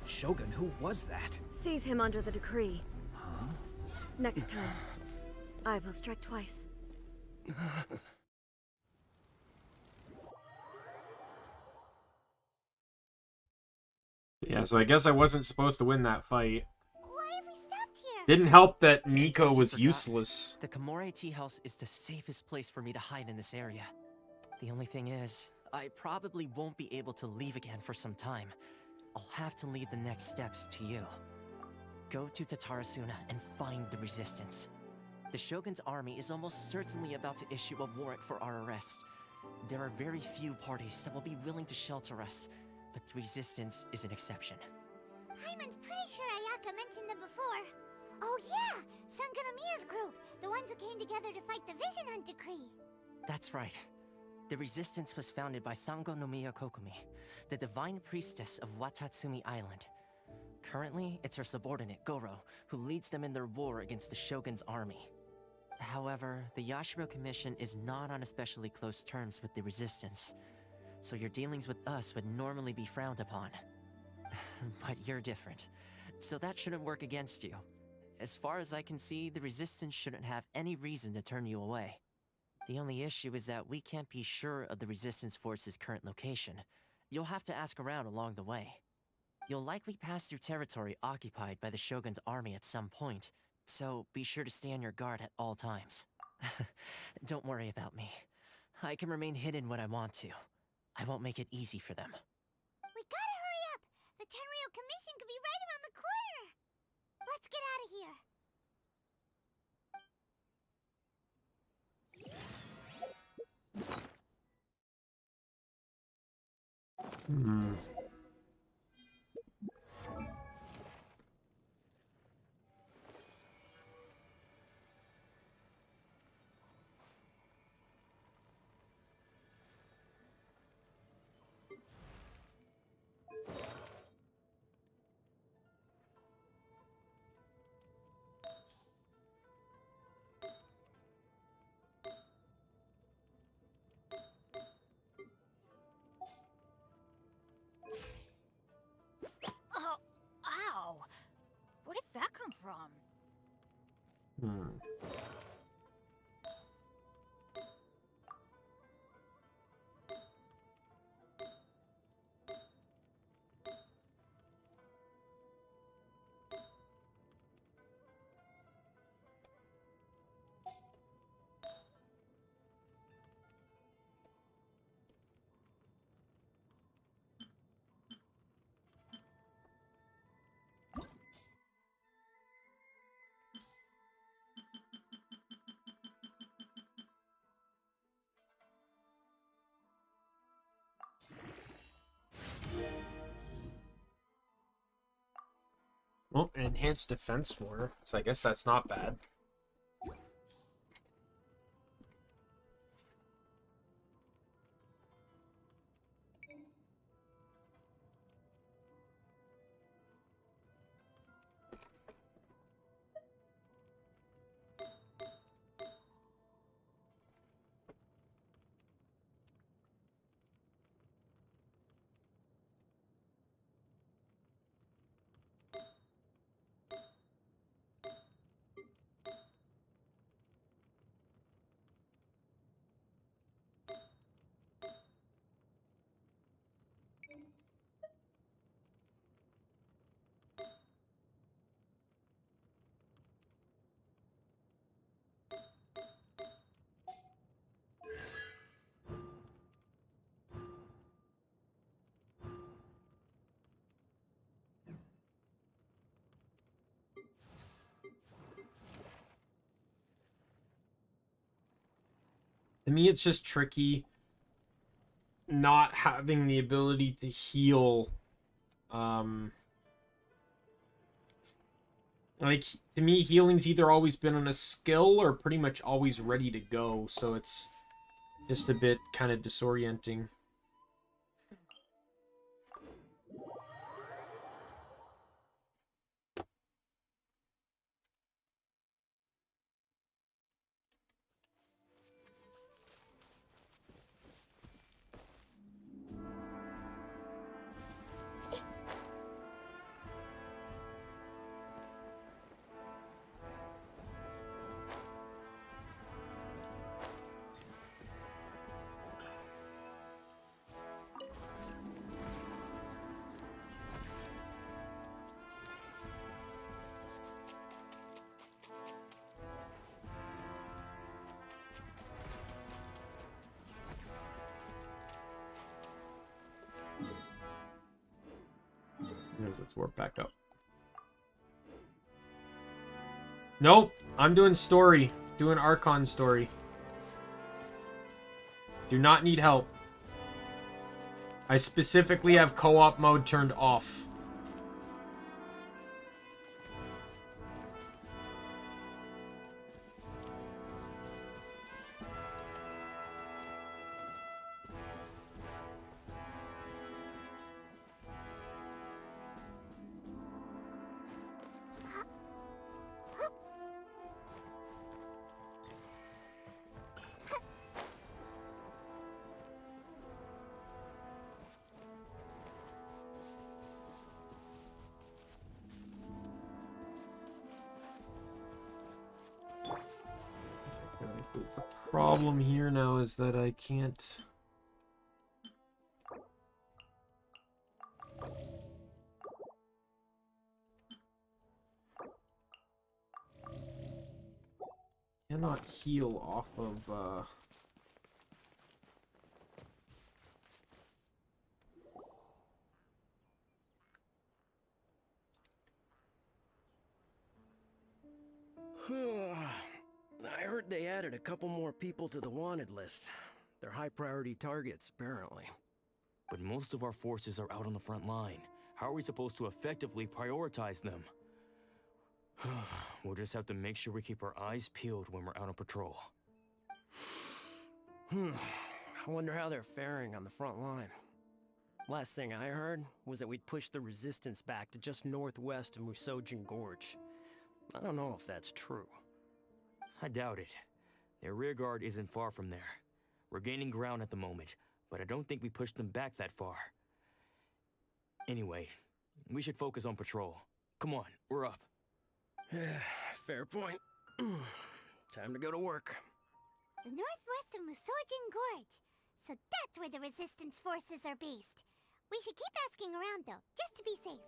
Shogun, who was that? Seize him under the decree. Huh? Next time, I will strike twice. Yeah, so I guess I wasn't supposed to win that fight. Why have we stopped here? Didn't help that In Miko case you was forgot, useless. The Kamore tea house is the safest place for me to hide in this area. The only thing is, I probably won't be able to leave again for some time. I'll have to leave the next steps to you. Go to Tatarasuna and find the resistance. The Shogun's army is almost certainly about to issue a warrant for our arrest. There are very few parties that will be willing to shelter us, but the resistance is an exception. Hyman's pretty sure Ayaka mentioned them before. Oh yeah! Sanganamiya's group! The ones who came together to fight the Vision Hunt Decree! That's right. The resistance was founded by Sangonomiya Kokumi, the divine priestess of Watatsumi Island. Currently, it's her subordinate, Goro, who leads them in their war against the Shogun's army. However, the Yashiro Commission is not on especially close terms with the resistance, so your dealings with us would normally be frowned upon. But you're different, so that shouldn't work against you. As far as I can see, the resistance shouldn't have any reason to turn you away. The only issue is that we can't be sure of the resistance force's current location. You'll have to ask around along the way. You'll likely pass through territory occupied by the Shogun's army at some point, so be sure to stay on your guard at all times. Don't worry about me. I can remain hidden when I want to. I won't make it easy for them. We gotta hurry up! The Tenryou Commission could be right around the corner! Let's get out of here! Hmm. Oh, ow! Where did that come from? Hmm. Well, enhanced defense more, so I guess that's not bad. To me, it's just tricky not having the ability to heal. Like, to me, healing's either always been on a skill or pretty much always ready to go, so it's just a bit kind of disorienting. Let's warp back up. Nope, I'm doing story. Doing Archon story. Do not need help. I specifically have co-op mode turned off. The problem here now is that I can't... cannot heal off of, I heard they added a couple more people to the wanted list. They're high priority targets, apparently. But most of our forces are out on the front line. How are we supposed to effectively prioritize them? We'll just have to make sure we keep our eyes peeled when we're out on patrol. I wonder how they're faring on the front line. Last thing I heard was that we'd pushed the resistance back to just northwest of Musojin Gorge. I don't know if that's true. I doubt it. Their rearguard isn't far from there. We're gaining ground at the moment, but I don't think we pushed them back that far. Anyway, we should focus on patrol. Come on, we're up. Fair point. Time to go to work. The northwest of Musojin Gorge. So that's where the resistance forces are based. We should keep asking around though, just to be safe.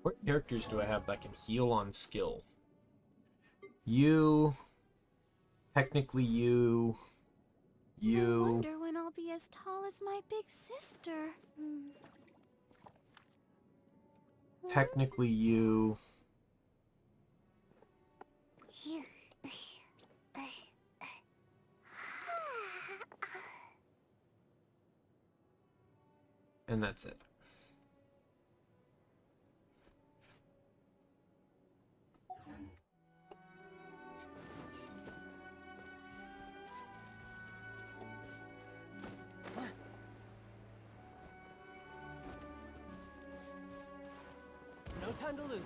What characters do I have that can heal on skill? You. Technically you. I wonder when I'll be as tall as my big sister. Technically you. And that's it. No time to lose.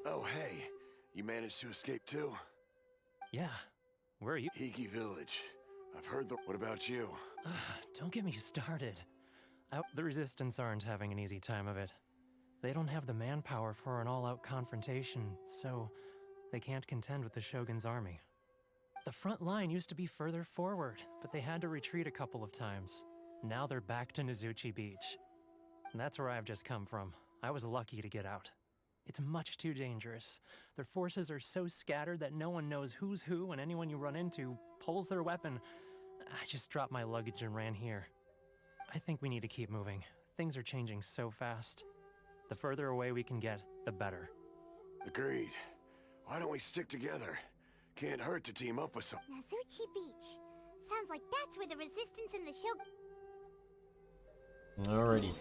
Oh, hey. You managed to escape too? Yeah. Where are you? Hiki Village. I've heard the... What about you? Don't get me started. The Resistance aren't having an easy time of it. They don't have the manpower for an all-out confrontation, so they can't contend with the Shogun's army. The front line used to be further forward, but they had to retreat a couple of times. Now they're back to Nizuchi Beach. And that's where I've just come from. I was lucky to get out. It's much too dangerous. Their forces are so scattered that no one knows who's who, and anyone you run into pulls their weapon. I just dropped my luggage and ran here. I think we need to keep moving. Things are changing so fast. The further away we can get, the better. Agreed. Why don't we stick together? Can't hurt to team up with some... Nizuchi Beach. Sounds like that's where the resistance and the Shogun... Alrighty.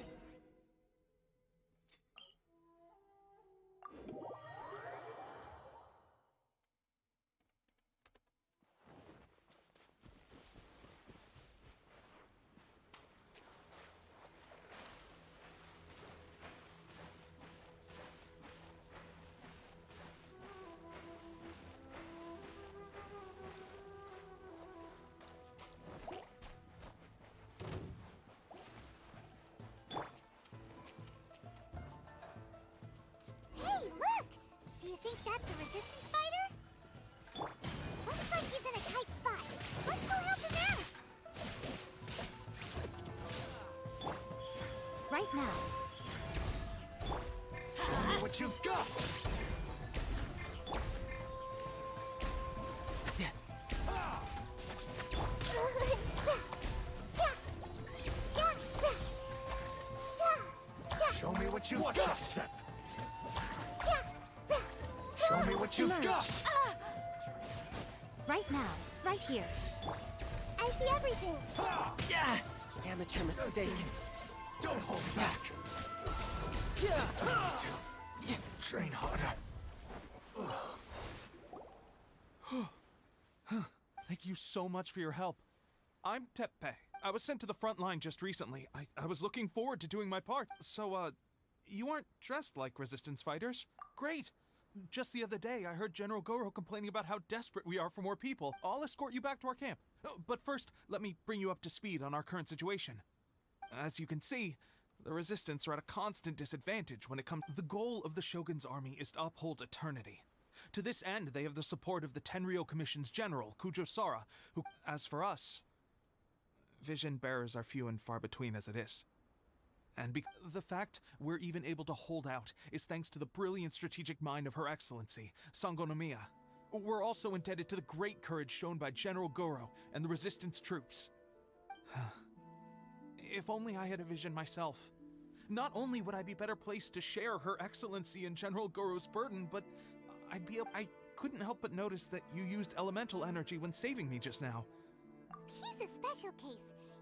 Hey, look! Do you think that's a resistance fighter? Looks like he's in a tight spot. Let's go help him out! Right now. Show me what you've got! Show me what you've got! Step. Show me what you've Emerge. got! Right now. Right here. I see everything! Yeah! Amateur mistake. Don't hold back! Train harder. Thank you so much for your help. I'm Teppei. I was sent to the front line just recently. I was looking forward to doing my part. So, you aren't dressed like resistance fighters? Great! Just the other day, I heard General Goro complaining about how desperate we are for more people. I'll escort you back to our camp. But first, let me bring you up to speed on our current situation. As you can see, the Resistance are at a constant disadvantage when it comes... The goal of the Shogun's army is to uphold eternity. To this end, they have the support of the Tenryou Commission's general, Kujo-Sara, who, as for us, vision bearers are few and far between as it is. And the fact we're even able to hold out is thanks to the brilliant strategic mind of Her Excellency, Sango Nomiya. We're also indebted to the great courage shown by General Goro and the Resistance troops. If only I had a vision myself. Not only would I be better placed to share Her Excellency and General Goro's burden, but I couldn't help but notice that you used elemental energy when saving me just now. He's a special case.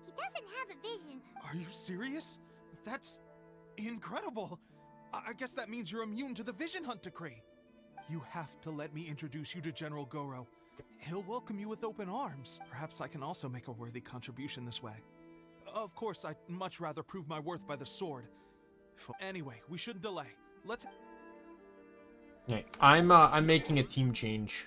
He doesn't have a vision. Are you serious? That's incredible. I guess that means you're immune to the Vision Hunt decree. You have to let me introduce you to General Goro. He'll welcome you with open arms. Perhaps I can also make a worthy contribution this way. Of course, I'd much rather prove my worth by the sword. Anyway, we shouldn't delay. Let's... Okay, I'm making a team change.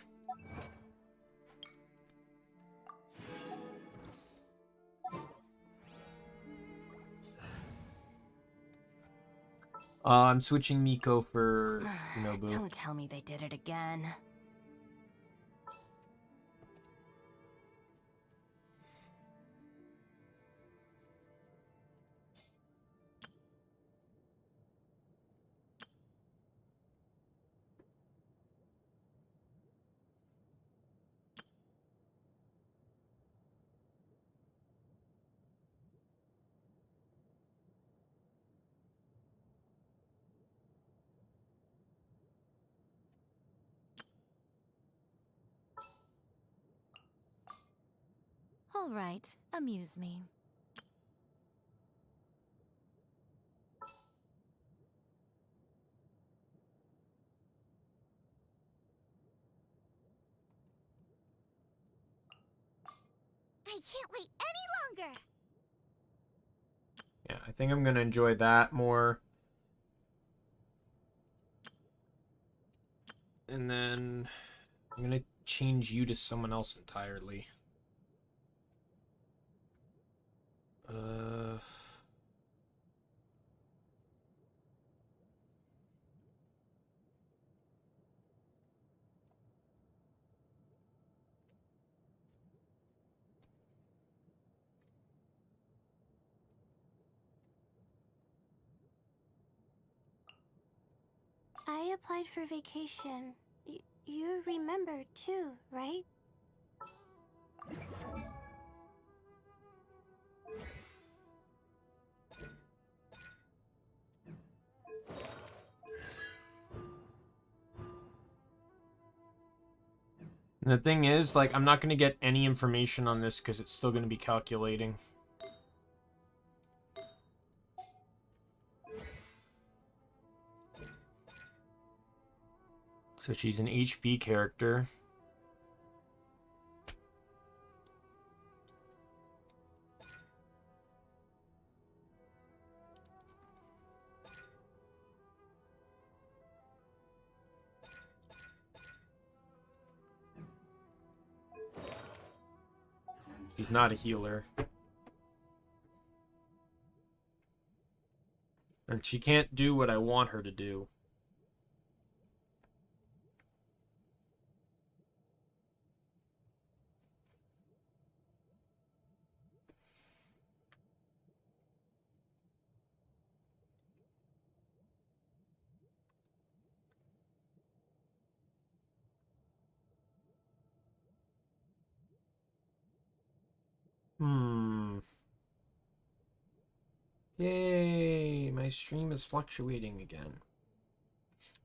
I'm switching Miko for Nobu. Don't tell me they did it again. All right, amuse me. I can't wait any longer! Yeah, I think I'm gonna enjoy that more. And then I'm gonna change you to someone else entirely. I applied for vacation. You remember too, right? And the thing is, like, I'm not gonna get any information on this because it's still gonna be calculating. So she's an HP character. She's not a healer. And she can't do what I want her to do. Yay, my stream is fluctuating again.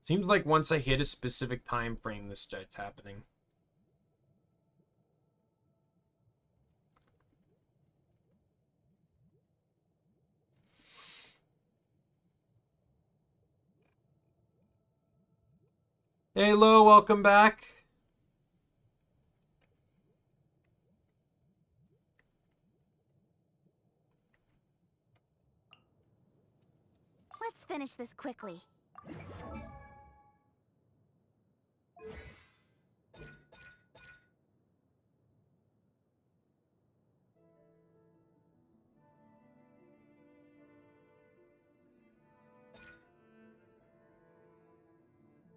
Seems like once I hit a specific time frame, this starts happening. Hey, Lo, welcome back. Let's finish this quickly.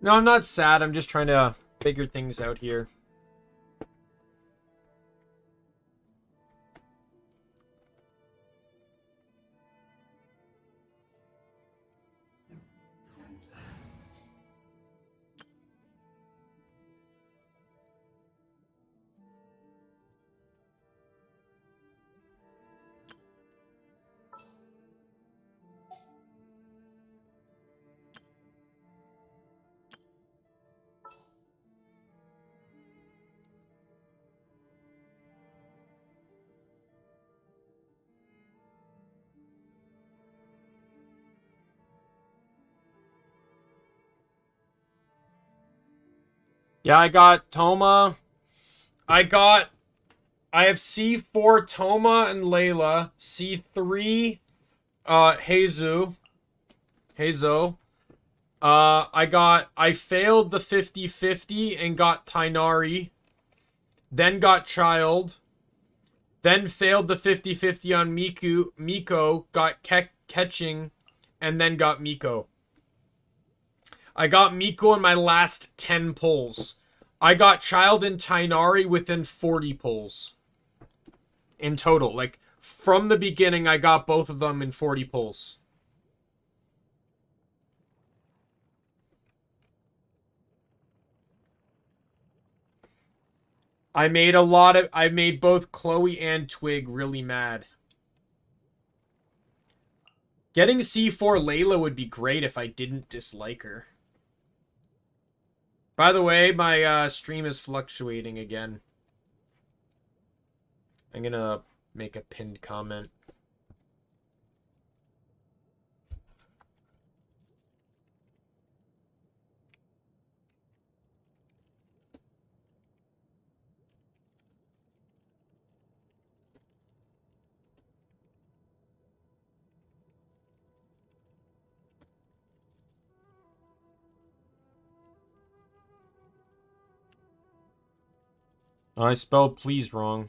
No, I'm not sad. I'm just trying to figure things out here. Yeah, I got Thoma. I have C4 Thoma and Layla. C3 Heizo. I failed the 50-50 and got Tainari. Then got Childe. Then failed the 50-50 on Miko, got catching, and then got Miko. I got Miko in my last 10 pulls. I got Childe and Tainari within 40 pulls. In total. Like, from the beginning, I got both of them in 40 pulls. I made both Chloe and Twig really mad. Getting C4 Layla would be great if I didn't dislike her. By the way, my stream is fluctuating again. I'm gonna make a pinned comment. Oh, I spelled please wrong.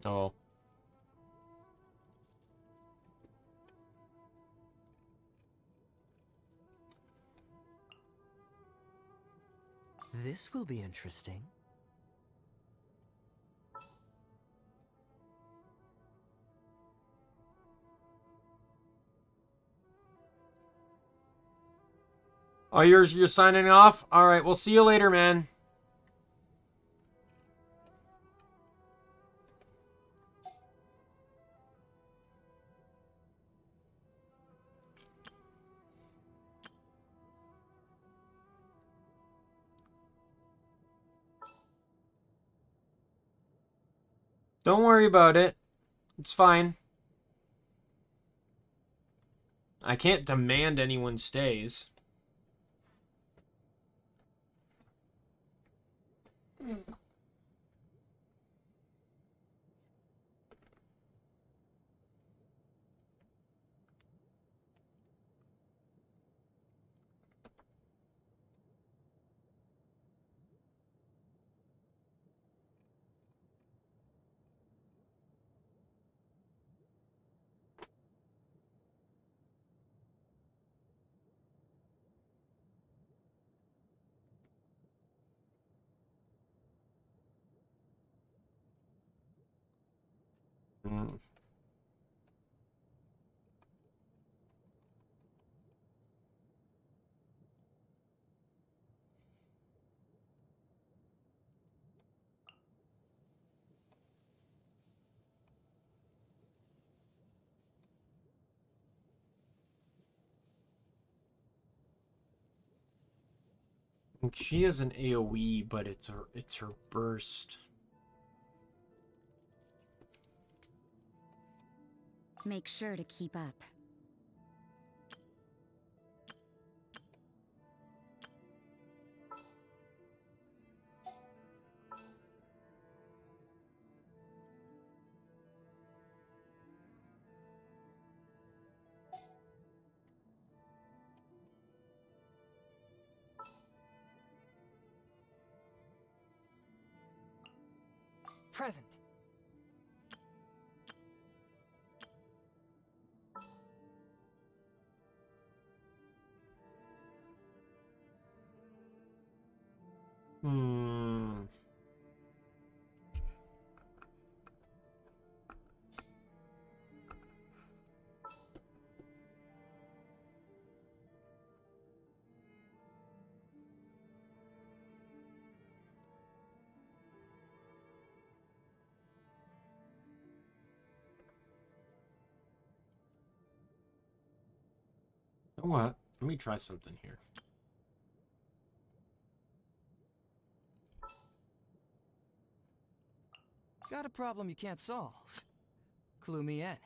Oh. This will be interesting. Oh, you're signing off? Alright, we'll see you later, man. Don't worry about it. It's fine. I can't demand anyone stays. Mm. She has an AoE, but it's her burst. Make sure to keep up. Present. You know what? Let me try something here. Got a problem you can't solve? Clue me in.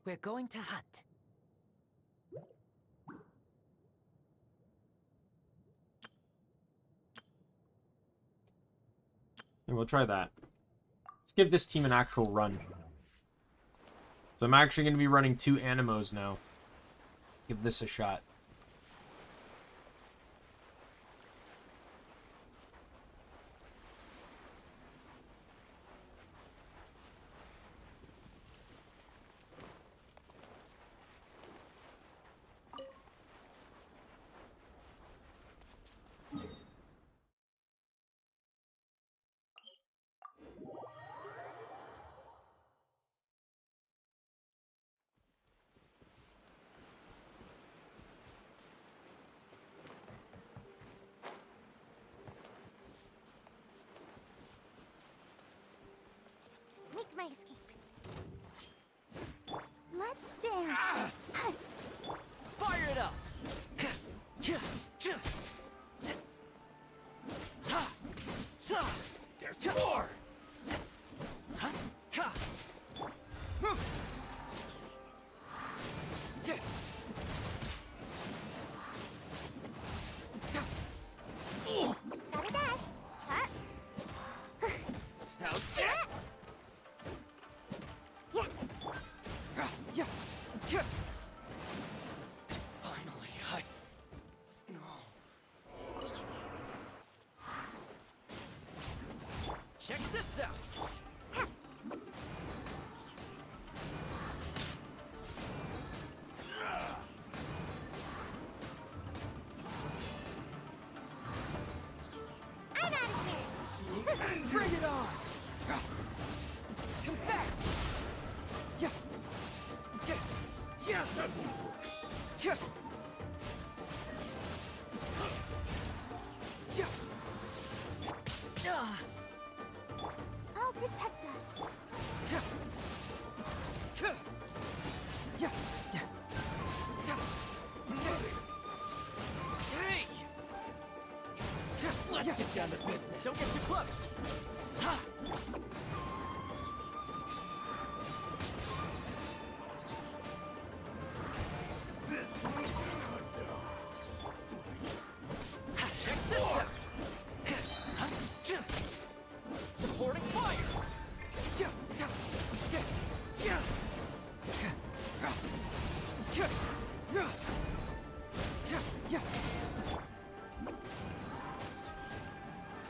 We're going to hunt. And we'll try that. Let's give this team an actual run. So I'm actually going to be running 2 Animos now. Give this a shot. Make my escape. Let's dance. Fire it up! There's more! Gotta dash. Huh? How's this? Yeah. Finally, No. Check this out! I'm out of here. Bring it on! Confess! Yeah! I'll protect us. Hey! Let's get down to business. Don't get too close. Check this out. Supporting fire.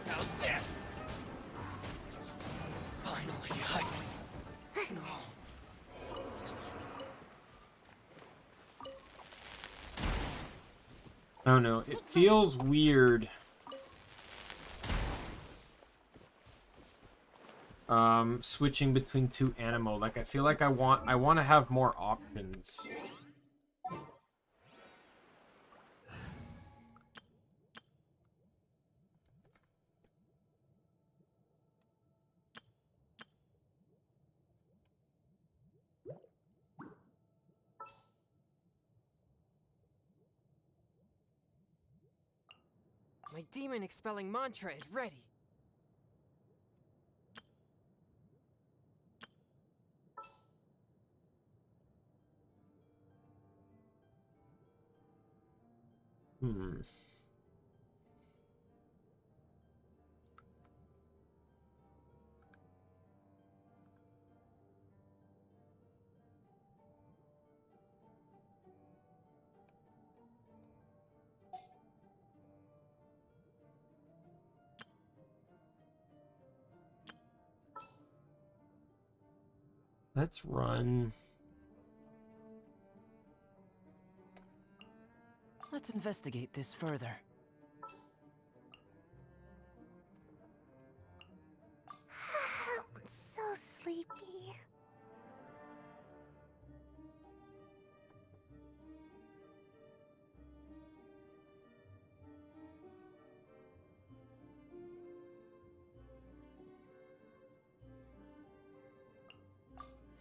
How's this? Finally, Oh no, it feels weird. Switching between 2 Animo. Like I feel like I want to have more options. my demon expelling mantra is ready. Let's run. Let's investigate this further. I'm so sleepy.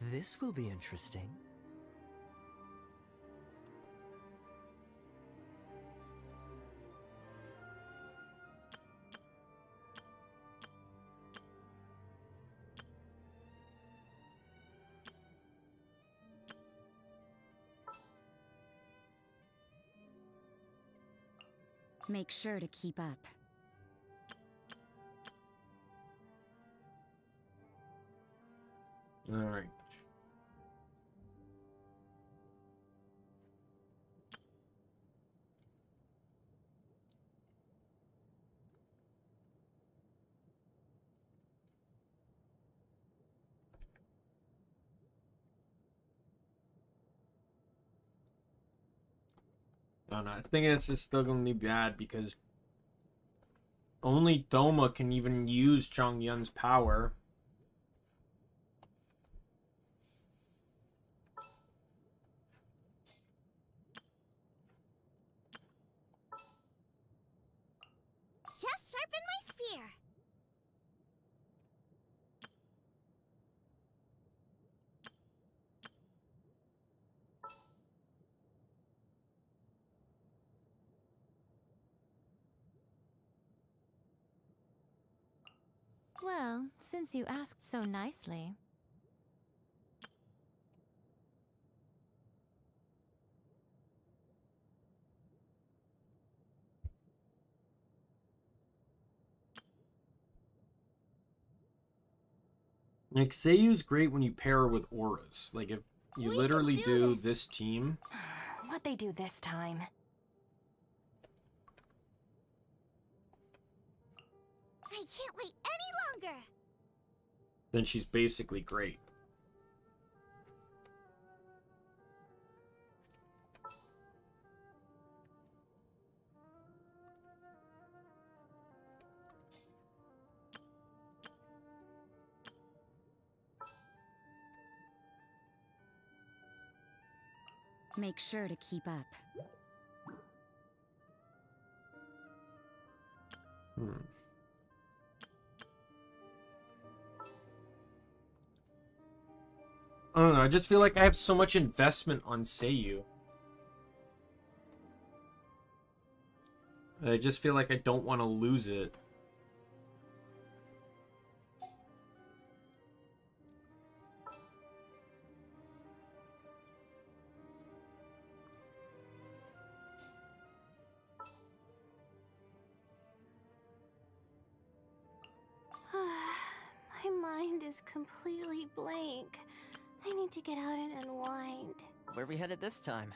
This will be interesting. Make sure to keep up. All right. I don't know. I think this is still gonna be bad because only Thoma can even use Chongyun's power. Just sharpen my spear. Well, since you asked so nicely. Like, Seiyu's great when you pair her with auras. Like, if you literally do this team... What'd they do this time? I can't wait any longer. then she's basically great. Make sure to keep up. I don't know, I just feel like I have so much investment on Seiyu. I just feel like I don't want to lose it. My mind is completely blank. I need to get out and unwind. Where are we headed this time?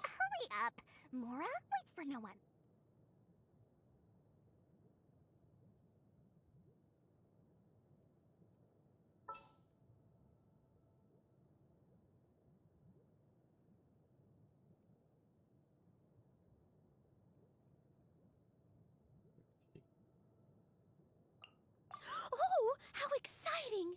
Hurry up! Mora waits for no one. Oh, how exciting!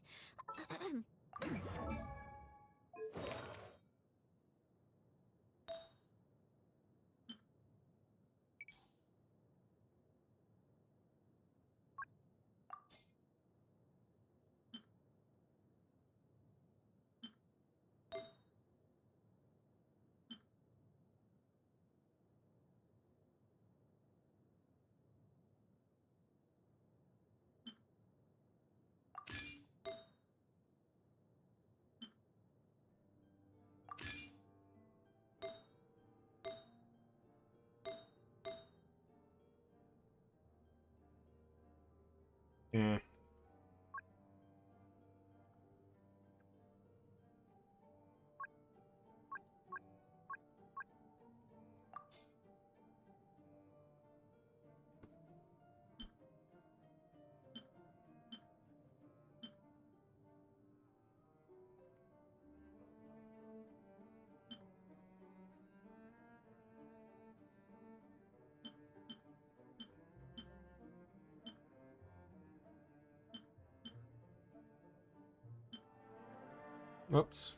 Whoops.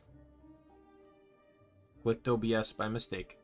Clicked OBS by mistake.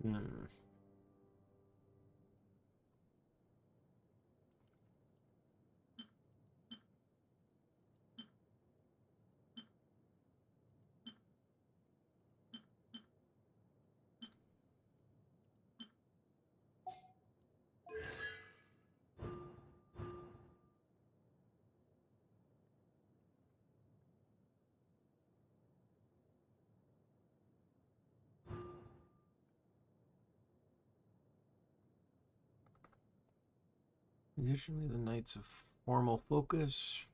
Hmm. Additionally, the Knights of Formal Focus.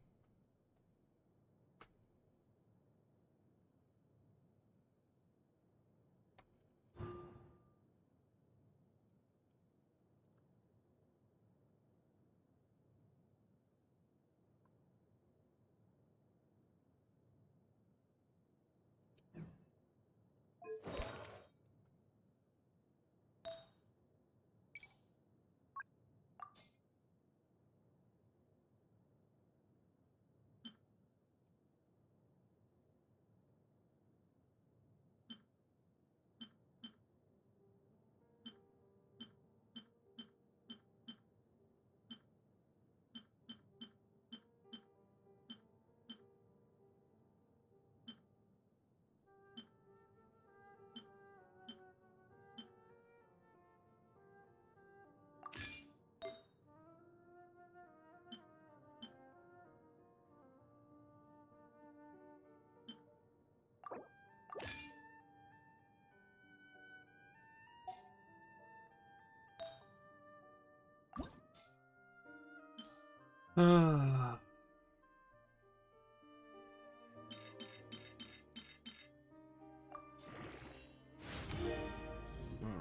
All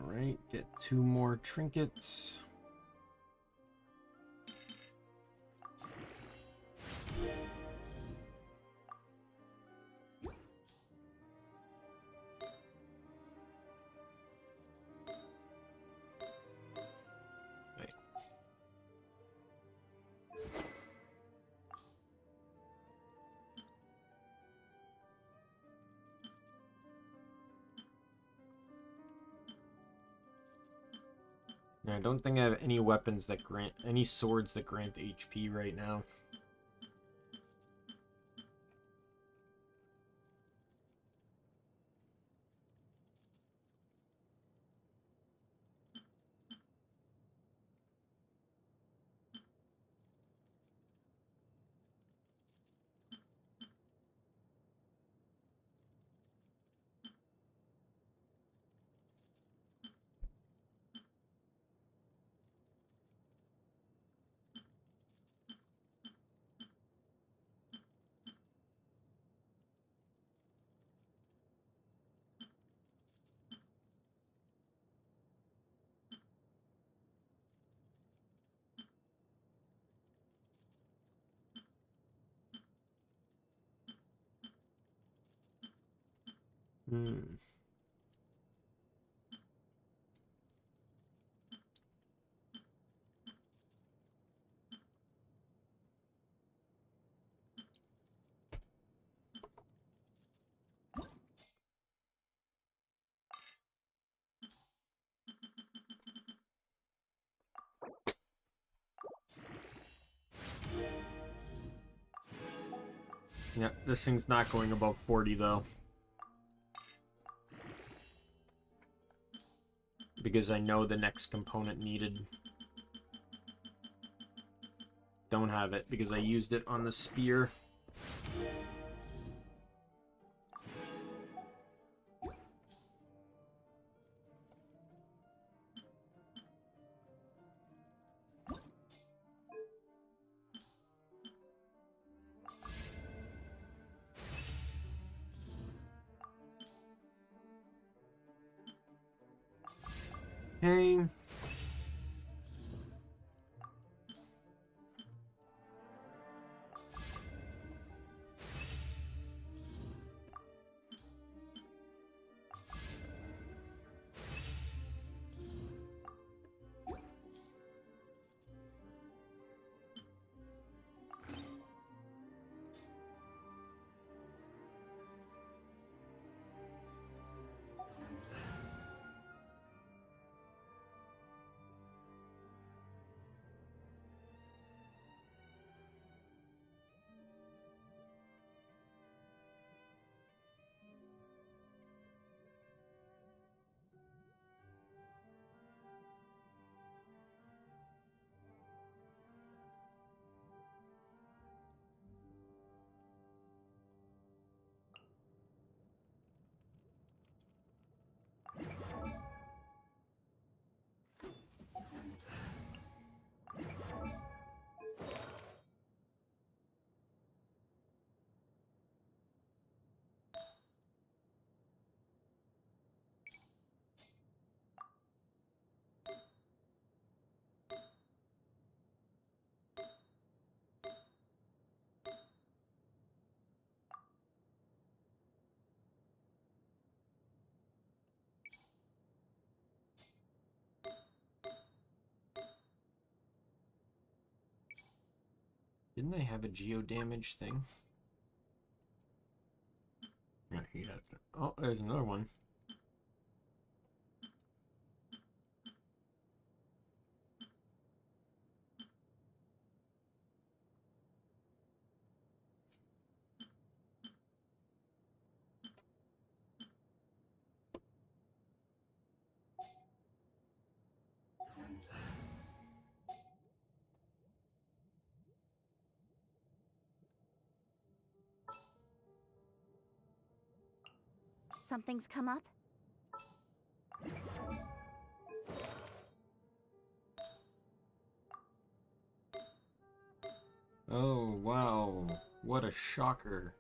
right, get 2 more trinkets. I don't think I have any weapons that grant, any swords that grant HP right now. Hmm. Yeah, this thing's not going above 40 though. Because I know the next component needed. Don't have it because I used it on the spear. Okay. Didn't they have a geo damage thing? Yeah, he has it. Oh, there's another one. Something's come up? Oh, wow. What a shocker.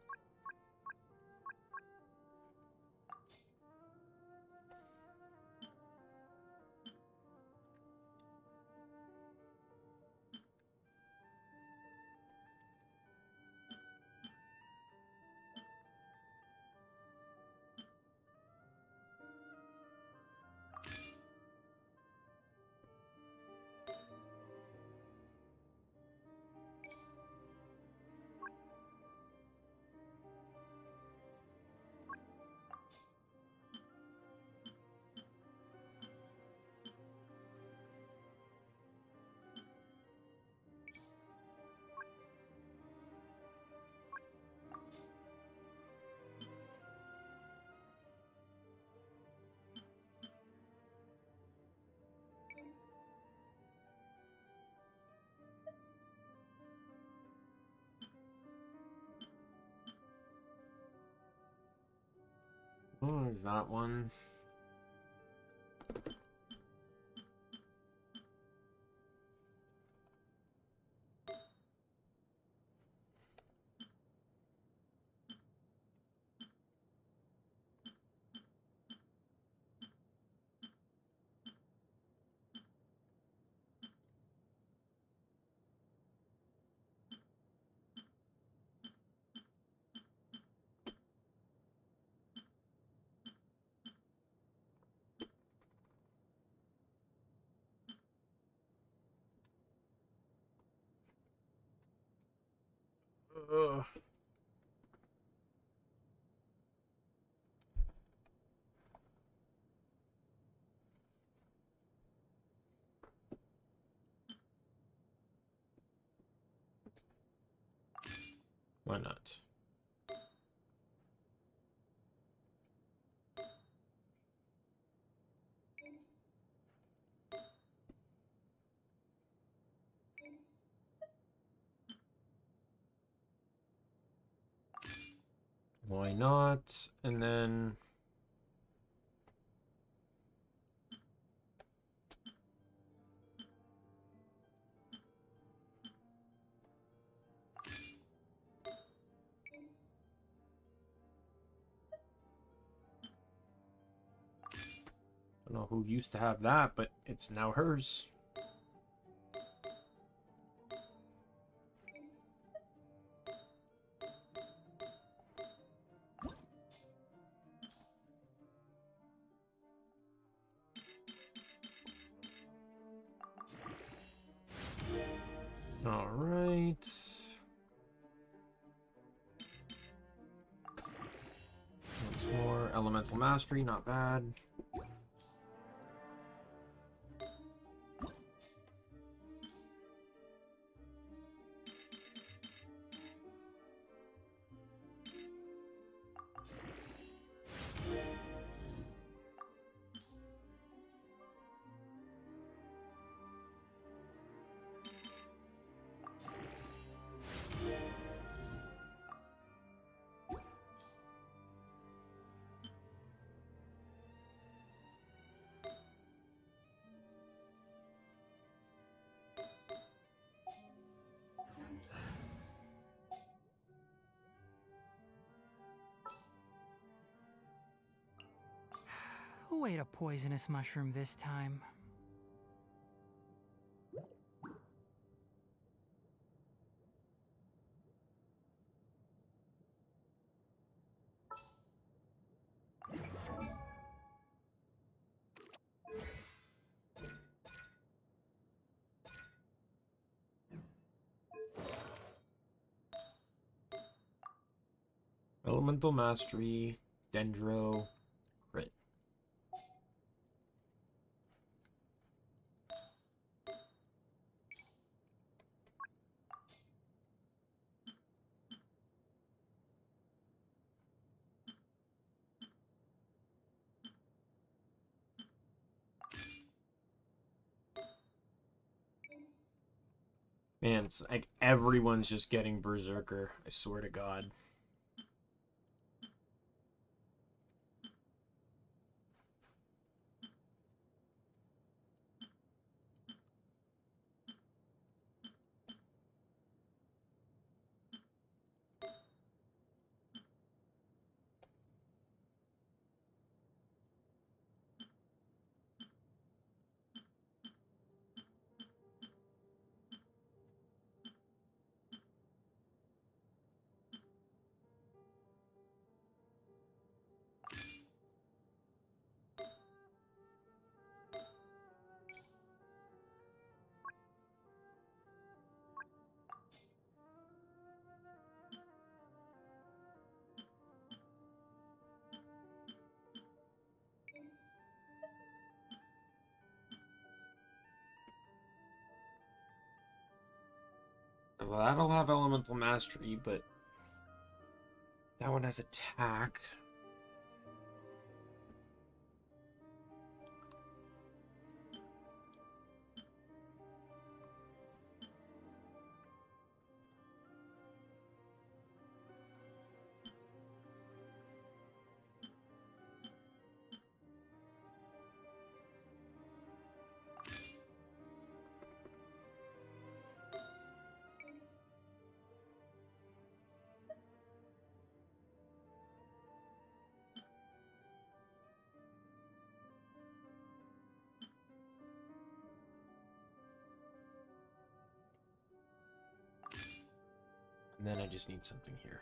Oh, there's that one. Ugh. Why not? Why not? And then... I don't know who used to have that, but it's now hers. All right. Once more. Elemental Mastery, not bad. Who ate a poisonous mushroom this time? Elemental Mastery, Dendro, crit. Man, it's like everyone's just getting Berserker, I swear to God. Well, that'll have Elemental Mastery, but that one has attack. And then I just need something here.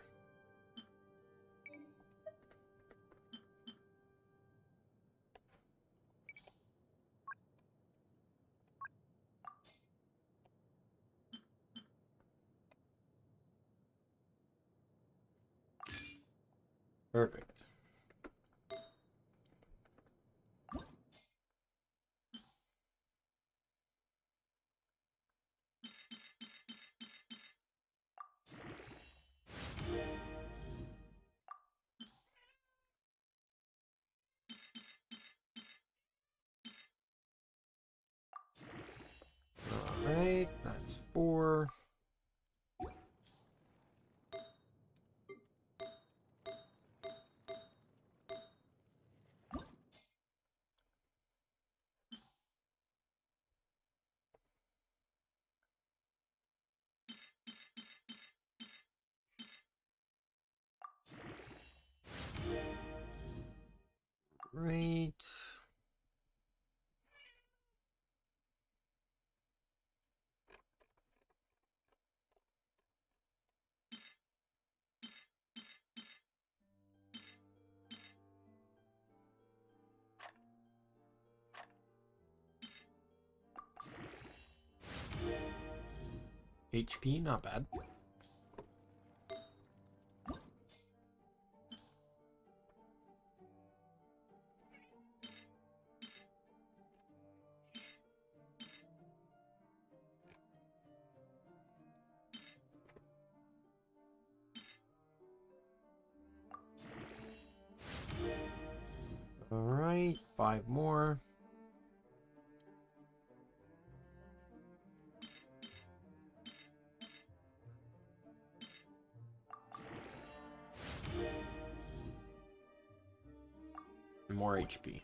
Perfect. Alright, that's 4. Right. HP, not bad. Alright, 5 more. More HP.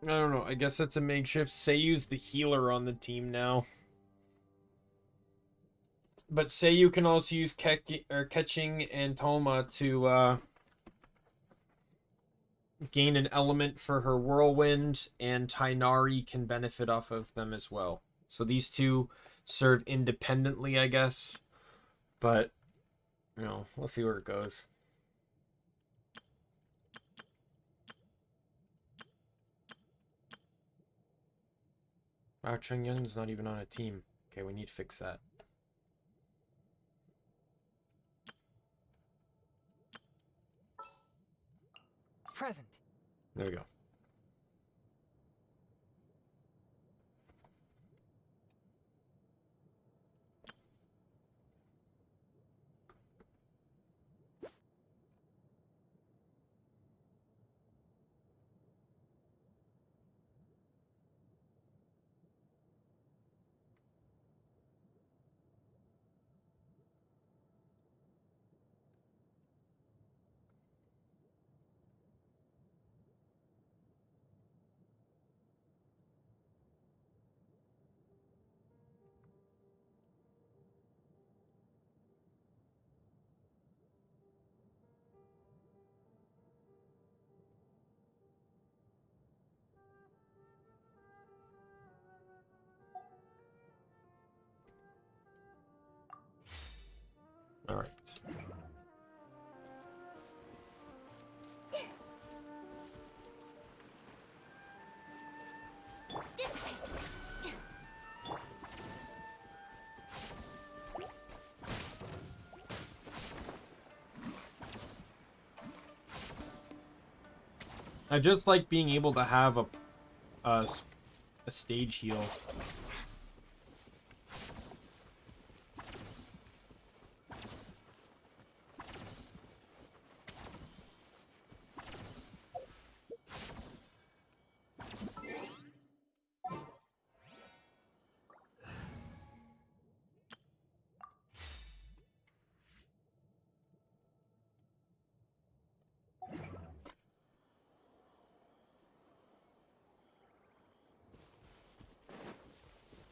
I don't know. I guess that's a makeshift. Seiyu's the healer on the team now. But Seiyu can also use catching and Thoma to gain an element for her whirlwind, and Tainari can benefit off of them as well. So these two serve independently, I guess. But, you know, we'll see where it goes. Wow, Chungyun's not even on a team. Okay, we need to fix that. Present. There we go. All right. I just like being able to have a stage heal.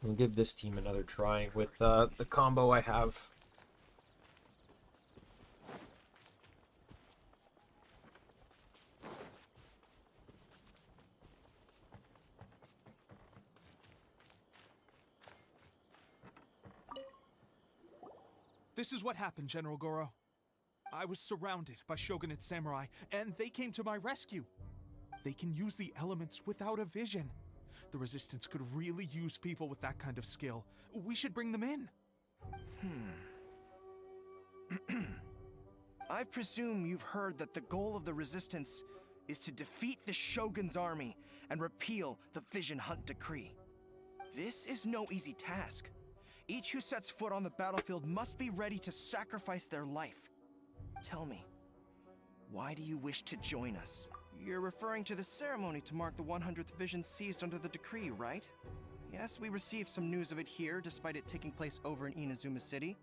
We'll give this team another try with the combo I have. This is what happened, General Goro. I was surrounded by Shogunate samurai, and they came to my rescue. They can use the elements without a vision. The Resistance could really use people with that kind of skill. We should bring them in. I presume you've heard that the goal of the Resistance is to defeat the Shogun's army and repeal the Vision Hunt Decree. This is no easy task. Each who sets foot on the battlefield must be ready to sacrifice their life. Tell me, why do you wish to join us? You're referring to the ceremony to mark the 100th Vision seized under the decree, right? Yes, we received some news of it here, despite it taking place over in Inazuma City.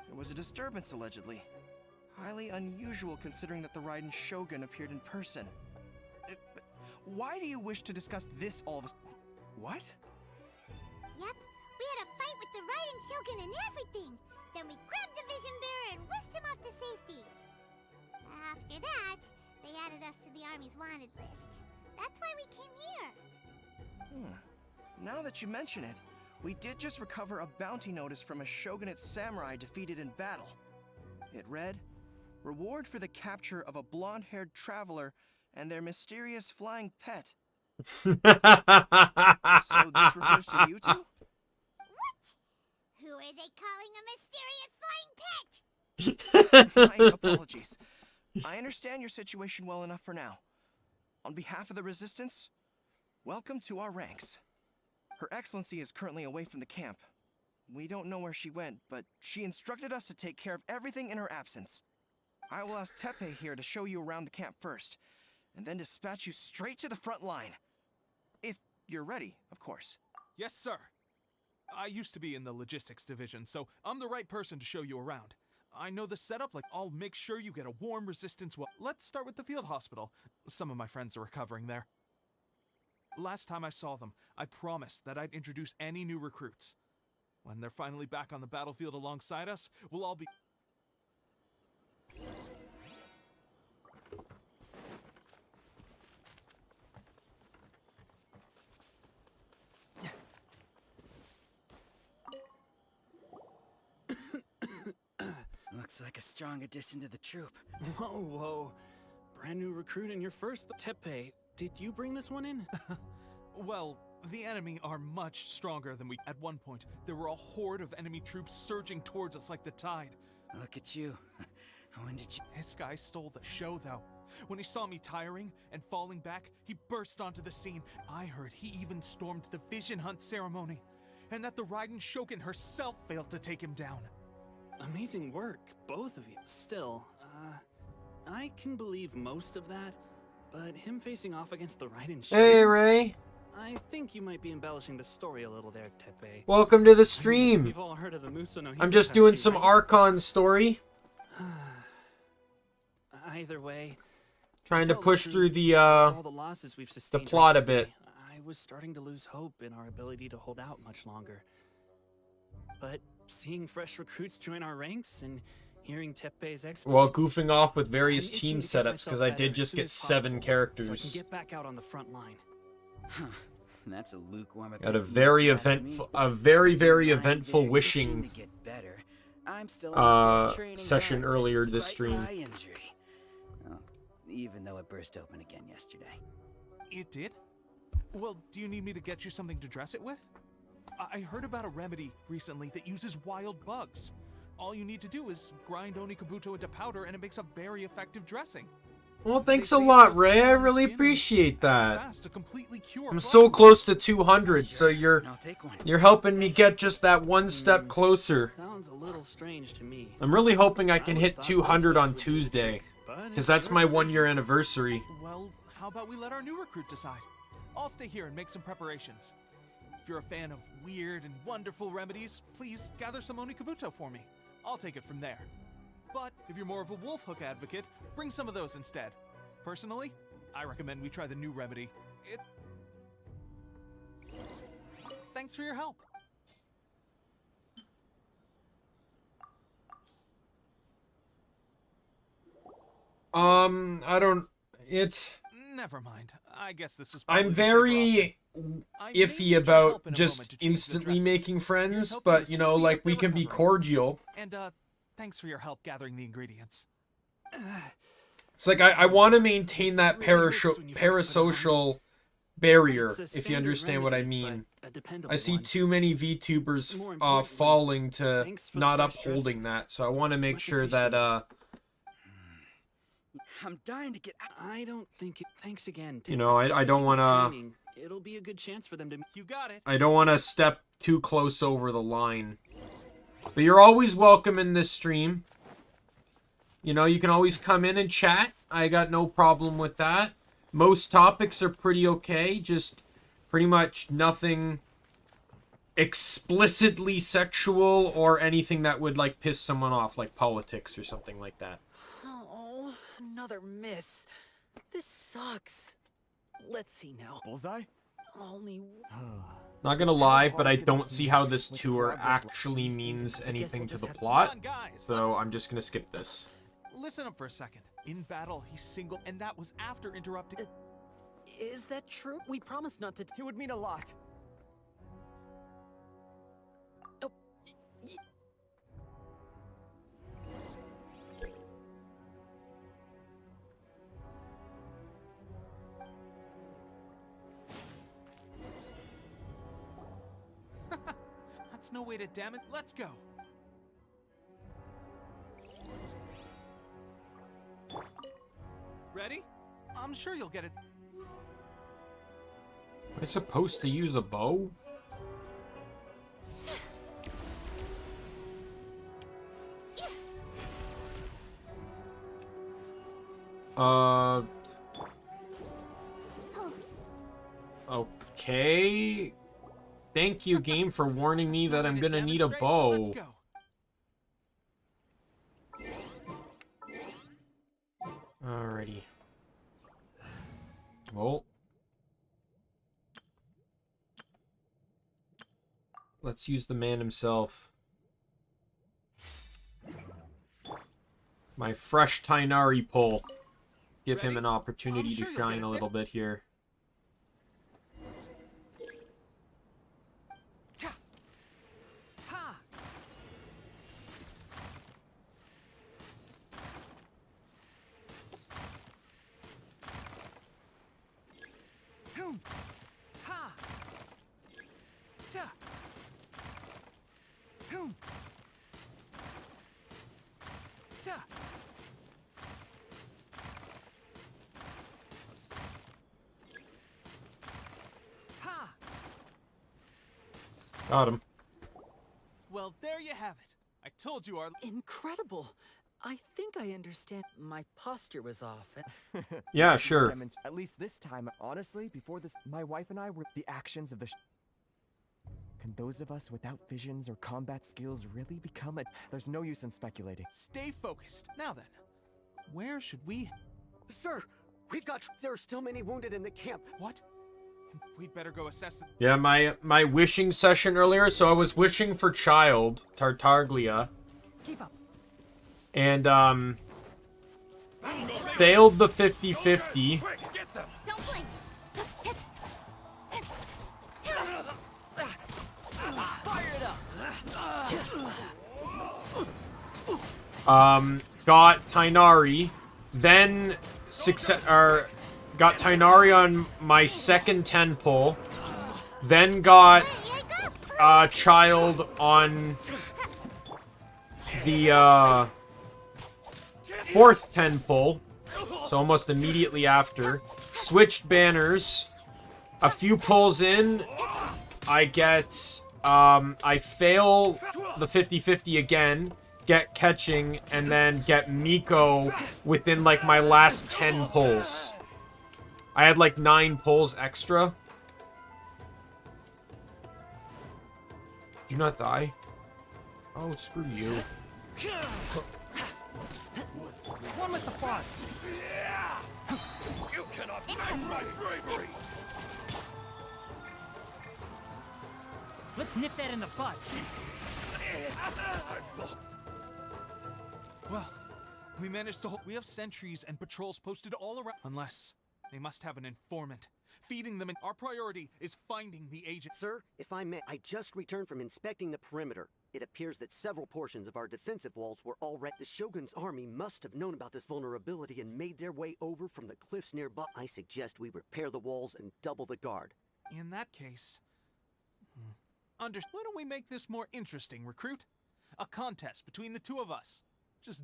There was a disturbance, allegedly. Highly unusual considering that the Raiden Shogun appeared in person. why do you wish to discuss this all of a... What? Yep, we had a fight with the Raiden Shogun and everything. Then we grabbed the Vision Bearer and whisked him off to safety. After that, they added us to the Army's wanted list. That's why we came here. Now that you mention it, we did just recover a bounty notice from a Shogunate samurai defeated in battle. It read, "Reward for the capture of a blonde-haired traveler and their mysterious flying pet." So this refers to you two? Who are they calling a mysterious flying pet? My apologies. I understand your situation well enough for now. On behalf of the Resistance, welcome to our ranks. Her Excellency is currently away from the camp. We don't know where she went, but she instructed us to take care of everything in her absence. I will ask Teppei here to show you around the camp first, and then dispatch you straight to the front line. If you're ready, of course. Yes, sir. I used to be in the logistics division, so I'm the right person to show you around. I know the setup, like I'll make sure you get a warm Resistance well. Let's start with the field hospital. Some of my friends are recovering there. Last time I saw them, I promised that I'd introduce any new recruits. When they're finally back on the battlefield alongside us, we'll all be... Looks like a strong addition to the troop. Whoa. Brand new recruit in your first... Teppei, did you bring this one in? Well, the enemy are much stronger than we... At one point, there were a horde of enemy troops surging towards us like the tide. Look at you. When did you... This guy stole the show, though. When he saw me tiring and falling back, he burst onto the scene. I heard he even stormed the Vision Hunt ceremony, and that the Raiden Shogun herself failed to take him down. Amazing work, both of you. Still, I can believe most of that, but him facing off against the Raiden Shogun... Hey, Ray. I think you might be embellishing the story a little there, Teppei. Welcome to the stream. We've all heard of the Muso no I'm just doing some Archon story. Either way, trying to push through the losses we've sustained plot a recently, bit. I was starting to lose hope in our ability to hold out much longer. But seeing fresh recruits join our ranks and hearing Teppei's exploits, Well, goofing off with various I'm itching team to get setups myself because I better did as just soon get as 7 possible, characters. so I can get back out on the front line. Huh. That's a lukewarm Got a opinion, very Casimir. eventful, very I'm eventful there wishing itching to get better. I'm still out there training session hard earlier this despite stream. my injury. Oh, even though it burst open again yesterday. It did? Well, do you need me to get you something to dress it with? I heard about a remedy recently that uses wild bugs. All you need to do is grind Onikabuto into powder and it makes a very effective dressing. Well, thanks a lot, Ray. I really appreciate that. I'm so close to 200, so you're helping me get just that one step closer. Sounds a little strange to me. I'm really hoping I can hit 200 on Tuesday, because that's my 1-year anniversary. Well, how about we let our new recruit decide? I'll stay here and make some preparations. If you're a fan of weird and wonderful remedies, please gather some Onikabuto for me. I'll take it from there. But if you're more of a wolf hook advocate, bring some of those instead. Personally, I recommend we try the new remedy. Thanks for your help. I don't... It's... Never mind. I guess this was... I'm very iffy about just instantly making friends, but, you know, like, we can be cordial. And, thanks for your help gathering the ingredients. It's like, I want to maintain that parasocial barrier, if you understand what I mean. I see too many VTubers falling to not upholding that, so I want to make sure that, I'm dying to get... I don't think it... Thanks again. you know, I don't want to... It'll be a good chance for them to... You got it. I don't want to step too close over the line. But you're always welcome in this stream. You know, you can always come in and chat. I got no problem with that. Most topics are pretty okay. Just pretty much nothing explicitly sexual or anything that would, like, piss someone off, like politics or something like that. Oh, another miss. This sucks. Let's see now. Bullseye? Only... Not gonna lie, but I don't see how this tour actually means anything to the plot, so I'm just gonna skip this. Listen up for a second. In battle, he's single, and that was after interrupting. Is that true? We promised not to... It would mean a lot. Oh, That's no way to damn it. Let's go. Ready? I'm sure you'll get it. Am I supposed to use a bow? Okay. Thank you, game, for warning me that I'm gonna need a bow. Alrighty. Well. Let's use the man himself. My fresh Tainari pull. Let's give him an opportunity to shine a little bit here. Got him. Well, there you have it. I told you our... Incredible. I think I understand. My posture was off. Yeah, sure. At least this time, honestly, before this, my wife and I were the actions of the... Can those of us without visions or combat skills really become a... There's no use in speculating. Stay focused. Now then, where should we... Sir, we've got... There are still many wounded in the camp. What? We'd better go assess the... Yeah, my wishing session earlier, so I was wishing for Childe, Tartaglia. Keep up. And, failed the 50-50. Don't blink. Fire it up. Got Tainari, then got Tainari on my second 10 pull, then got Childe on the fourth 10 pull, so almost immediately after. Switched banners. A few pulls in, I get I fail the 50-50 again, get catching, and then get Miko within like my last 10 pulls. I had like 9 pulls extra. Did you not die? Oh, screw you. One with the boss. You cannot match my bravery. Let's nip that in the bud. Well, we managed to hold... We have sentries and patrols posted all around... Unless they must have an informant. Feeding them, and our priority is finding the agent. Sir, if I may, I just returned from inspecting the perimeter. It appears that several portions of our defensive walls were already... The Shogun's army must have known about this vulnerability and made their way over from the cliffs nearby. I suggest we repair the walls and double the guard. In that case... Why don't we make this more interesting, recruit? A contest between the two of us. Just...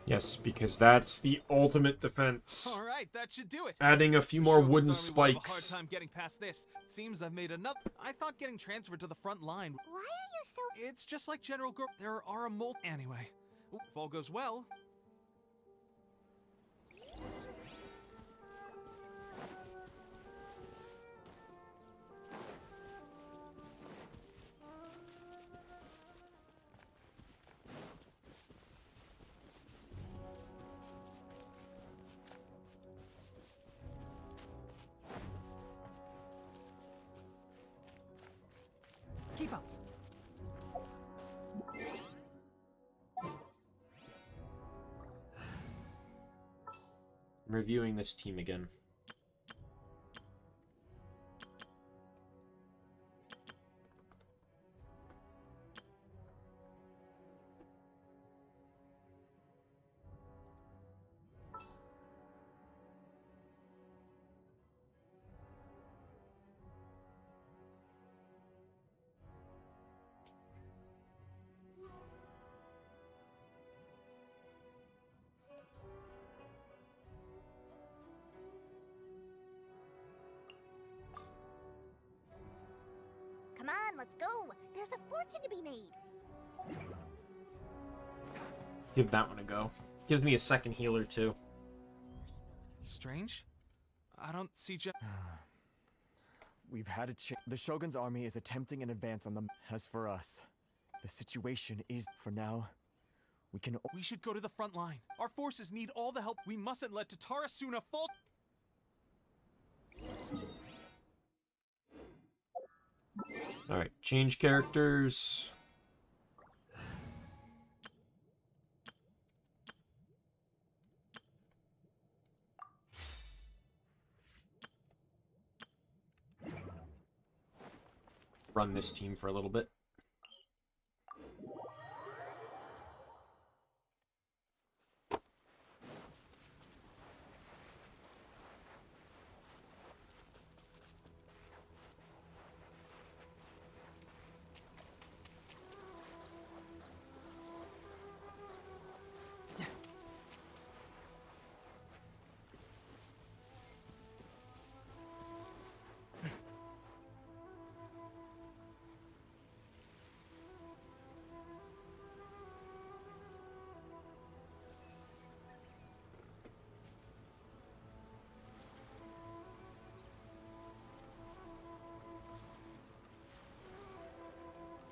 Yes, because that's the ultimate defense. All right, that should do it. Adding a few more wooden Shogun's army will have a spikes. hard time getting past this. Seems I've made enough. I thought getting transferred to the front line. Why are you so... It's just like General There are a anyway. If all goes well. Keep up. I'm reviewing this team again. Come on, let's go! There's a fortune to be made! Give that one a go. Gives me a second healer, too. Strange? I don't see We've had a the Shogun's army is attempting an advance on them. As for us, the situation is, for now, we should go to the front line. Our forces need all the help. We mustn't let Tatarasuna fall. Alright, change characters. Run this team for a little bit.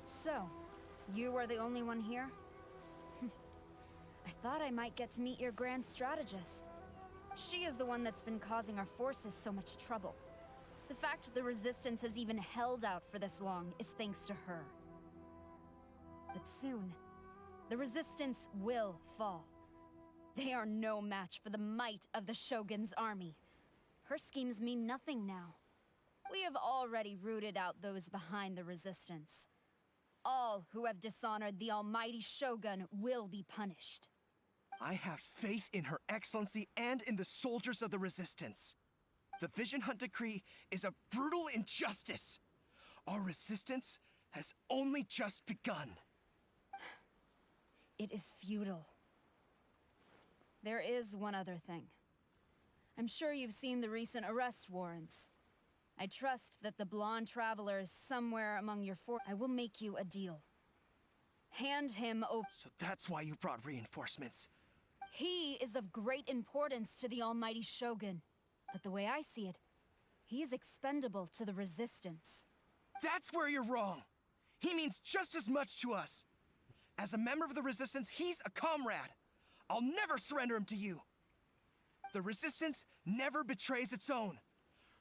So, you are the only one here? I thought I might get to meet your grand strategist. She is the one that's been causing our forces so much trouble. The fact the Resistance has even held out for this long is thanks to her. But soon, the Resistance will fall. They are no match for the might of the Shogun's army. Her schemes mean nothing now. We have already rooted out those behind the Resistance. All who have dishonored the almighty Shogun will be punished. I have faith in Her Excellency and in the soldiers of the Resistance. The Vision Hunt Decree is a brutal injustice. Our resistance has only just begun. It is futile. There is one other thing. I'm sure you've seen the recent arrest warrants. I trust that the blonde traveler is somewhere among your I will make you a deal. Hand him over. So that's why you brought reinforcements. He is of great importance to the almighty Shogun. But the way I see it, he is expendable to the Resistance. That's where you're wrong. He means just as much to us. As a member of the Resistance, he's a comrade. I'll never surrender him to you. The Resistance never betrays its own.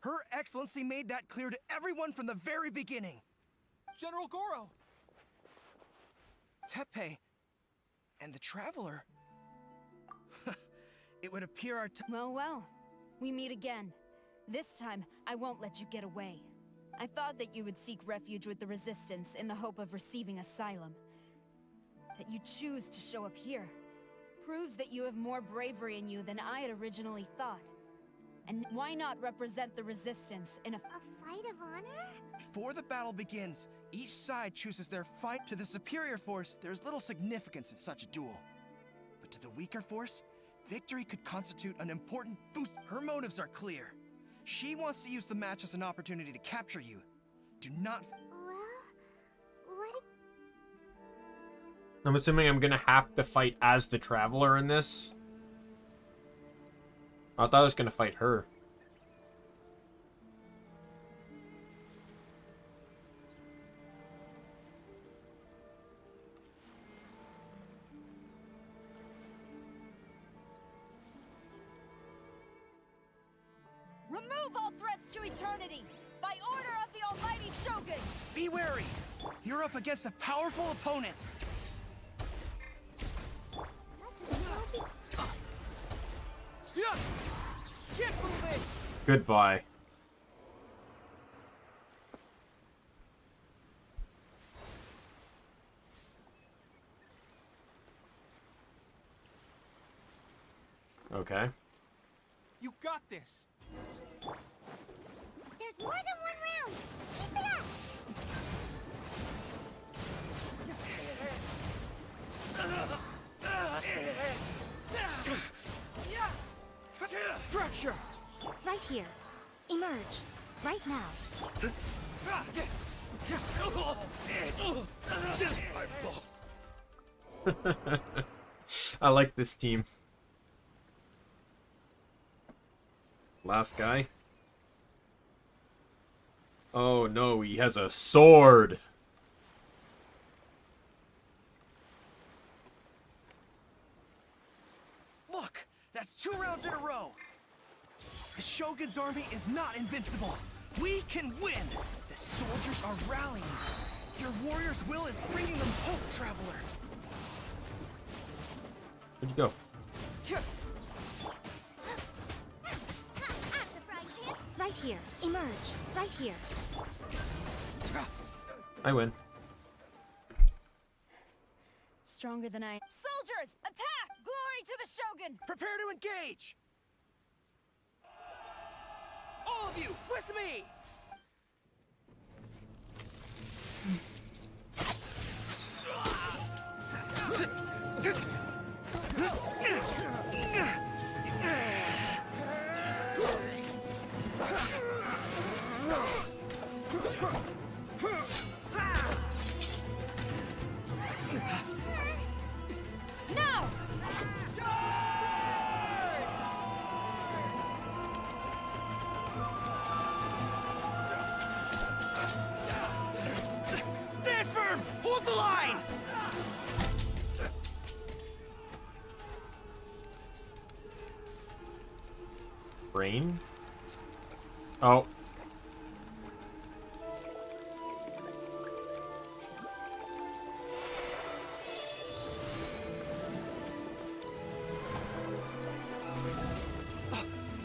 Her Excellency made that clear to everyone from the very beginning. General Goro! Teppei and the Traveler. It would appear our Well, we meet again. This time, I won't let you get away. I thought that you would seek refuge with the Resistance in the hope of receiving asylum. That you choose to show up here proves that you have more bravery in you than I had originally thought. And why not represent the Resistance in a fight of honor? Before the battle begins, each side chooses their fight. To the superior force, there's little significance in such a duel. But to the weaker force, victory could constitute an important boost. Her motives are clear. She wants to use the match as an opportunity to capture you. Do not... Well, what... I'm assuming I'm gonna have to fight as the Traveler in this. I thought I was gonna fight her. Remove all threats to eternity! By order of the Almighty Shogun! Be wary! You're up against a powerful opponent! Get moving! Goodbye. Okay. You got this. There's more than one round! Keep it up! Fracture! Right here. Emerge. Right now. I like this team. Last guy. Oh no, he has a sword! Look! That's 2 rounds in a row! The Shogun's army is not invincible! We can win! The soldiers are rallying! Your warrior's will is bringing them hope, Traveler! Where'd you go? Right here. Emerge. Right here. I win. Stronger than I. Soldiers, attack! Glory to the Shogun! Prepare to engage! All of you, with me! No! Stand firm! Hold the line! Rain? Oh.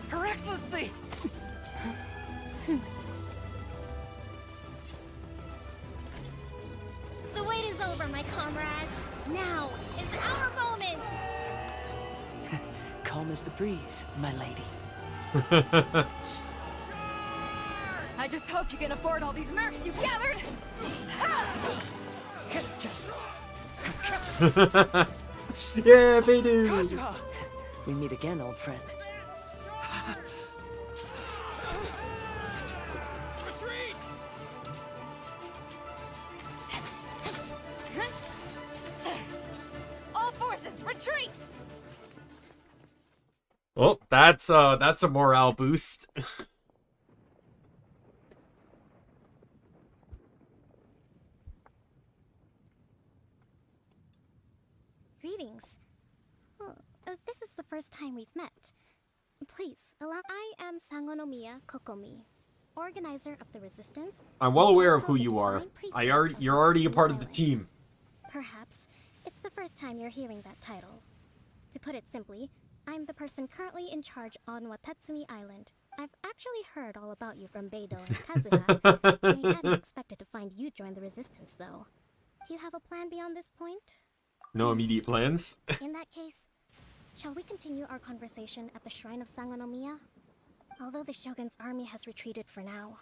Her Excellency! The wait is over, my comrades. Now is our moment! Calm as the breeze, my lady. I just hope you can afford all these mercs you've gathered! Yeah, they do! We meet again, old friend. All forces, retreat! Well, that's a morale boost. Greetings. This is the first time we've met. Please, allow. I am Sangonomiya Kokomi, organizer of the Resistance. I'm well aware of who you are. You're already a part of the team. Perhaps it's the first time you're hearing that title. To put it simply, I'm the person currently in charge on Watatsumi Island. I've actually heard all about you from Beidou and Kazuha. I hadn't expected to find you join the Resistance, though. Do you have a plan beyond this point? No immediate plans. In that case, shall we continue our conversation at the Shrine of Sangonomiya? Although the Shogun's army has retreated for now,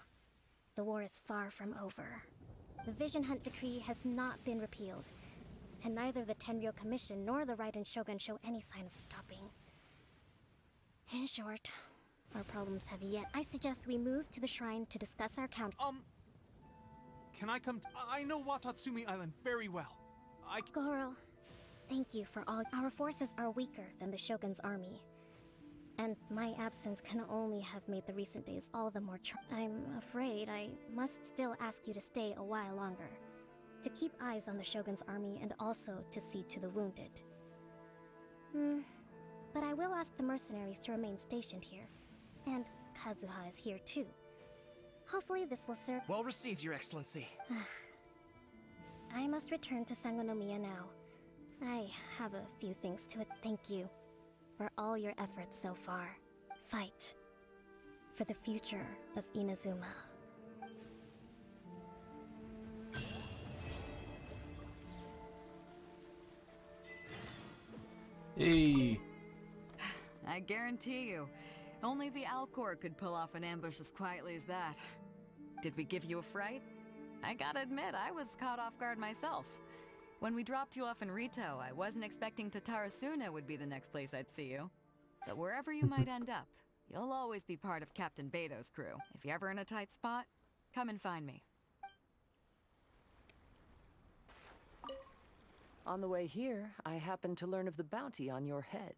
the war is far from over. The Vision Hunt Decree has not been repealed, and neither the Tenryou Commission nor the Raiden Shogun show any sign of stopping. In short, our problems have yet. I suggest we move to the shrine to discuss our count. Can I come? I know Watatsumi Island very well. Goro, thank you for all. Our forces are weaker than the Shogun's army. And my absence can only have made the recent days all the more I'm afraid I must still ask you to stay a while longer. To keep eyes on the Shogun's army and also to see to the wounded. But I will ask the mercenaries to remain stationed here. And Kazuha is here too. Hopefully this will serve— Well received, Your Excellency. I must return to Sangonomiya now. I have a few things to thank you for all your efforts so far. Fight for the future of Inazuma. Hey. I guarantee you, only the Alcor could pull off an ambush as quietly as that. Did we give you a fright? I gotta admit, I was caught off guard myself. When we dropped you off in Rito, I wasn't expecting Tatarasuna would be the next place I'd see you. But wherever you might end up, you'll always be part of Captain Beto's crew. If you're ever in a tight spot, come and find me. On the way here, I happened to learn of the bounty on your head.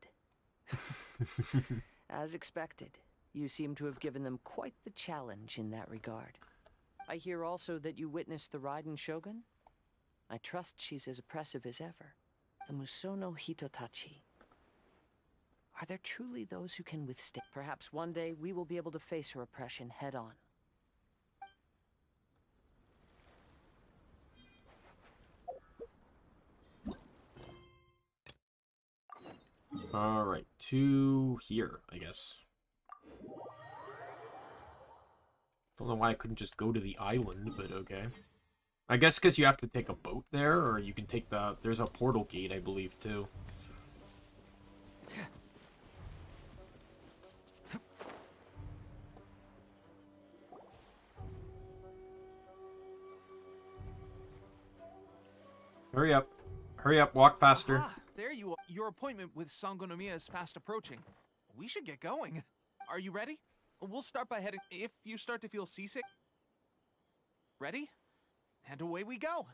As expected, you seem to have given them quite the challenge in that regard. I hear also that you witnessed the Raiden Shogun? I trust she's as oppressive as ever. The Musono Hitotachi. Are there truly those who can withstand? Perhaps one day we will be able to face her oppression head-on. Alright, to here, I guess. Don't know why I couldn't just go to the island, but okay. I guess because you have to take a boat there, or you can take the... There's a portal gate, I believe, too. Hurry up. Hurry up, walk faster. Ah, there you are. Your appointment with Sangonomiya is fast approaching. We should get going. Are you ready? We'll start by heading... If you start to feel seasick... Ready? And away we go!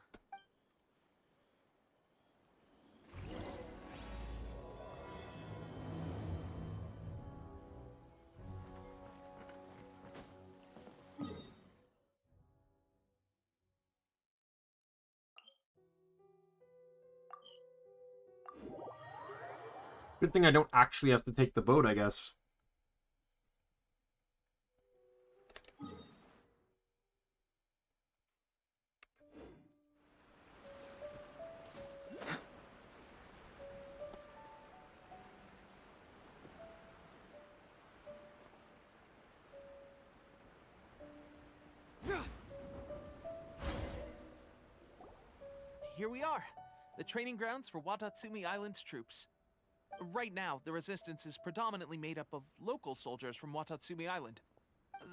Good thing I don't actually have to take the boat, I guess. Here we are, the training grounds for Watatsumi Island's troops. Right now, the resistance is predominantly made up of local soldiers from Watatsumi Island.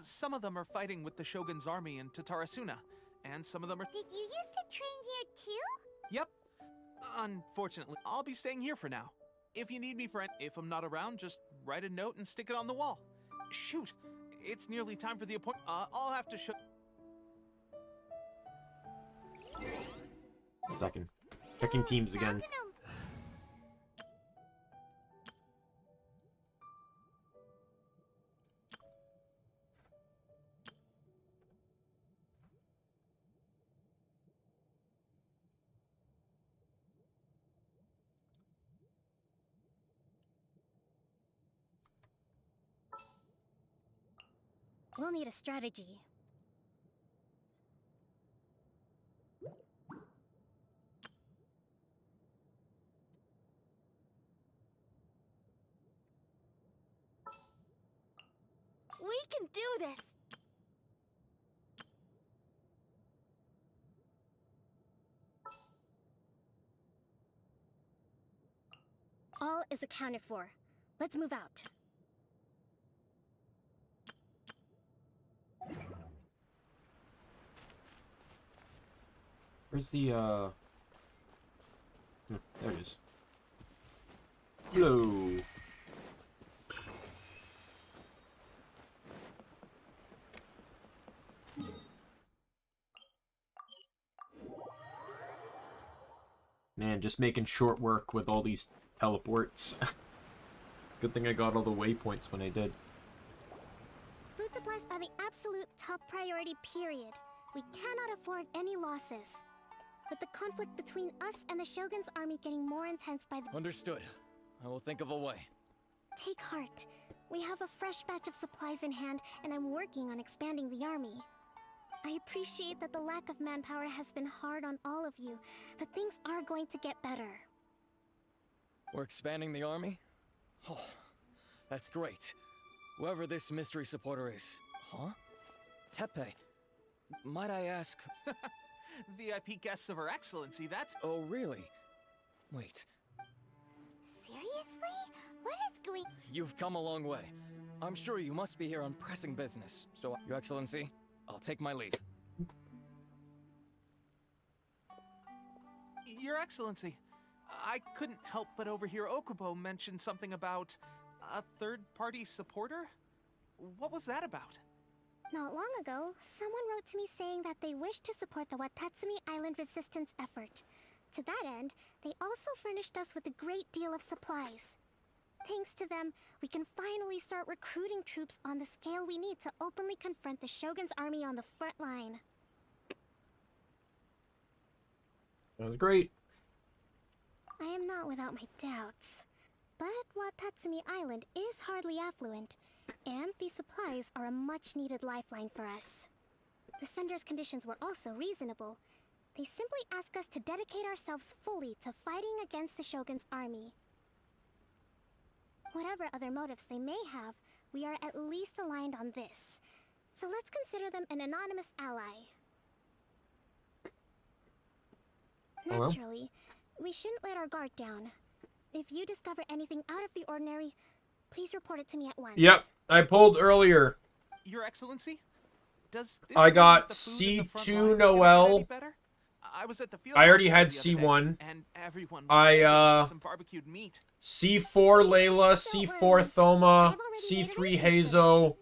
Some of them are fighting with the Shogun's army in Tatarasuna, and some of them are— Did you used to train here too? Yep. Unfortunately, I'll be staying here for now. If you need me for if I'm not around, just write a note and stick it on the wall. Shoot, it's nearly time for the appointment. I'll have to show— Second. Checking teams again. We'll need a strategy. We can do this! All is accounted for. Let's move out. Where's the, there it is. Hello. Man, just making short work with all these teleports. Good thing I got all the waypoints when I did. Food supplies are the absolute top priority, period. We cannot afford any losses. With the conflict between us and the Shogun's army getting more intense by the— Understood. I will think of a way. Take heart. We have a fresh batch of supplies in hand, and I'm working on expanding the army. I appreciate that the lack of manpower has been hard on all of you, but things are going to get better. We're expanding the army? Oh, that's great. Whoever this mystery supporter is. Huh? Tepe. Might I ask... VIP guests of Her Excellency, that's... Oh, really? Wait. Seriously? What is going... You've come a long way. I'm sure you must be here on pressing business. So, Your Excellency, I'll take my leave. Your Excellency, I couldn't help but overhear Okubo mention something about a third-party supporter? What was that about? Not long ago, someone wrote to me saying that they wish to support the Watatsumi Island resistance effort. To that end, they also furnished us with a great deal of supplies. Thanks to them, we can finally start recruiting troops on the scale we need to openly confront the Shogun's army on the front line. That was great. I am not without my doubts. But Watatsumi Island is hardly affluent, and these supplies are a much-needed lifeline for us. The sender's conditions were also reasonable. They simply ask us to dedicate ourselves fully to fighting against the Shogun's army. Whatever other motives they may have, we are at least aligned on this. So let's consider them an anonymous ally. Naturally, we shouldn't let our guard down. If you discover anything out of the ordinary, please report it to me at once. Yep, I pulled earlier. Your Excellency? Does this I got mean the food at the front line C2 is Noel. any better? I was at the field I already had hospital the other C1. day, and everyone was I, some barbecued meat. C4 Layla, C4 Thoma, C3 Hazo.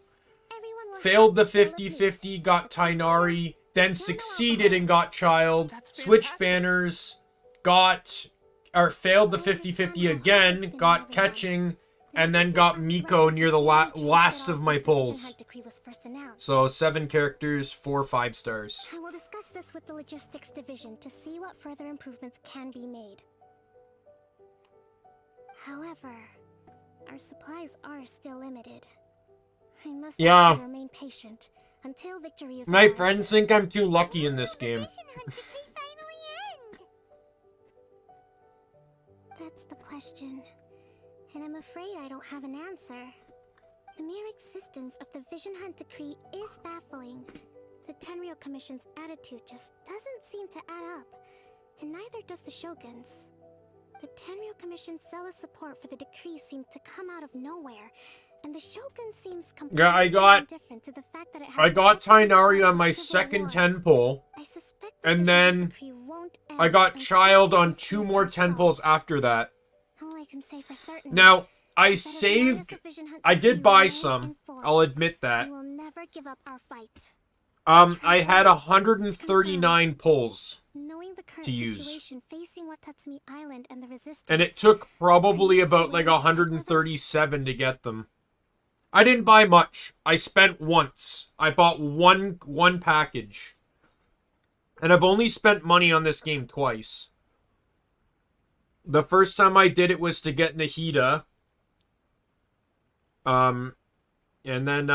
Failed the 50-50, got Tainari, then succeeded and got Childe. Switched banners, failed the 50-50 again, got Catching, and then got Miko near the last of my pulls. So 7 characters, 4 5 stars. I will discuss this with the logistics division to see what further improvements can be made. However, our supplies are still limited. I must remain patient until victory is My ours. friends think I'm too lucky in this game. That's the question, and I'm afraid I don't have an answer. The mere existence of the Vision Hunt Decree is baffling. The Tenryou Commission's attitude just doesn't seem to add up, and neither does the Shogun's. The Tenryou Commission's zealous support for the decree seemed to come out of nowhere, and the Shogun seems completely indifferent to the fact that it I got Tainari on my second 10 pull, and then I got Childe on 2 more 10 pulls after that. All I can say for certain Now, I did buy some, I'll admit that. we will never give up our fight. I had 139 pulls Knowing the current to use. situation facing Watatsumi Island and the resistance, And it took probably about like 137 to get them. I didn't buy much. I spent once. I bought one package. And I've only spent money on this game twice. The first time I did it was to get Nahida. And then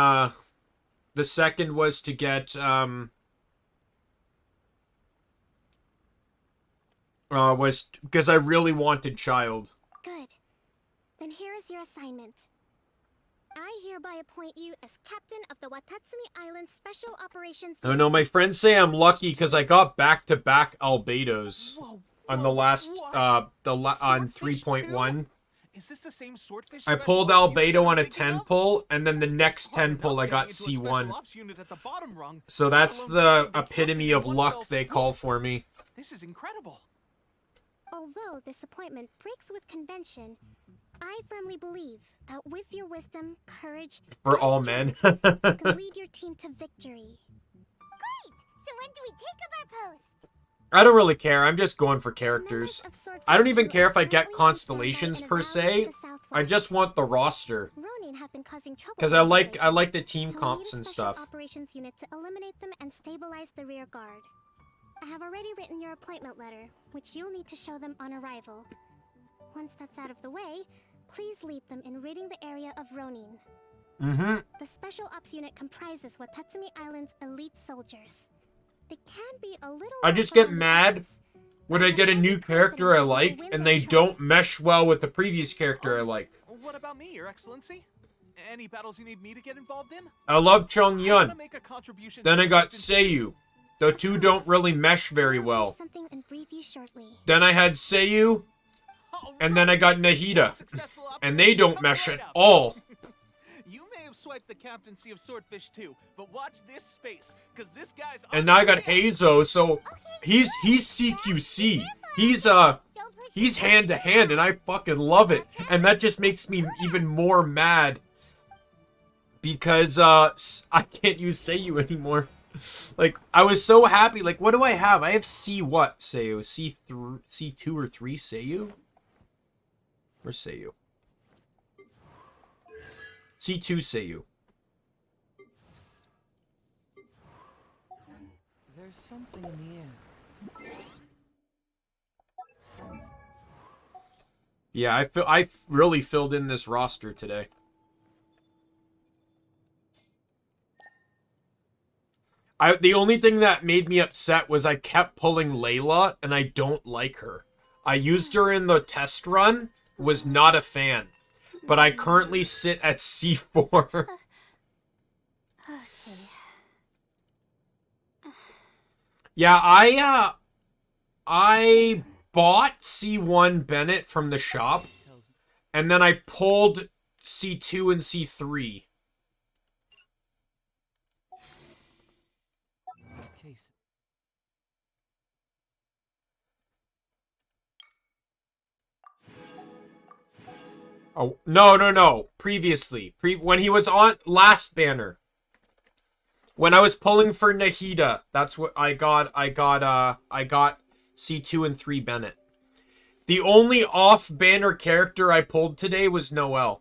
the second was to get was because I really wanted Childe. good. Then here is your assignment. I hereby appoint you as captain of the Watatsumi Island Special Operations Oh no, my friends say I'm lucky because I got back-to-back albedos on the last on 3.1. Is this the same swordfish? I pulled albedo on a 10 pull, and then the next 10 pull I got C1. So that's the epitome of luck they call for me. This is incredible. Although this appointment breaks with convention, I firmly believe that with your wisdom, courage, For all men. you can lead your team to victory. Great! So when do we take up our post? I don't really care. I'm just going for characters. I don't even care if I get constellations per se. I just want the roster. Ronin have been causing trouble. Because I like the team Can we comps need a and special stuff. operations unit to eliminate them and stabilize the rear guard. I have already written your appointment letter, which you'll need to show them on arrival. Once that's out of the way, please lead them in ridding the area of Ronin. Mm-hmm. The Special Ops unit comprises Watatsumi Island's elite soldiers. They can be a little... I just get mad when I get a new character I like and they don't mesh well with the previous character I like. What about me, Your Excellency? Any battles you need me to get involved in? I love Chung Yun. wanna make a contribution Then to I got resistance- Seiyu. The two don't really mesh very well. Something and brief you shortly. Then I had Seiyu. And then I got Nahida. And they don't mesh at all. You may have swiped the captaincy of Swordfish too, but watch this space, because this guy's And now I got Heizo, so he's CQC. He's hand to hand, and I fucking love it. And that just makes me even more mad because I can't use Seiyu anymore. Like, I was so happy. Like, what do I have? I have C what Seiyu? C2 or 3 Seiyu? Where's Seiyu? C2 Seiyu. There's something in the air. Something. Yeah, I really filled in this roster today. The only thing that made me upset was I kept pulling Layla, and I don't like her. I used her in the test run, was not a fan. But I currently sit at C4. Yeah, I bought C1 Bennett from the shop, and then I pulled C2 and C3. Oh, no. Previously. When he was on last banner. When I was pulling for Nahida, that's what I got. I got C2 and 3 Bennett. The only off-banner character I pulled today was Noelle.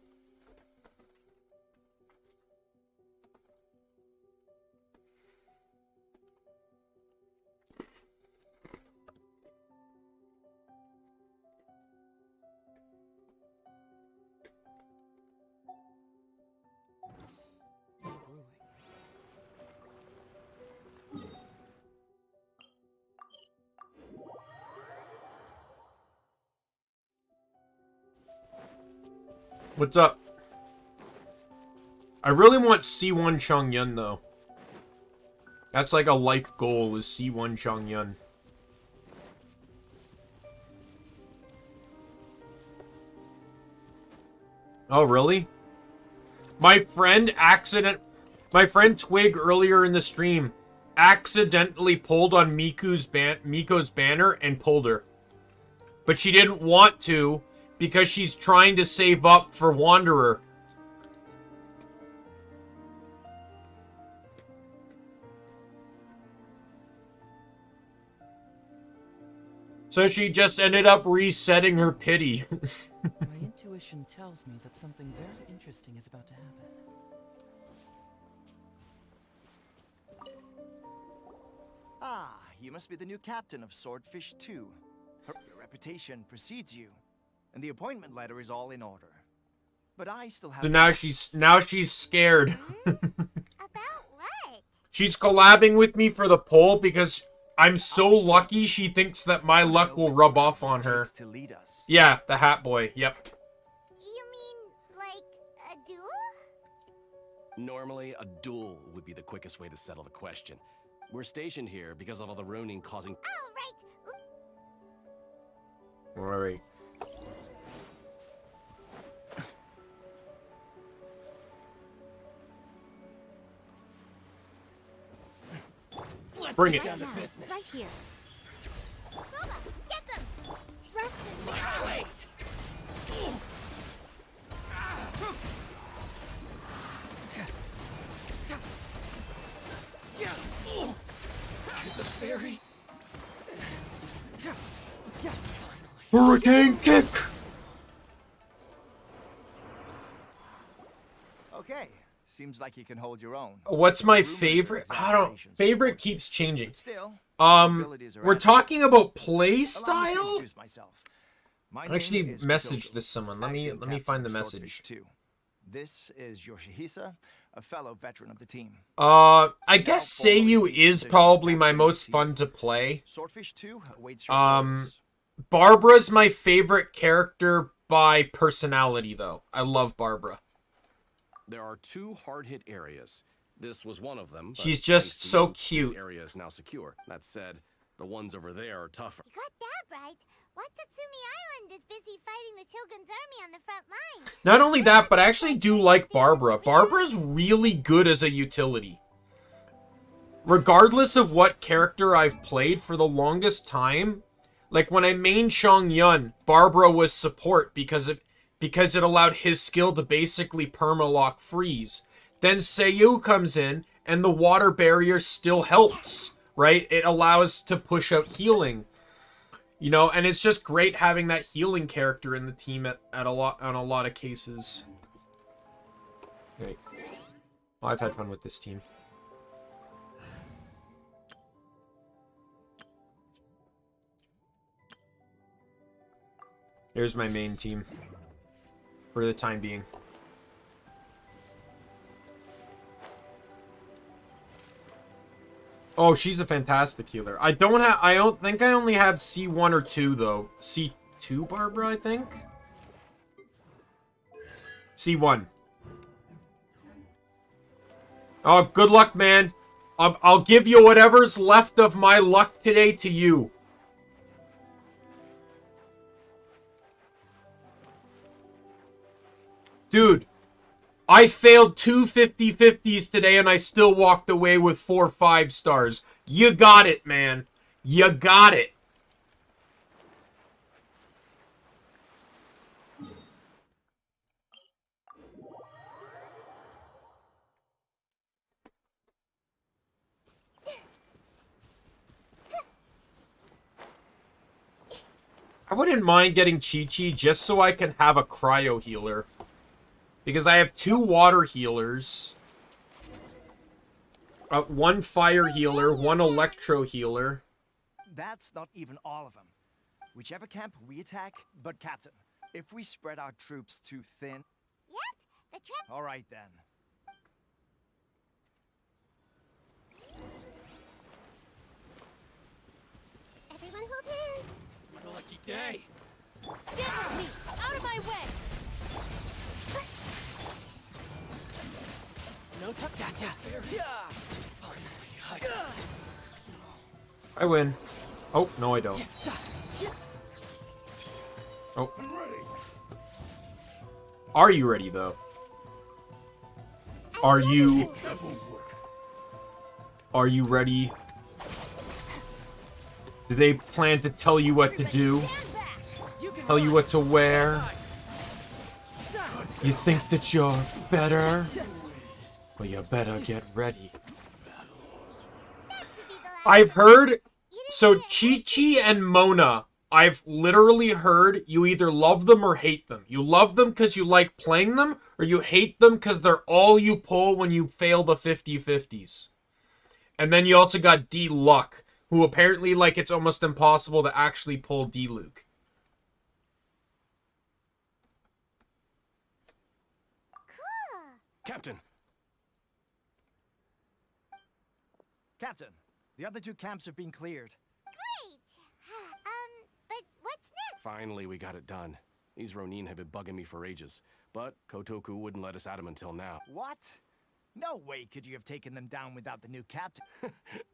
What's up? I really want C1 Chung Yun, though. That's like a life goal, is C1 Chung Yun. Oh, really? My friend Twig earlier in the stream accidentally pulled on Miko's banner and pulled her. But she didn't want to because she's trying to save up for Wanderer. So she just ended up resetting her pity. My intuition tells me that something very interesting is about to happen. Ah, you must be the new captain of Swordfish 2. Your reputation precedes you, and the appointment letter is all in order. But I still have... So now she's scared. About what? She's collabing with me for the poll because I'm so lucky she thinks that my luck will rub off on her. To lead us. Yeah, the Hat Boy. Yep. You mean, like, a duel? Normally, a duel would be the quickest way to settle the question. We're stationed here because of all the Ronin causing... Alright. Bring it. Right here. Thoma, get them! Rest in The fairy. Hurricane kick! Okay, seems like you can hold your own. What's my favorite? I don't. Favorite keeps changing. We're talking about play style. I actually messaged this someone. Let me find the message. This is Yoshihisa, a fellow veteran of the team. I guess Seiyu is probably my most fun to play. Swordfish 2 awaits your orders. Barbara's my favorite character by personality, though. I love Barbara. There are 2 hard-hit areas. This was one of them. She's just so cute. This area is now secure. That said, the ones over there are tougher. You got that right. Watatsumi Island is busy fighting the Shogun's army on the front line. Not only that, but I actually do like Barbara. Barbara's really good as a utility. Regardless of what character I've played for the longest time, like when I mained Xiangyun, Barbara was support because it allowed his skill to basically permalock freeze. Then Seiyu comes in, and the water barrier still helps, right? It allows to push out healing. You know, and it's just great having that healing character in the team on a lot of cases. Right. Well, I've had fun with this team. Here's my main team. For the time being. Oh, she's a fantastic healer. I don't think I only have C1 or 2 though. C2 Barbara, I think. C1. Oh, good luck, man. I'll give you whatever's left of my luck today to you. Dude, I failed 2 50-50s today and I still walked away with 4 5 stars. You got it, man. You got it. I wouldn't mind getting Chi-Chi just so I can have a cryo healer. Because I have 2 water healers. 1 fire healer, 1 electro healer. That's not even all of them. Whichever camp we attack, but Captain, if we spread our troops too thin... Yep, the trap... All right, then. Everyone hold hands. What a lucky day. Get with me! Out of my way! No tuck tap. I win. Oh, no I don't. Oh. Are you ready, though? Are you ready? Do they plan to tell you what to do? Tell you what to wear? You think that you're better? Well, you better get ready. I've heard... So, Chi-Chi and Mona, I've literally heard you either love them or hate them. You love them because you like playing them, or you hate them because they're all you pull when you fail the 50-50s. And then you also got D-Luck, who apparently, like, it's almost impossible to actually pull D-Luke. Captain! Captain, the other 2 camps have been cleared. Great! But what's next? Finally, we got it done. These Ronin have been bugging me for ages, but Kotoku wouldn't let us at them until now. What? No way could you have taken them down without the new captain.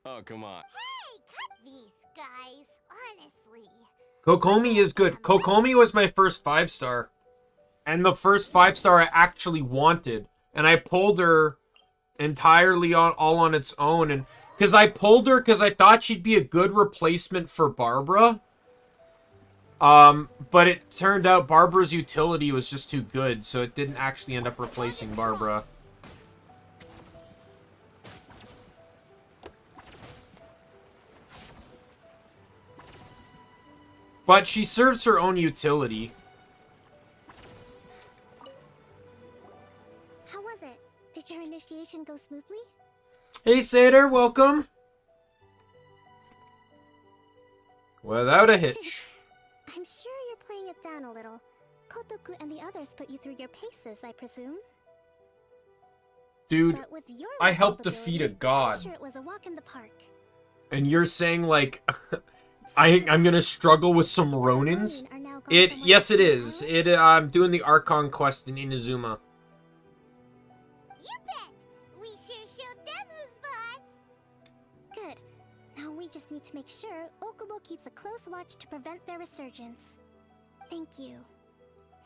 Oh, come on. Hey, cut these guys, honestly. Kokomi is good. Kokomi was my first 5-star. And the first 5-star I actually wanted. And I pulled her entirely all on its own. And because I pulled her because I thought she'd be a good replacement for Barbara. But it turned out Barbara's utility was just too good. So it didn't actually end up replacing Barbara. But she serves her own utility. How was it? Did your initiation go smoothly? Hey, Satyr, welcome. Without a hitch. I'm sure you're playing it down a little. Kotoku and the others put you through your paces, I presume. Dude, But with your I level helped of defeat a ability, god. I'm sure it was a walk in the park. And you're saying, like, I'm gonna struggle with some Ronins? Yes, it is. I'm doing the Archon quest in Inazuma. You bet! We sure showed them who's boss! Good. Now we just need to make sure Okubo keeps a close watch to prevent their resurgence. Thank you.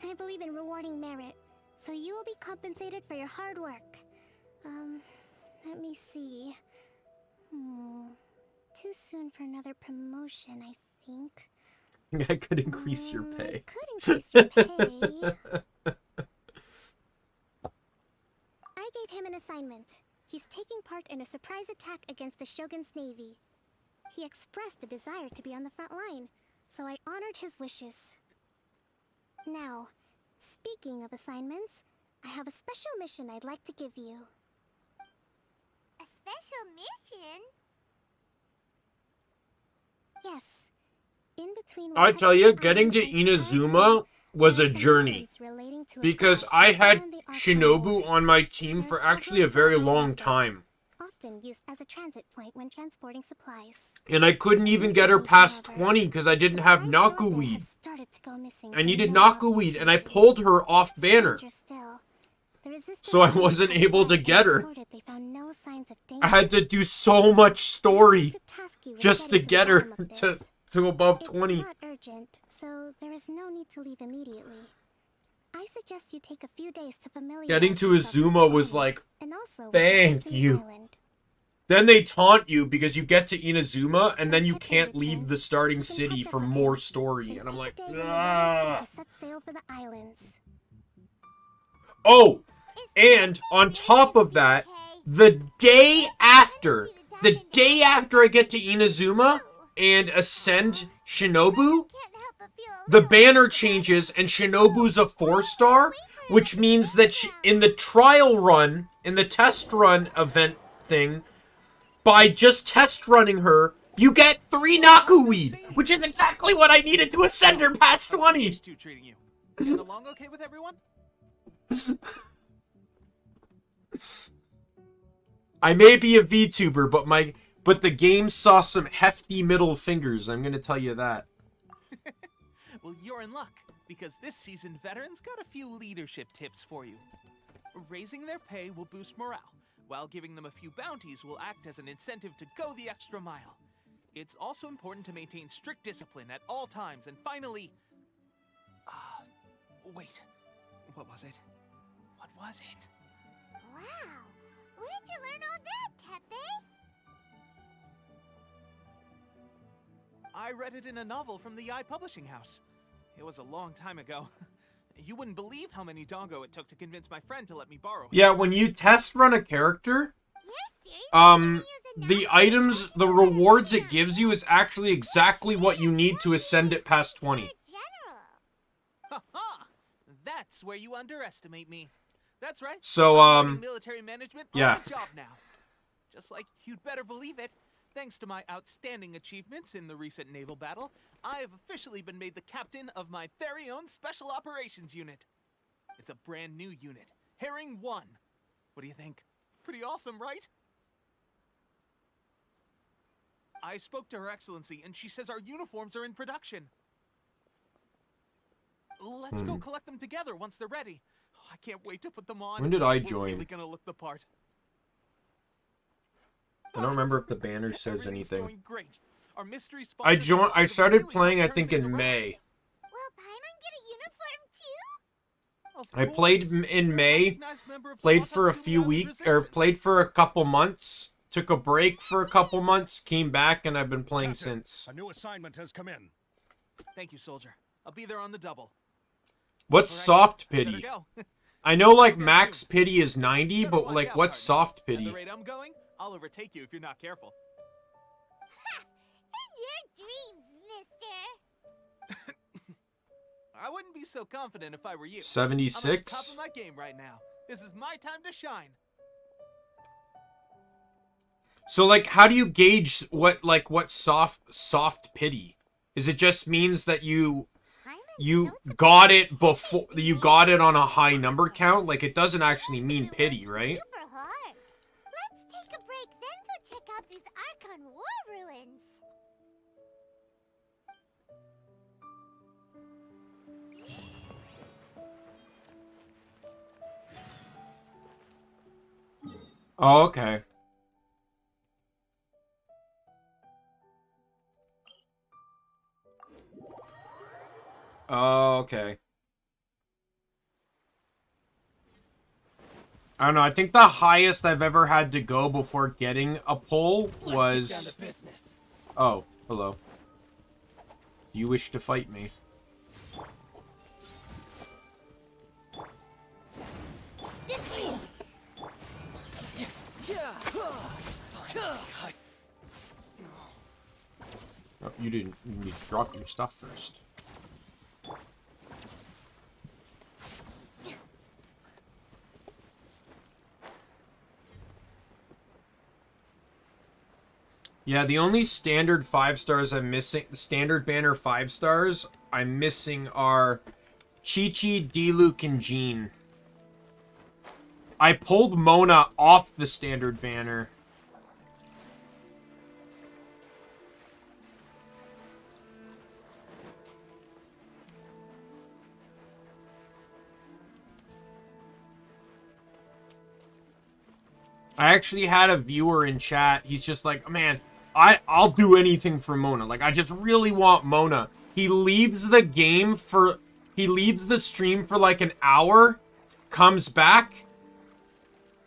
I believe in rewarding merit, so you will be compensated for your hard work. Let me see. Too soon for another promotion, I think. I could increase your pay. Could increase your pay. I gave him an assignment. He's taking part in a surprise attack against the Shogun's navy. He expressed a desire to be on the front line, so I honored his wishes. Now, speaking of assignments, I have a special mission I'd like to give you. A special mission? Yes. In between I tell you, getting to Inazuma was a journey. Because I had Shinobu on my team for actually a very long time. Often used as a transit point when transporting supplies. And I couldn't even get her past 20 because I didn't have Nakuweed. I needed Nakuweed, and I pulled her off banner. So I wasn't able to get her. I had to do so much story just to get her to above 20. It's not urgent, so there is no need to leave immediately. I suggest you take a few days to familiarize Getting to yourself with Azuma the was area, like, and also with the thank Daimien you. Island. Then they taunt you because you get to Inazuma and then you can't leave the starting city for more story. And I'm like, ah. To set sail for the islands. Oh, and on top of that, the day after I get to Inazuma and ascend Shinobu, the banner changes and Shinobu's a 4-star, which means that in the trial run, in the test run event thing, by just test running her, you get 3 Nakuweed, which is exactly what I needed to ascend her past 20. Treating you. Get along okay with everyone? I may be a VTuber, but the game saw some hefty middle fingers. I'm gonna tell you that. Well, you're in luck, because this seasoned veteran's got a few leadership tips for you. Raising their pay will boost morale, while giving them a few bounties will act as an incentive to go the extra mile. It's also important to maintain strict discipline at all times, and finally... wait. What was it? What was it? Wow! Where'd you learn all that, Tepe? I read it in a novel from the Publishing House. It was a long time ago. You wouldn't believe how many dongo it took to convince my friend to let me borrow it. Yeah, when you test run a character, the items, the rewards it gives you is actually exactly what you need to ascend it past 20. Ha-ha! That's where you underestimate me. That's right. So, I'm learning military management yeah. on the job now. Just like you'd better believe it. Thanks to my outstanding achievements in the recent naval battle, I have officially been made the captain of my very own Special Operations Unit. It's a brand new unit, Herring 1. What do you think? Pretty awesome, right? I spoke to Her Excellency, and she says our uniforms are in production. Let's go collect them together once they're ready. I can't wait to put them on. When did I We're join? really gonna look the part. I don't remember if the banner says Everything's anything. going great. Our mystery I started playing, I think, in May. Will Paimon get a uniform too? I played in May, played for a few weeks, or played for a couple months, took a break for a couple months, came back, and I've been playing since. A new assignment has come in. Thank you, soldier. I'll be there on the double. What's Alright, soft better pity? go. I know, like, max pity is 90, but, like, what's soft At the pity? rate I'm going, I'll overtake you if you're not careful. In your dreams, mister! be so confident if I were you. 76? I'm at the top of my game right now. This is my time to shine. So, like, how do you gauge what soft pity? Is it just means that you got it before, you got it on a high number count? Like, it doesn't actually mean pity, right? Super hard. Let's take a break, then go check out these Archon War ruins. Oh, okay. Oh, okay. I don't know, I think the highest I've ever had to go before getting a pull was... Oh, hello. Do you wish to fight me? Oh, you didn't. You need to drop your stuff first. Yeah, the only standard 5 stars I'm missing, standard banner 5 stars I'm missing are Chi-Chi, Diluc, and Jean. I pulled Mona off the standard banner. I actually had a viewer in chat. He's just like, man, I'll do anything for Mona. Like, I just really want Mona. He leaves the game for... He leaves the stream for like an hour, comes back,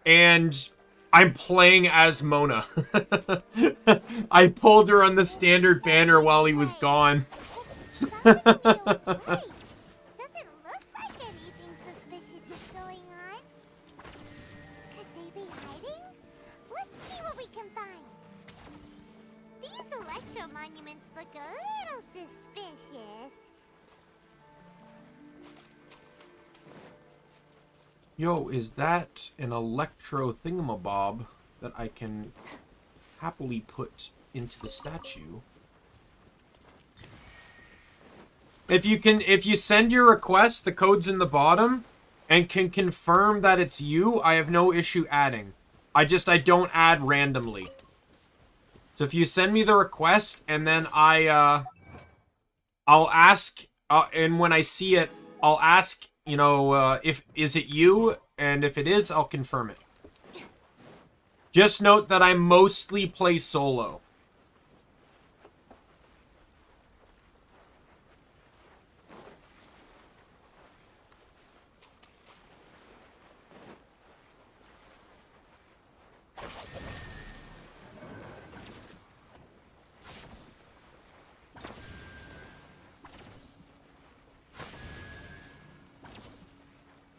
and I'm playing as Mona. I pulled her on the standard banner while he was gone. Monuments look a little suspicious. Yo, is that an electro thingamabob that I can happily put into the statue? If you send your request, the code's in the bottom, and can confirm that it's you, I have no issue adding. I don't add randomly. So if you send me the request, and then I'll ask, and when I see it, I'll ask, you know, is it you? And if it is, I'll confirm it. Just note that I mostly play solo.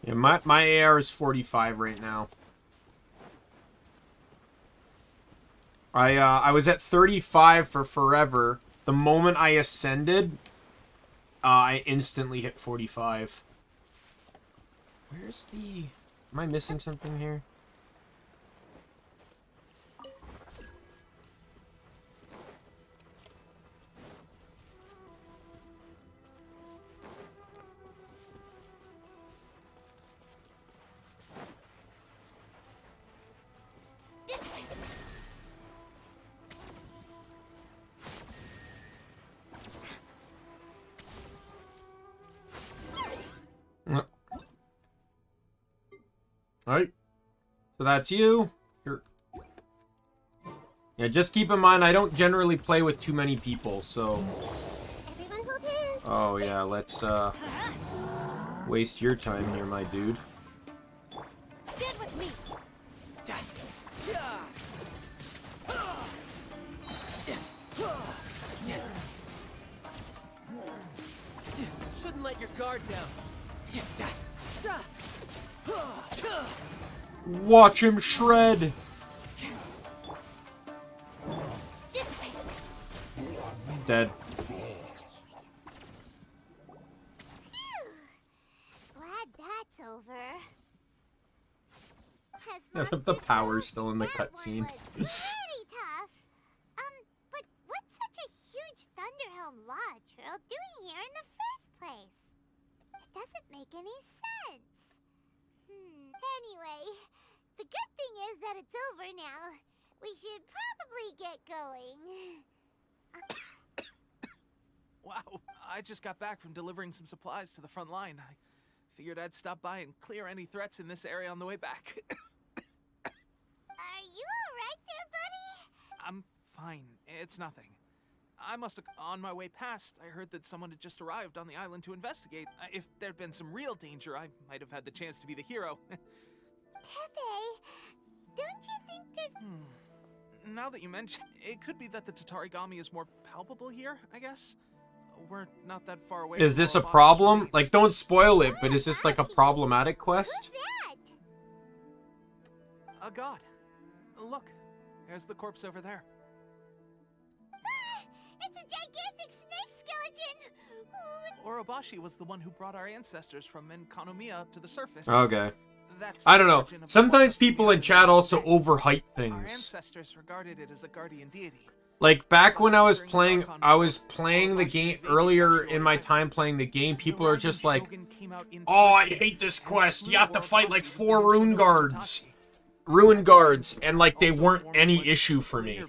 Yeah, my AR is 45 right now. I was at 35 for forever. The moment I ascended, I instantly hit 45. Where's the... Am I missing something here? Alright. So that's you. Sure. Yeah, just keep in mind, I don't generally play with too many people, so... Oh, yeah, let's, waste your time here, my dude. Stand with me. Shouldn't let your guard down. Watch him shred! Dead. Yes, if the power's still in the cutscene. Pretty tough. But what's such a huge Thunderhelm Lodge Earl doing here in the first place? It doesn't make any sense. Anyway, the good thing is that it's over now. We should probably get going. Wow, I just got back from delivering some supplies to the front line. I figured I'd stop by and clear any threats in this area on the way back. Are you alright there, buddy? I'm fine. It's nothing. I must have on my way past. I heard that someone had just arrived on the island to investigate. If there'd been some real danger, I might have had the chance to be the hero. Pepe, don't you think there's... Now that you mention, it could be that the Tatarigami is more palpable here, I guess? We're not that far away. Is this a problem? Like, don't spoil it, but is this like a problematic quest? A god. Look, there's the corpse over there. It's a gigantic snake skeleton! Orobashi was the one who brought our ancestors from Kamiya up to the surface. Okay. That's I don't the know. origin of Sometimes the people in chat also overhype Our things. ancestors regarded it as a guardian deity. Like, back when I was playing the game earlier in my time playing the game, people are just like, oh, I hate this quest. You have to fight like 4 ruin guards, and like they weren't any issue for me.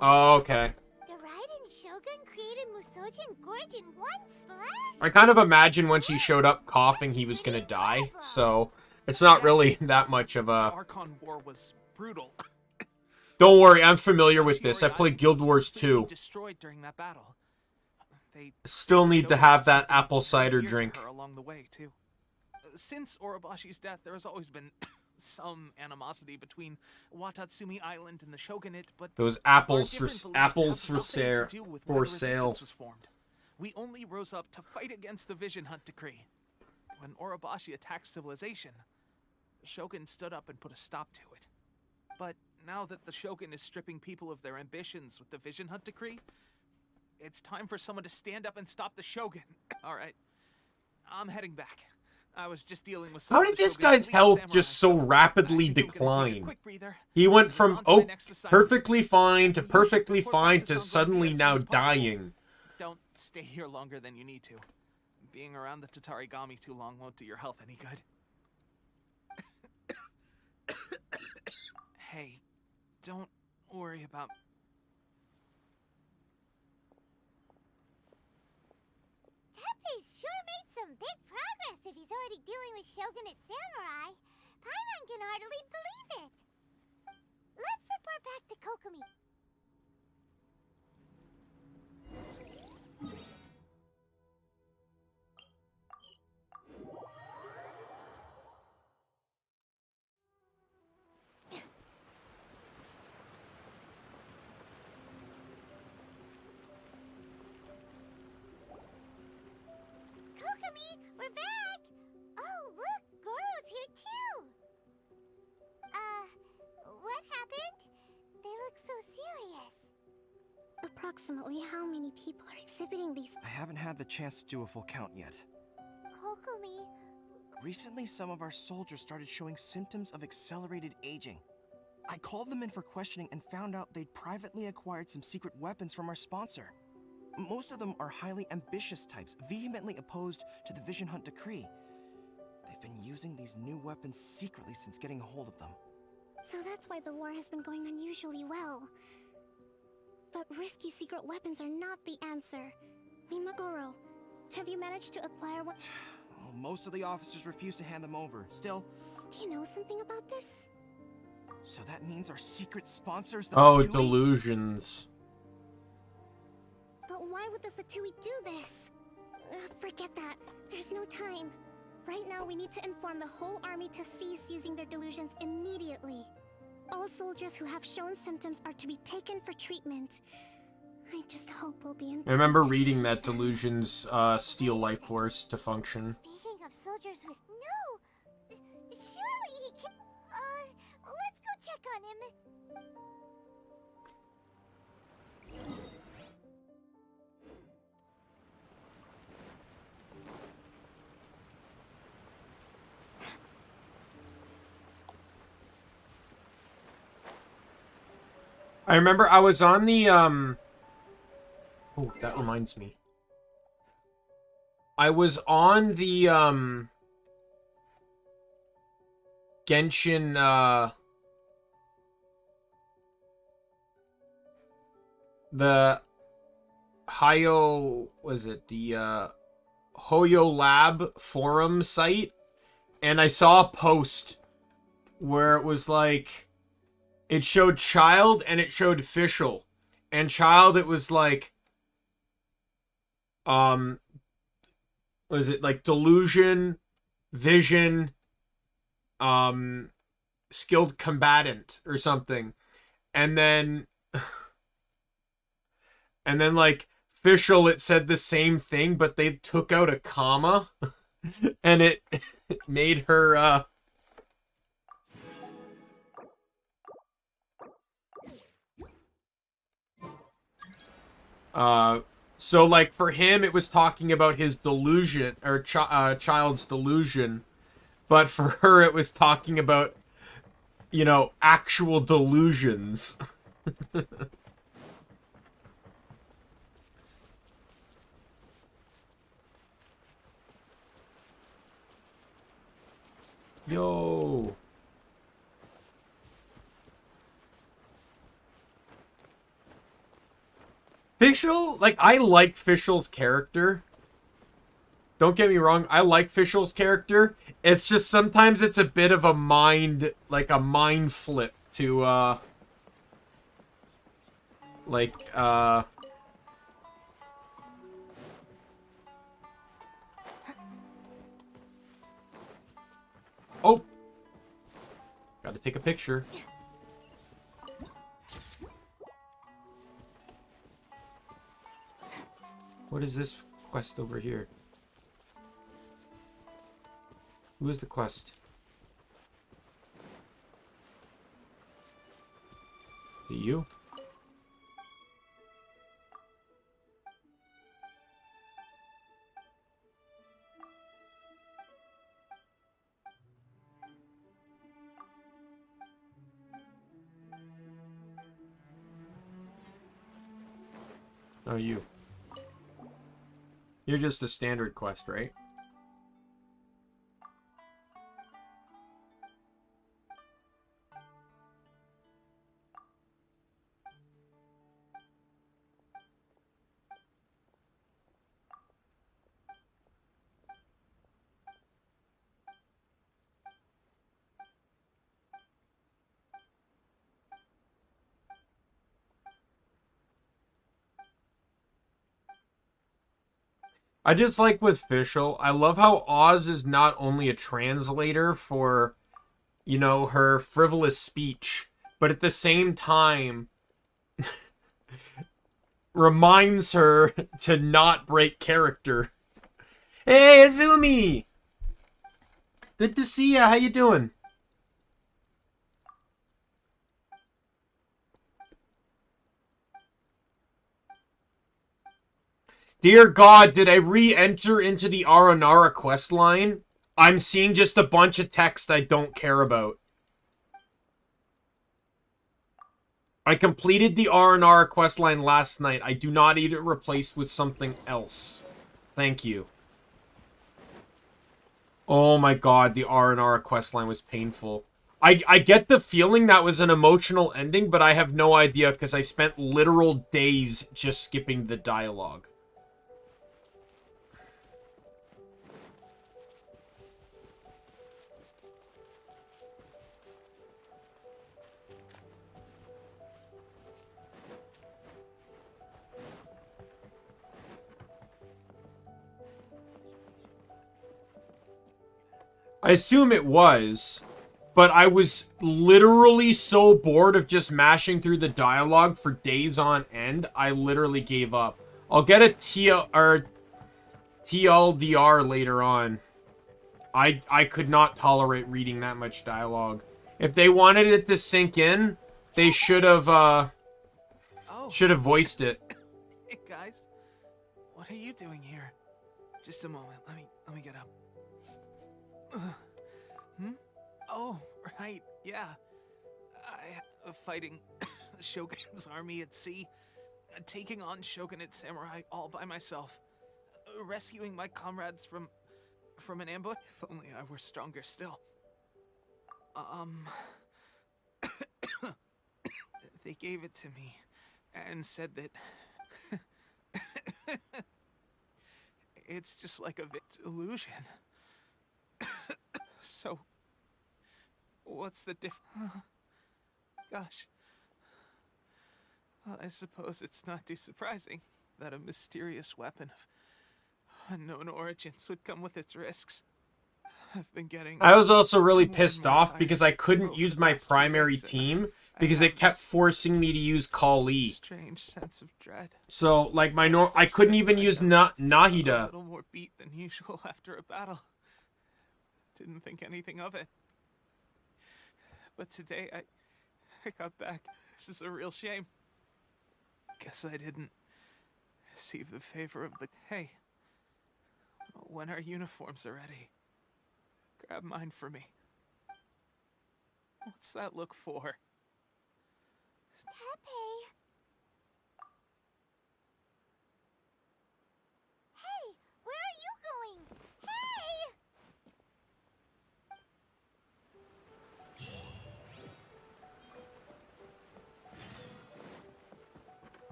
Oh, okay. The Raiden Shogun created Musojin Gorge in one slash? I kind of imagined once he showed up coughing he was gonna die, so it's not really that much of a... Archon War was brutal. Don't worry, I'm familiar with this. I played Guild Wars 2. Destroyed during that battle. They Still need to have that apple cider drink. along the way too. Since Orobashi's death, there has always been some animosity between Watatsumi Island and the Shogunate, but Those apples for sale. Was formed. We only rose up to fight against the Vision Hunt Decree. When Orobashi attacked civilization, the Shogun stood up and put a stop to it. But now that the Shogun is stripping people of their ambitions with the Vision Hunt Decree, it's time for someone to stand up and stop the Shogun. Alright, I'm heading back. I was just dealing with some How of did the this Shogun's guy's elite health samurai, just so rapidly decline? quick breather. He went from, On to my next assignment. perfectly fine to perfectly fine to suddenly now dying. Don't stay here longer than you need to. Being around the Tatarigami too long won't do your health any good. Hey, don't worry about... Pepe's sure made some big progress if he's already dealing with Shogunate samurai. Paimon can hardly believe it. Let's report back to Kokomi. Kokomi, we're back! Oh, look, Goro's here too! What happened? They look so serious. Approximately how many people are exhibiting these? I haven't had the chance to do a full count yet. Kokomi... Recently, some of our soldiers started showing symptoms of accelerated aging. I called them in for questioning and found out they'd privately acquired some secret weapons from our sponsor. Most of them are highly ambitious types, vehemently opposed to the Vision Hunt Decree. They've been using these new weapons secretly since getting a hold of them. So that's why the war has been going unusually well. But risky secret weapons are not the answer. Mimagoro, have you managed to acquire one? Well, most of the officers refuse to hand them over. Still... Do you know something about this? So that means our secret sponsors the Oh, Fatui? delusions. But why would the Fatui do this? Forget that. There's no time. Right now, we need to inform the whole army to cease using their delusions immediately. All soldiers who have shown symptoms are to be taken for treatment. I just hope we'll be in I remember reading that delusions steal life force to function. Speaking of soldiers with... No! Surely he can... let's go check on him. I remember I was on the, Oh, that reminds me. I was on the, Genshin, the the Hoyo Lab forum site, and I saw a post where it was like, it showed Childe and it showed Fischl. And Childe, it was like, was it like delusion, vision, skilled combatant or something. And then like Fischl, it said the same thing, but they took out a comma and it made her so like for him it was talking about his delusion, or Childe's delusion, but for her it was talking about, you know, actual delusions. Yo. Fischl, like, I like Fischl's character. Don't get me wrong, I like Fischl's character. It's just sometimes it's a bit of a mind flip to, Oh! Gotta take a picture. What is this quest over here? Who is the quest? Do you? Oh, you. You're just a standard quest, right? I just like with Fischl, I love how Oz is not only a translator for, you know, her frivolous speech, but at the same time reminds her to not break character. Hey, Azumi! Good to see ya. How you doing? Dear God, did I re-enter into the Aranara questline? I'm seeing just a bunch of text I don't care about. I completed the Aranara questline last night. I do not need it replaced with something else. Thank you. Oh my God, the Aranara questline was painful. I get the feeling that was an emotional ending, but I have no idea because I spent literal days just skipping the dialogue. I assume it was, but I was literally so bored of just mashing through the dialogue for days on end, I literally gave up. I'll get a TLDR later on. I could not tolerate reading that much dialogue. If they wanted it to sink in, they should have voiced it. Hey guys, what are you doing here? Just a moment. Let me get up. Oh, right. Yeah. Fighting Shogun's army at sea, taking on shogunate samurai all by myself, rescuing my comrades from an ambush. If only I were stronger still. They gave it to me and said that it's just like a illusion. So, what's the Gosh. Well, I suppose it's not too surprising that a mysterious weapon of unknown origins would come with its risks. I've been getting... I was also really pissed off because I couldn't use my primary team because it kept forcing me to use Kali. Strange sense of dread. So, like, I couldn't even use Nahida. A little more beat than usual after a battle. Didn't think anything of it. But today, I got back. This is a real shame. Guess I didn't receive the favor of the... Hey, when our uniforms are ready, grab mine for me. What's that look for? Tepe! Hey, where are you going? Hey!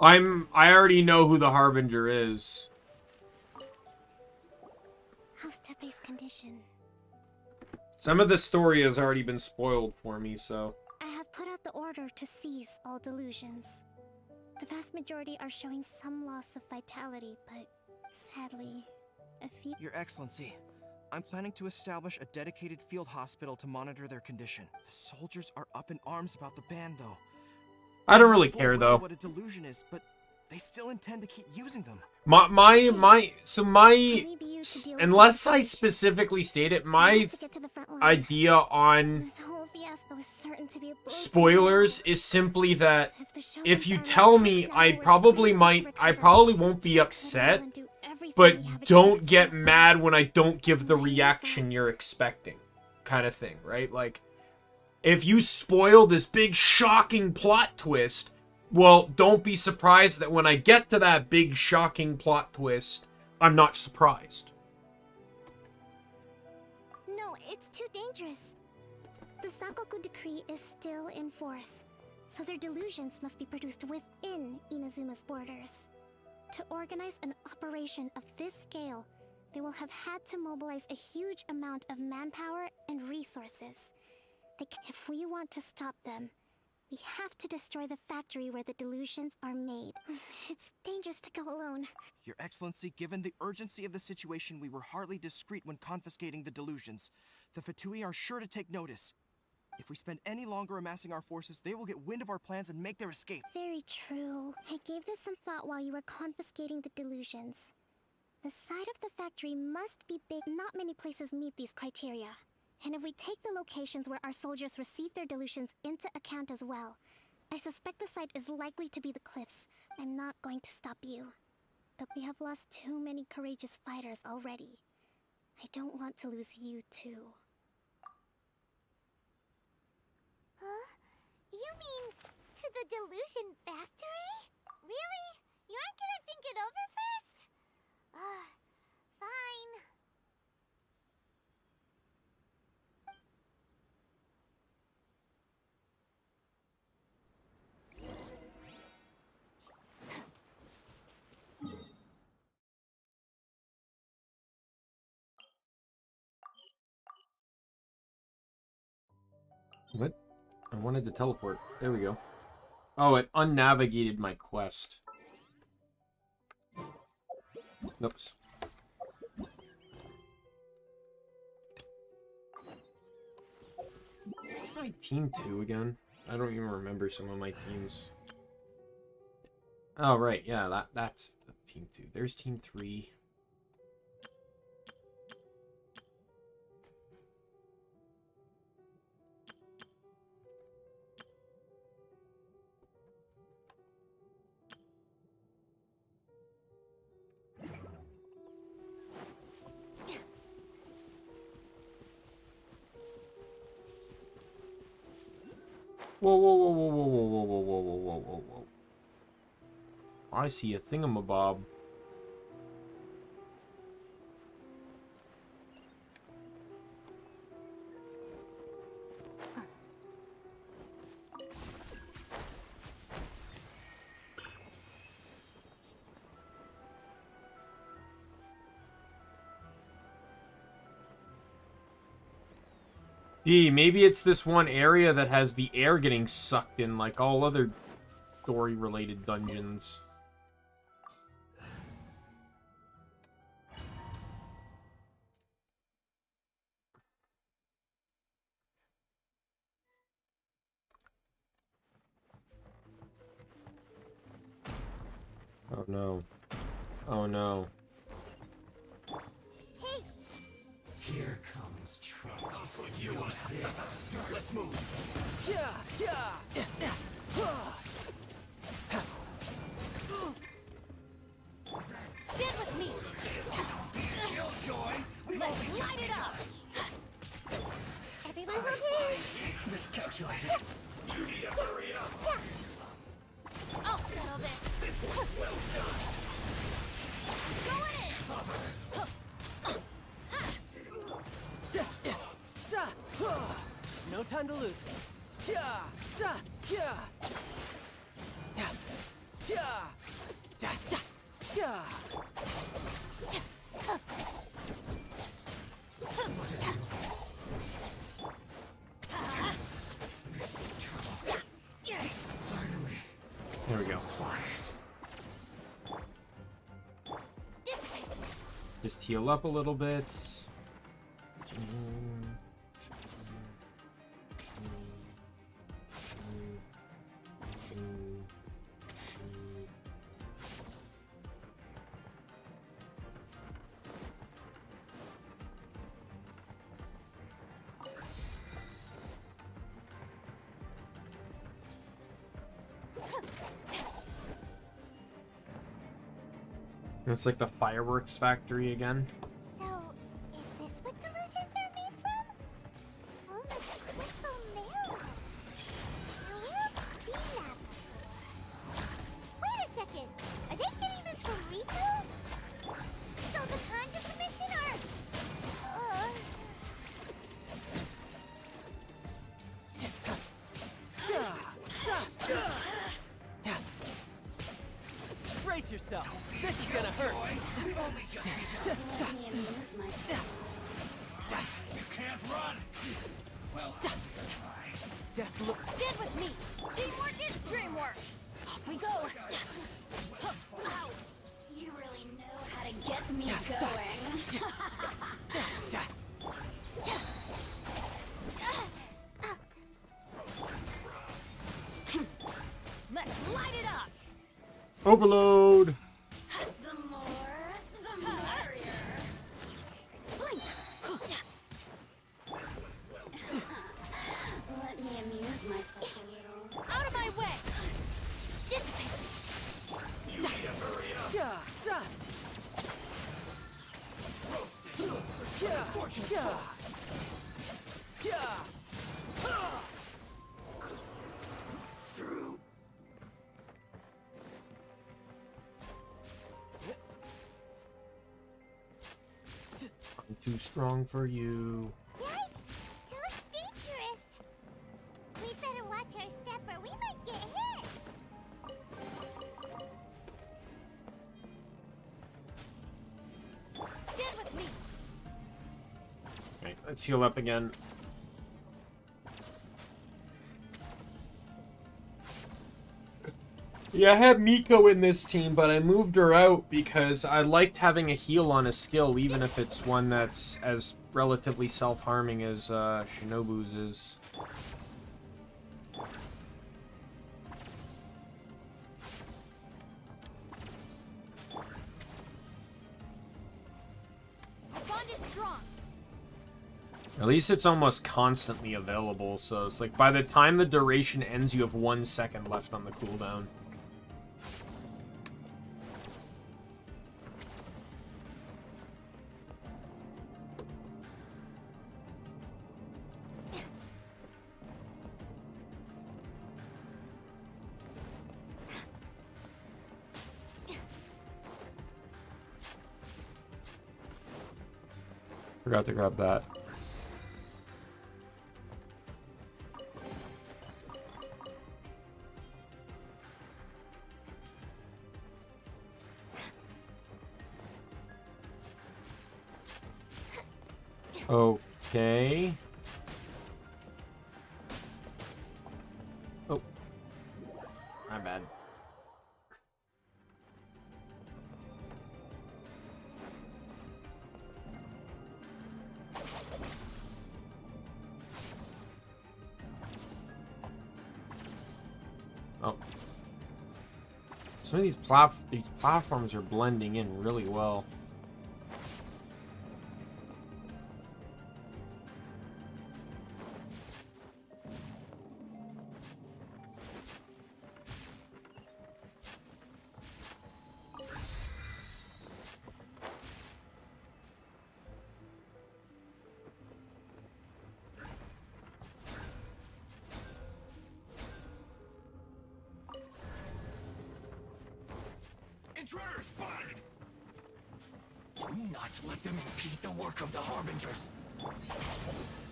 I already know who the Harbinger is. How's Tepe's condition? Some of the story has already been spoiled for me, so... I have put out the order to seize all delusions. The vast majority are showing some loss of vitality, but sadly, a few... Your Excellency, I'm planning to establish a dedicated field hospital to monitor their condition. The soldiers are up in arms about the ban, though. I don't really care, though. What a delusion is, but they still intend to keep using them. Unless I specifically state it, my idea on spoilers is simply that if you tell me, I probably won't be upset, but don't get mad when I don't give the reaction you're expecting, kind of thing, right? Like, if you spoil this big shocking plot twist, well, don't be surprised that when I get to that big shocking plot twist, I'm not surprised. No, it's too dangerous. The Sakoku decree is still in force, so their delusions must be produced within Inazuma's borders. To organize an operation of this scale, they will have had to mobilize a huge amount of manpower and resources. If we want to stop them, we have to destroy the factory where the delusions are made. It's dangerous to go alone. Your Excellency, given the urgency of the situation, we were hardly discreet when confiscating the delusions. The Fatui are sure to take notice. If we spend any longer amassing our forces, they will get wind of our plans and make their escape. Very true. I gave this some thought while you were confiscating the delusions. The side of the factory must be big. Not many places meet these criteria. And if we take the locations where our soldiers receive their delusions into account as well, I suspect the site is likely to be the cliffs. I'm not going to stop you. But we have lost too many courageous fighters already. I don't want to lose you too. Huh? You mean to the delusion factory? Really? You aren't gonna think it over first? Fine. What? I wanted to teleport. There we go. Oh, it unnavigated my quest. Oops. What's my team 2 again? I don't even remember some of my teams. Oh, right. Yeah, that's team 2. There's team 3. Whoa, whoa, whoa, whoa, whoa, whoa, whoa, whoa, whoa, whoa, whoa, whoa, whoa. I see a thingamabob. Gee, maybe it's this one area that has the air getting sucked in like all other story-related dungeons. Oh no. Oh no. Here comes trouble. For you is this. Let's move. Stand with me. Let's light it up. Everyone hold hands. Miscalculated. You need to hurry up. I'll settle this. This was well done. Go in. No time to lose. There we go. Just heal up a little bit. It's like the fireworks factory again. So, is this what delusions are made from? So much crystal marrow. Where have I seen that before? Wait a second. Are they getting this from Miko? So the Conjure Commission are... Brace yourself. This is gonna hurt. You can't run. Well, Death look. Stand with me. Teamwork is dreamwork. Off we go. Ow. You really know how to get me going. Let's light it up. Overload. The more, the merrier. Let me amuse myself a little. Out of my way! Dissipate! you need to hurry up. Through. I'm too strong for you. Yikes! It looks dangerous. We'd better watch our step or we might get hit. Stand with me. Okay, let's heal up again. Yeah, I had Miko in this team, but I moved her out because I liked having a heal on a skill, even if it's one that's as relatively self-harming as Shinobu's is. Our bond is strong. At least it's almost constantly available, so it's like by the time the duration ends, you have 1 second left on the cooldown. Forgot to grab that. Okay. Oh. My bad. Oh. Some of these platforms are blending in really well. Intruder spotted! Do not let them impede the work of the Harbingers.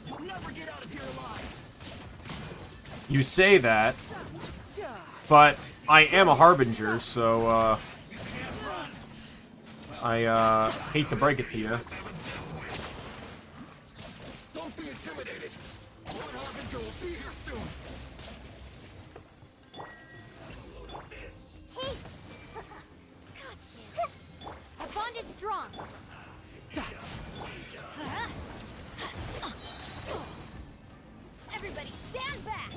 You'll never get out of here alive. You say that, but I am a Harbinger, so, I, hate to break it to you. Don't be intimidated. One Harbinger will be here soon. Hey! Got you. Our bond is strong. Everybody stand back!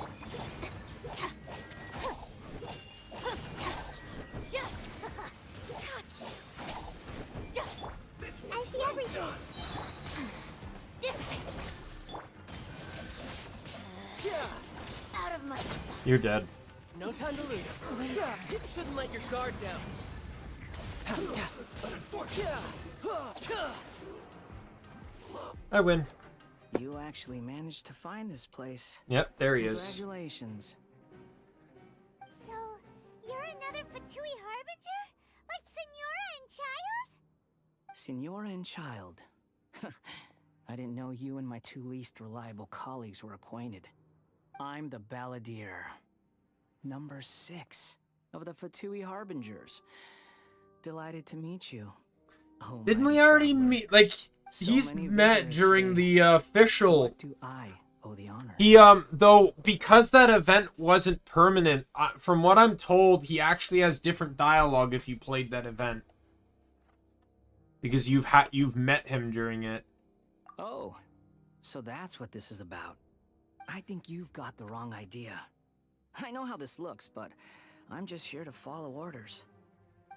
I see everything. This way. Out of my... You're dead. No time to lose. Shouldn't let your guard down. I win. You actually managed to find this place. Yep, there he is. Congratulations. So, you're another Fatui Harbinger? Like Senora and Child? Senora and Child. I didn't know you and my two least reliable colleagues were acquainted. I'm the Balladeer. Number 6 of the Fatui Harbingers. Delighted to meet you. Oh, Didn't we already meet? Like, he's met during the official. Do I owe the honor? He though, because that event wasn't permanent, from what I'm told, he actually has different dialogue if you played that event. Because you've met him during it. Oh, so that's what this is about. I think you've got the wrong idea. I know how this looks, but I'm just here to follow orders.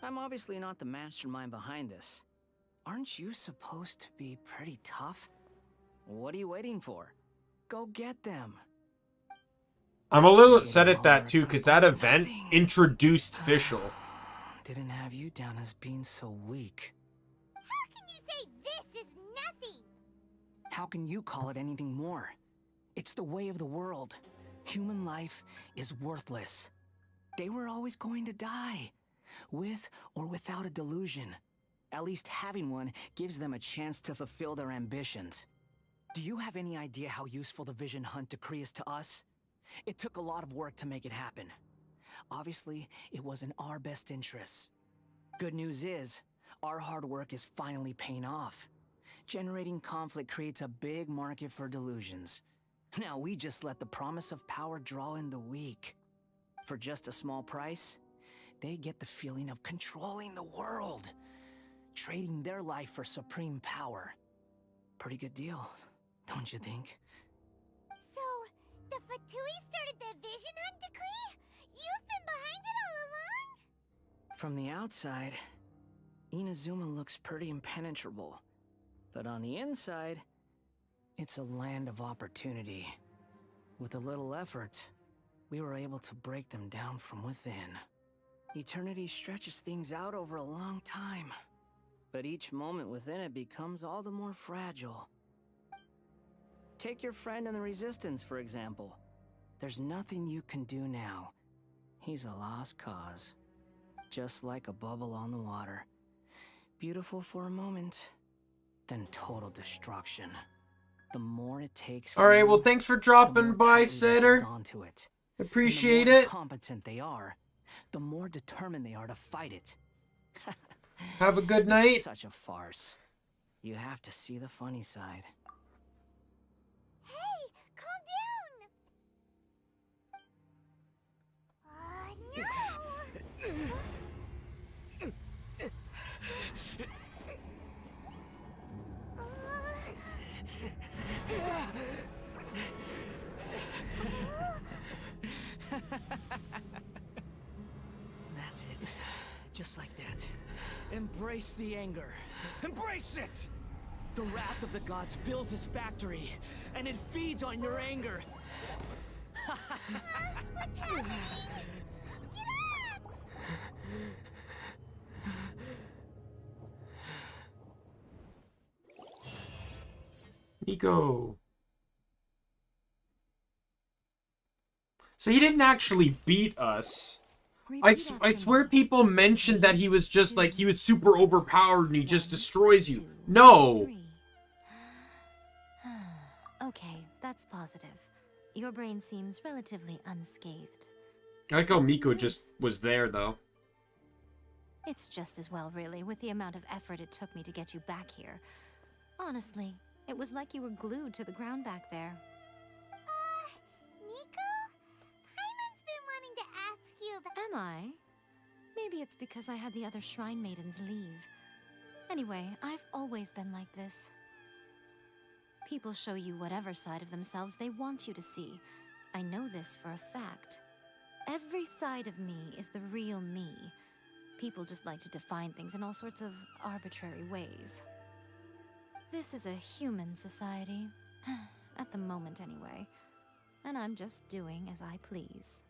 I'm obviously not the mastermind behind this. Aren't you supposed to be pretty tough? What are you waiting for? Go get them. I'm a little upset at that too, because that event introduced Fischl. Didn't have you down as being so weak. How can you say this is nothing? How can you call it anything more? It's the way of the world. Human life is worthless. They were always going to die, with or without a delusion. At least having one gives them a chance to fulfill their ambitions. Do you have any idea how useful the Vision Hunt decree is to us? It took a lot of work to make it happen. Obviously, it was in our best interests. Good news is, our hard work is finally paying off. Generating conflict creates a big market for delusions. Now we just let the promise of power draw in the weak. For just a small price, they get the feeling of controlling the world, trading their life for supreme power. Pretty good deal, don't you think? So, the Fatui started the Vision Hunt decree? You've been behind it all along? From the outside, Inazuma looks pretty impenetrable. But on the inside, it's a land of opportunity. With a little effort, we were able to break them down from within. Eternity stretches things out over a long time, but each moment within it becomes all the more fragile. Take your friend in the Resistance, for example. There's nothing you can do now. He's a lost cause. Just like a bubble on the water. Beautiful for a moment, then total destruction. The more it takes. All right, well, thanks for dropping by, Setter. Onto it. Appreciate and the more it. Competent they are, the more determined they are to fight it. Have a good night. It's such a farce. You have to see the funny side. Hey, calm down! No! That's it. Just like that. Embrace the anger. Embrace it! The wrath of the gods fills this factory, and it feeds on your anger. What's happening? Get up! Miko. So he didn't actually beat us. I swear people mentioned that he was just like, he was super overpowered and he just destroys you. No! Okay, that's positive. Your brain seems relatively unscathed. I like how Miko just was there, though. It's just as well, really, with the amount of effort it took me to get you back here. Honestly, it was like you were glued to the ground back there. Miko? Paimon's been wanting to ask you about— Am I? Maybe it's because I had the other Shrine Maidens leave. Anyway, I've always been like this. People show you whatever side of themselves they want you to see. I know this for a fact. Every side of me is the real me. People just like to define things in all sorts of arbitrary ways. This is a human society. At the moment, anyway. And I'm just doing as I please.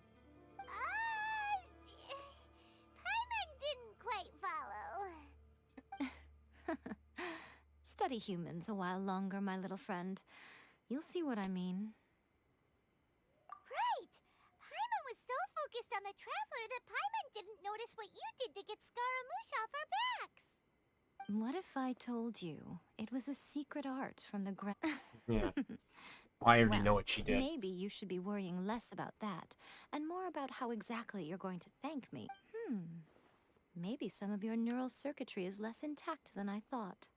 Paimon didn't quite follow. Study humans a while longer, my little friend. You'll see what I mean. Right! Paimon was so focused on the Traveler that Paimon didn't notice what you did to get Scaramouche off our backs. What if I told you it was a secret art from the Yeah. I already know what she did. Maybe you should be worrying less about that, and more about how exactly you're going to thank me. Maybe some of your neural circuitry is less intact than I thought.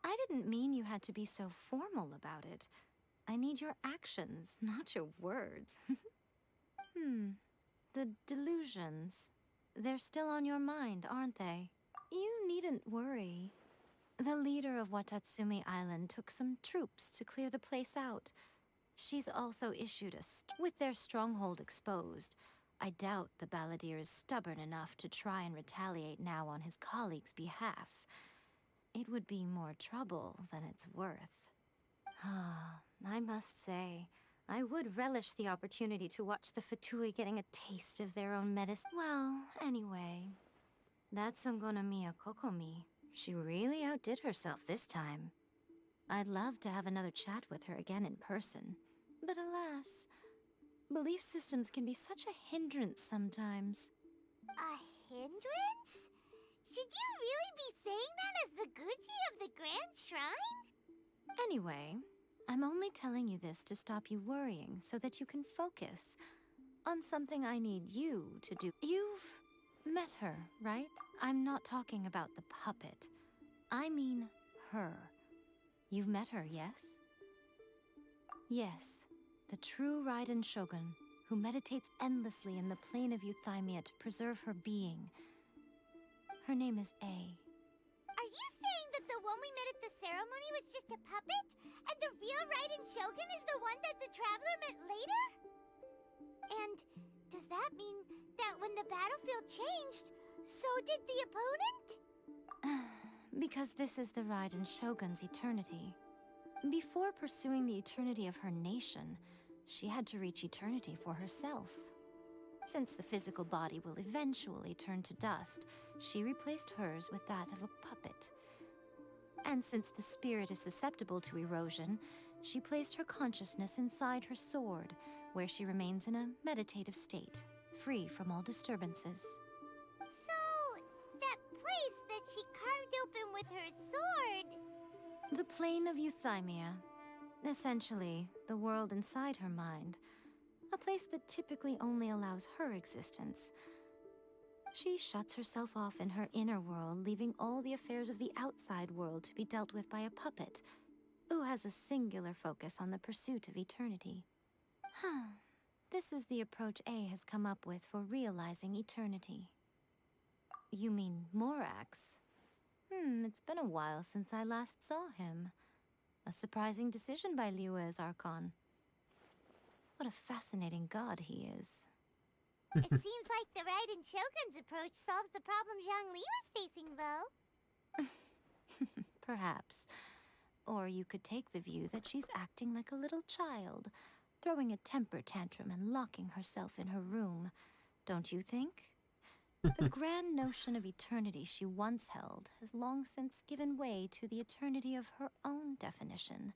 I didn't mean you had to be so formal about it. I need your actions, not your words. The delusions. They're still on your mind, aren't they? You needn't worry. The leader of Watatsumi Island took some troops to clear the place out. She's also issued with their stronghold exposed. I doubt the balladeer is stubborn enough to try and retaliate now on his colleague's behalf. It would be more trouble than it's worth. I must say, I would relish the opportunity to watch the Fatui getting a taste of their own medicine. Well, anyway, that's Miya Kokomi. She really outdid herself this time. I'd love to have another chat with her again in person. But alas, belief systems can be such a hindrance sometimes. A hindrance? Should you really be saying that as the Gucci of the Grand Shrine? Anyway, I'm only telling you this to stop you worrying so that you can focus on something I need you to do. You've met her, right? I'm not talking about the puppet. I mean her. You've met her, yes? Yes, the true Raiden Shogun, who meditates endlessly in the plane of Euthymia to preserve her being. Her name is A. Are you saying that the one we met at the ceremony was just a puppet? And the real Raiden Shogun is the one that the Traveler met later? And does that mean that when the battlefield changed, so did the opponent? Because this is the Raiden Shogun's eternity. Before pursuing the eternity of her nation, she had to reach eternity for herself. Since the physical body will eventually turn to dust, she replaced hers with that of a puppet. And since the spirit is susceptible to erosion, she placed her consciousness inside her sword, where she remains in a meditative state, free from all disturbances. So, that place that she carved open with her sword The plane of Euthymia. Essentially, the world inside her mind. A place that typically only allows her existence. She shuts herself off in her inner world, leaving all the affairs of the outside world to be dealt with by a puppet, who has a singular focus on the pursuit of eternity. This is the approach A has come up with for realizing eternity. You mean Morax? It's been a while since I last saw him. A surprising decision by Liyue's Archon. What a fascinating god he is. It seems like the Raiden Shogun's approach solves the problem Zhongli was facing, though. Perhaps. Or you could take the view that she's acting like a little child, throwing a temper tantrum and locking herself in her room. Don't you think? The grand notion of eternity she once held has long since given way to the eternity of her own definition.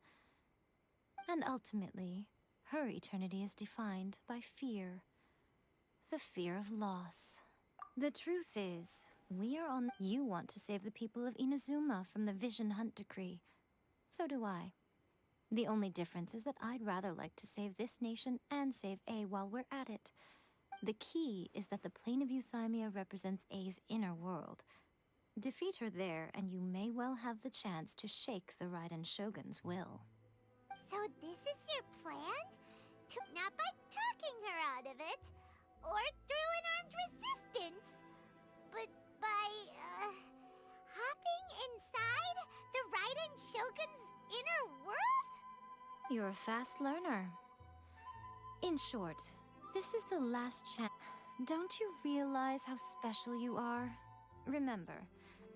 And ultimately, her eternity is defined by fear. The fear of loss. The truth is, we are on... You want to save the people of Inazuma from the Vision Hunt Decree. So do I. The only difference is that I'd rather like to save this nation and save A while we're at it. The key is that the plane of Euthymia represents A's inner world. Defeat her there, and you may well have the chance to shake the Raiden Shogun's will. So this is your plan? Not by talking her out of it, or through an armed resistance, but by, hopping inside the Raiden Shogun's inner world? You're a fast learner. In short, this is the last chance. Don't you realize how special you are? Remember,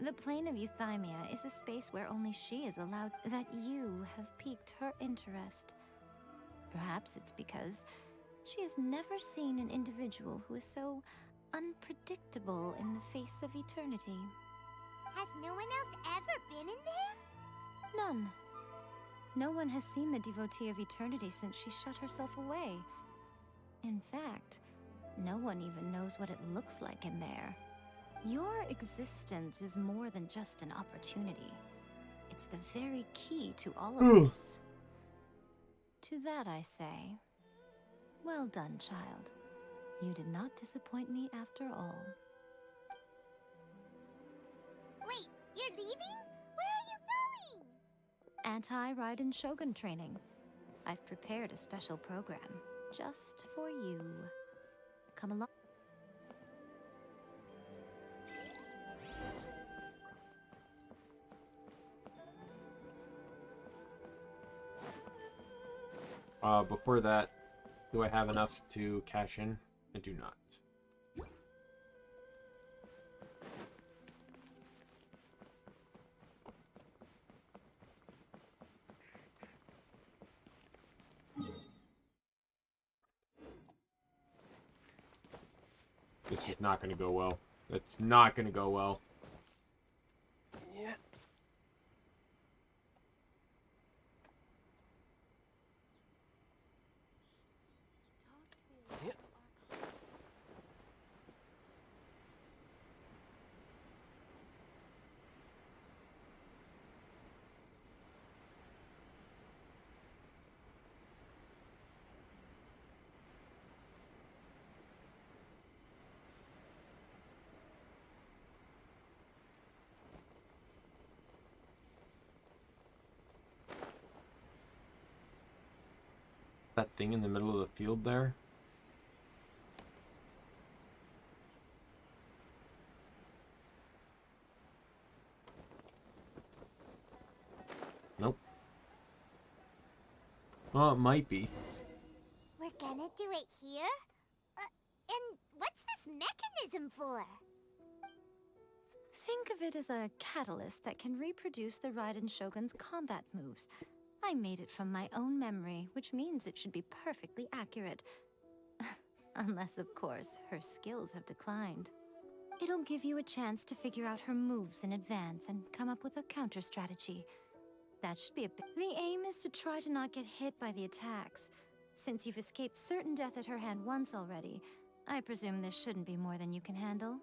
the plane of Euthymia is a space where only she is allowed. That you have piqued her interest. Perhaps it's because she has never seen an individual who is so unpredictable in the face of eternity. Has no one else ever been in there? None. No one has seen the devotee of eternity since she shut herself away. In fact, no one even knows what it looks like in there. Your existence is more than just an opportunity. It's the very key to all of this. To that I say, well done, child. You did not disappoint me after all. Wait, you're leaving? Where are you going? Anti-Raiden Shogun training. I've prepared a special program just for you. Come along. Before that, do I have enough to cash in? I do not. This is not going to go well. It's not going to go well. Yeah. That thing in the middle of the field there? Nope. Well, it might be. We're gonna do it here? And what's this mechanism for? Think of it as a catalyst that can reproduce the Raiden Shogun's combat moves. I made it from my own memory, which means it should be perfectly accurate. Unless, of course, her skills have declined. It'll give you a chance to figure out her moves in advance and come up with a counter strategy. That should be a bit... The aim is to try to not get hit by the attacks. Since you've escaped certain death at her hand once already, I presume this shouldn't be more than you can handle.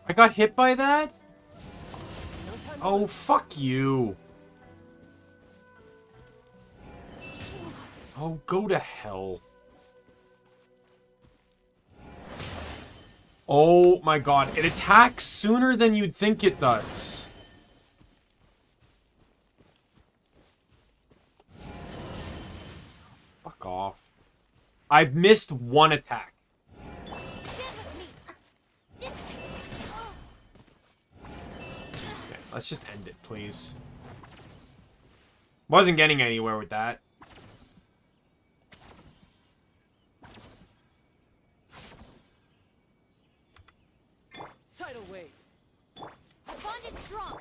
I got hit by that? Oh, fuck you. Oh, go to hell. Oh my god, it attacks sooner than you'd think it does. Fuck off. I've missed one attack. Okay, let's just end it, please. Wasn't getting anywhere with that. Tidal wave. Our bond is strong.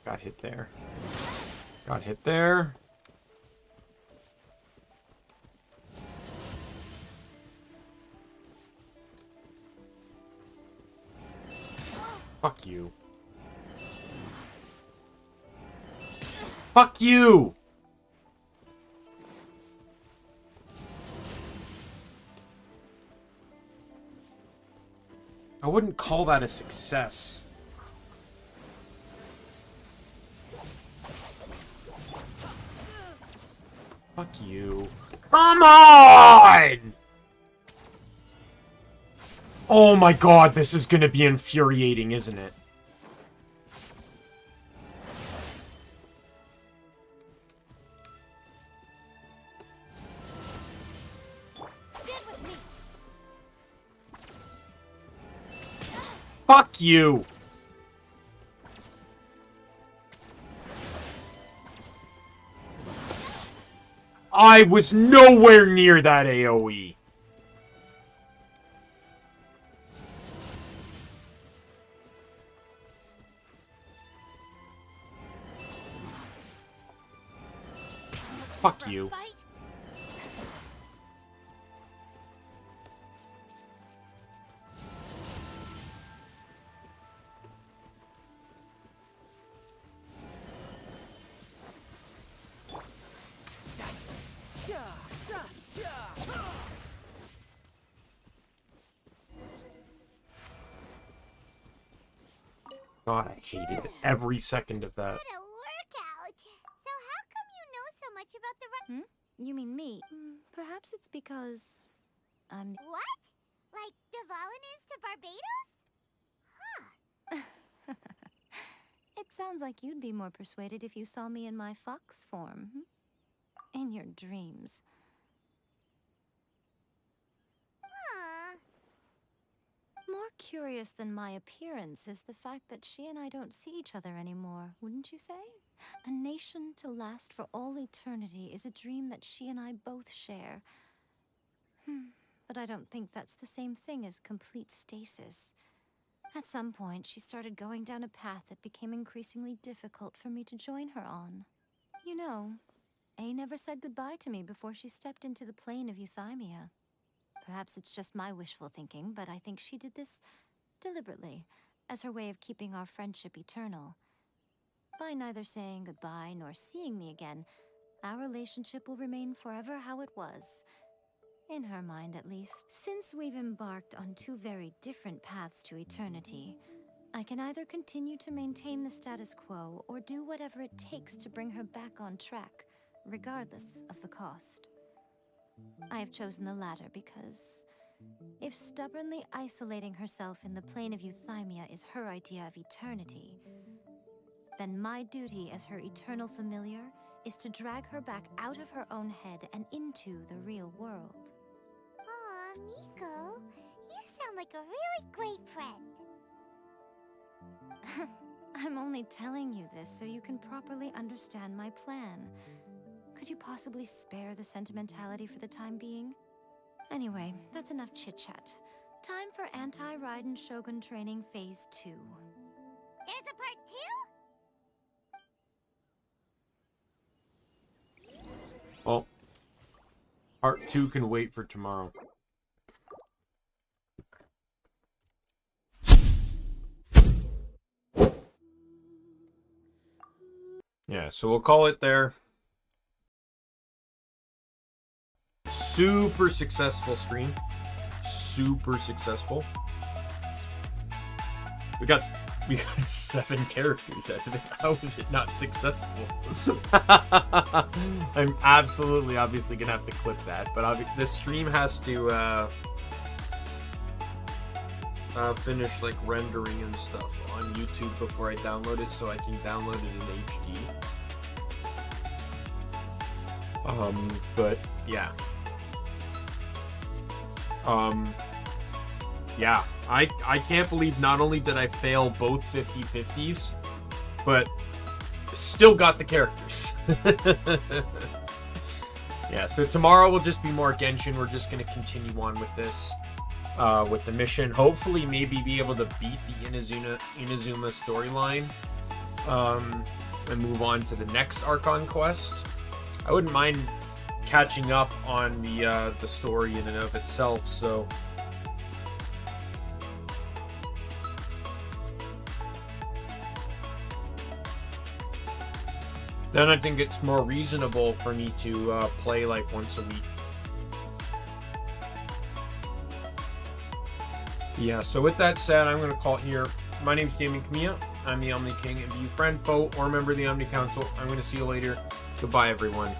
Got hit there. Got hit there. Fuck you. Fuck you! I wouldn't call that a success. Fuck you. Come on! Oh my god, this is gonna be infuriating, isn't it? Fuck you! I was nowhere near that AoE. Fuck you. God, I hated every second of that. What a workout! So how come you know so much about the You mean me? Perhaps it's because I'm... What? Like Devalin is to Barbados? It sounds like you'd be more persuaded if you saw me in my fox form. In your dreams. More curious than my appearance is the fact that she and I don't see each other anymore, wouldn't you say? A nation to last for all eternity is a dream that she and I both share. But I don't think that's the same thing as complete stasis. At some point, she started going down a path that became increasingly difficult for me to join her on. You know, A never said goodbye to me before she stepped into the plane of Euthymia. Perhaps it's just my wishful thinking, but I think she did this deliberately, as her way of keeping our friendship eternal. By neither saying goodbye nor seeing me again, our relationship will remain forever how it was. In her mind, at least. Since we've embarked on two very different paths to eternity, I can either continue to maintain the status quo or do whatever it takes to bring her back on track, regardless of the cost. I have chosen the latter because if stubbornly isolating herself in the plane of Euthymia is her idea of eternity, then my duty as her eternal familiar is to drag her back out of her own head and into the real world. Aw, Miko, you sound like a really great friend. I'm only telling you this so you can properly understand my plan. Could you possibly spare the sentimentality for the time being? Anyway, that's enough chit-chat. Time for Anti-Raiden Shogun Training Phase 2. There's a part 2? Well, part 2 can wait for tomorrow. Yeah, so we'll call it there. Super successful stream. Super successful. We got 7 characters out of it. How is it not successful? I'm absolutely, obviously gonna have to clip that, but this stream has to finish like rendering and stuff on YouTube before I download it, so I can download it in HD. But yeah. Yeah, I can't believe not only did I fail both 50/50s, but still got the characters. Yeah, so tomorrow will just be more Genshin. We're just going to continue on with this, with the mission. Hopefully, maybe be able to beat the Inazuma storyline, and move on to the next Archon quest. I wouldn't mind catching up on the story in and of itself, so... Then I think it's more reasonable for me to play like once a week. Yeah, so with that said, I'm going to call it here. My name's Daimien Kamiya. I'm the Omni King. And be you friend, foe, or member of the Omni Council, I'm going to see you later. Goodbye, everyone.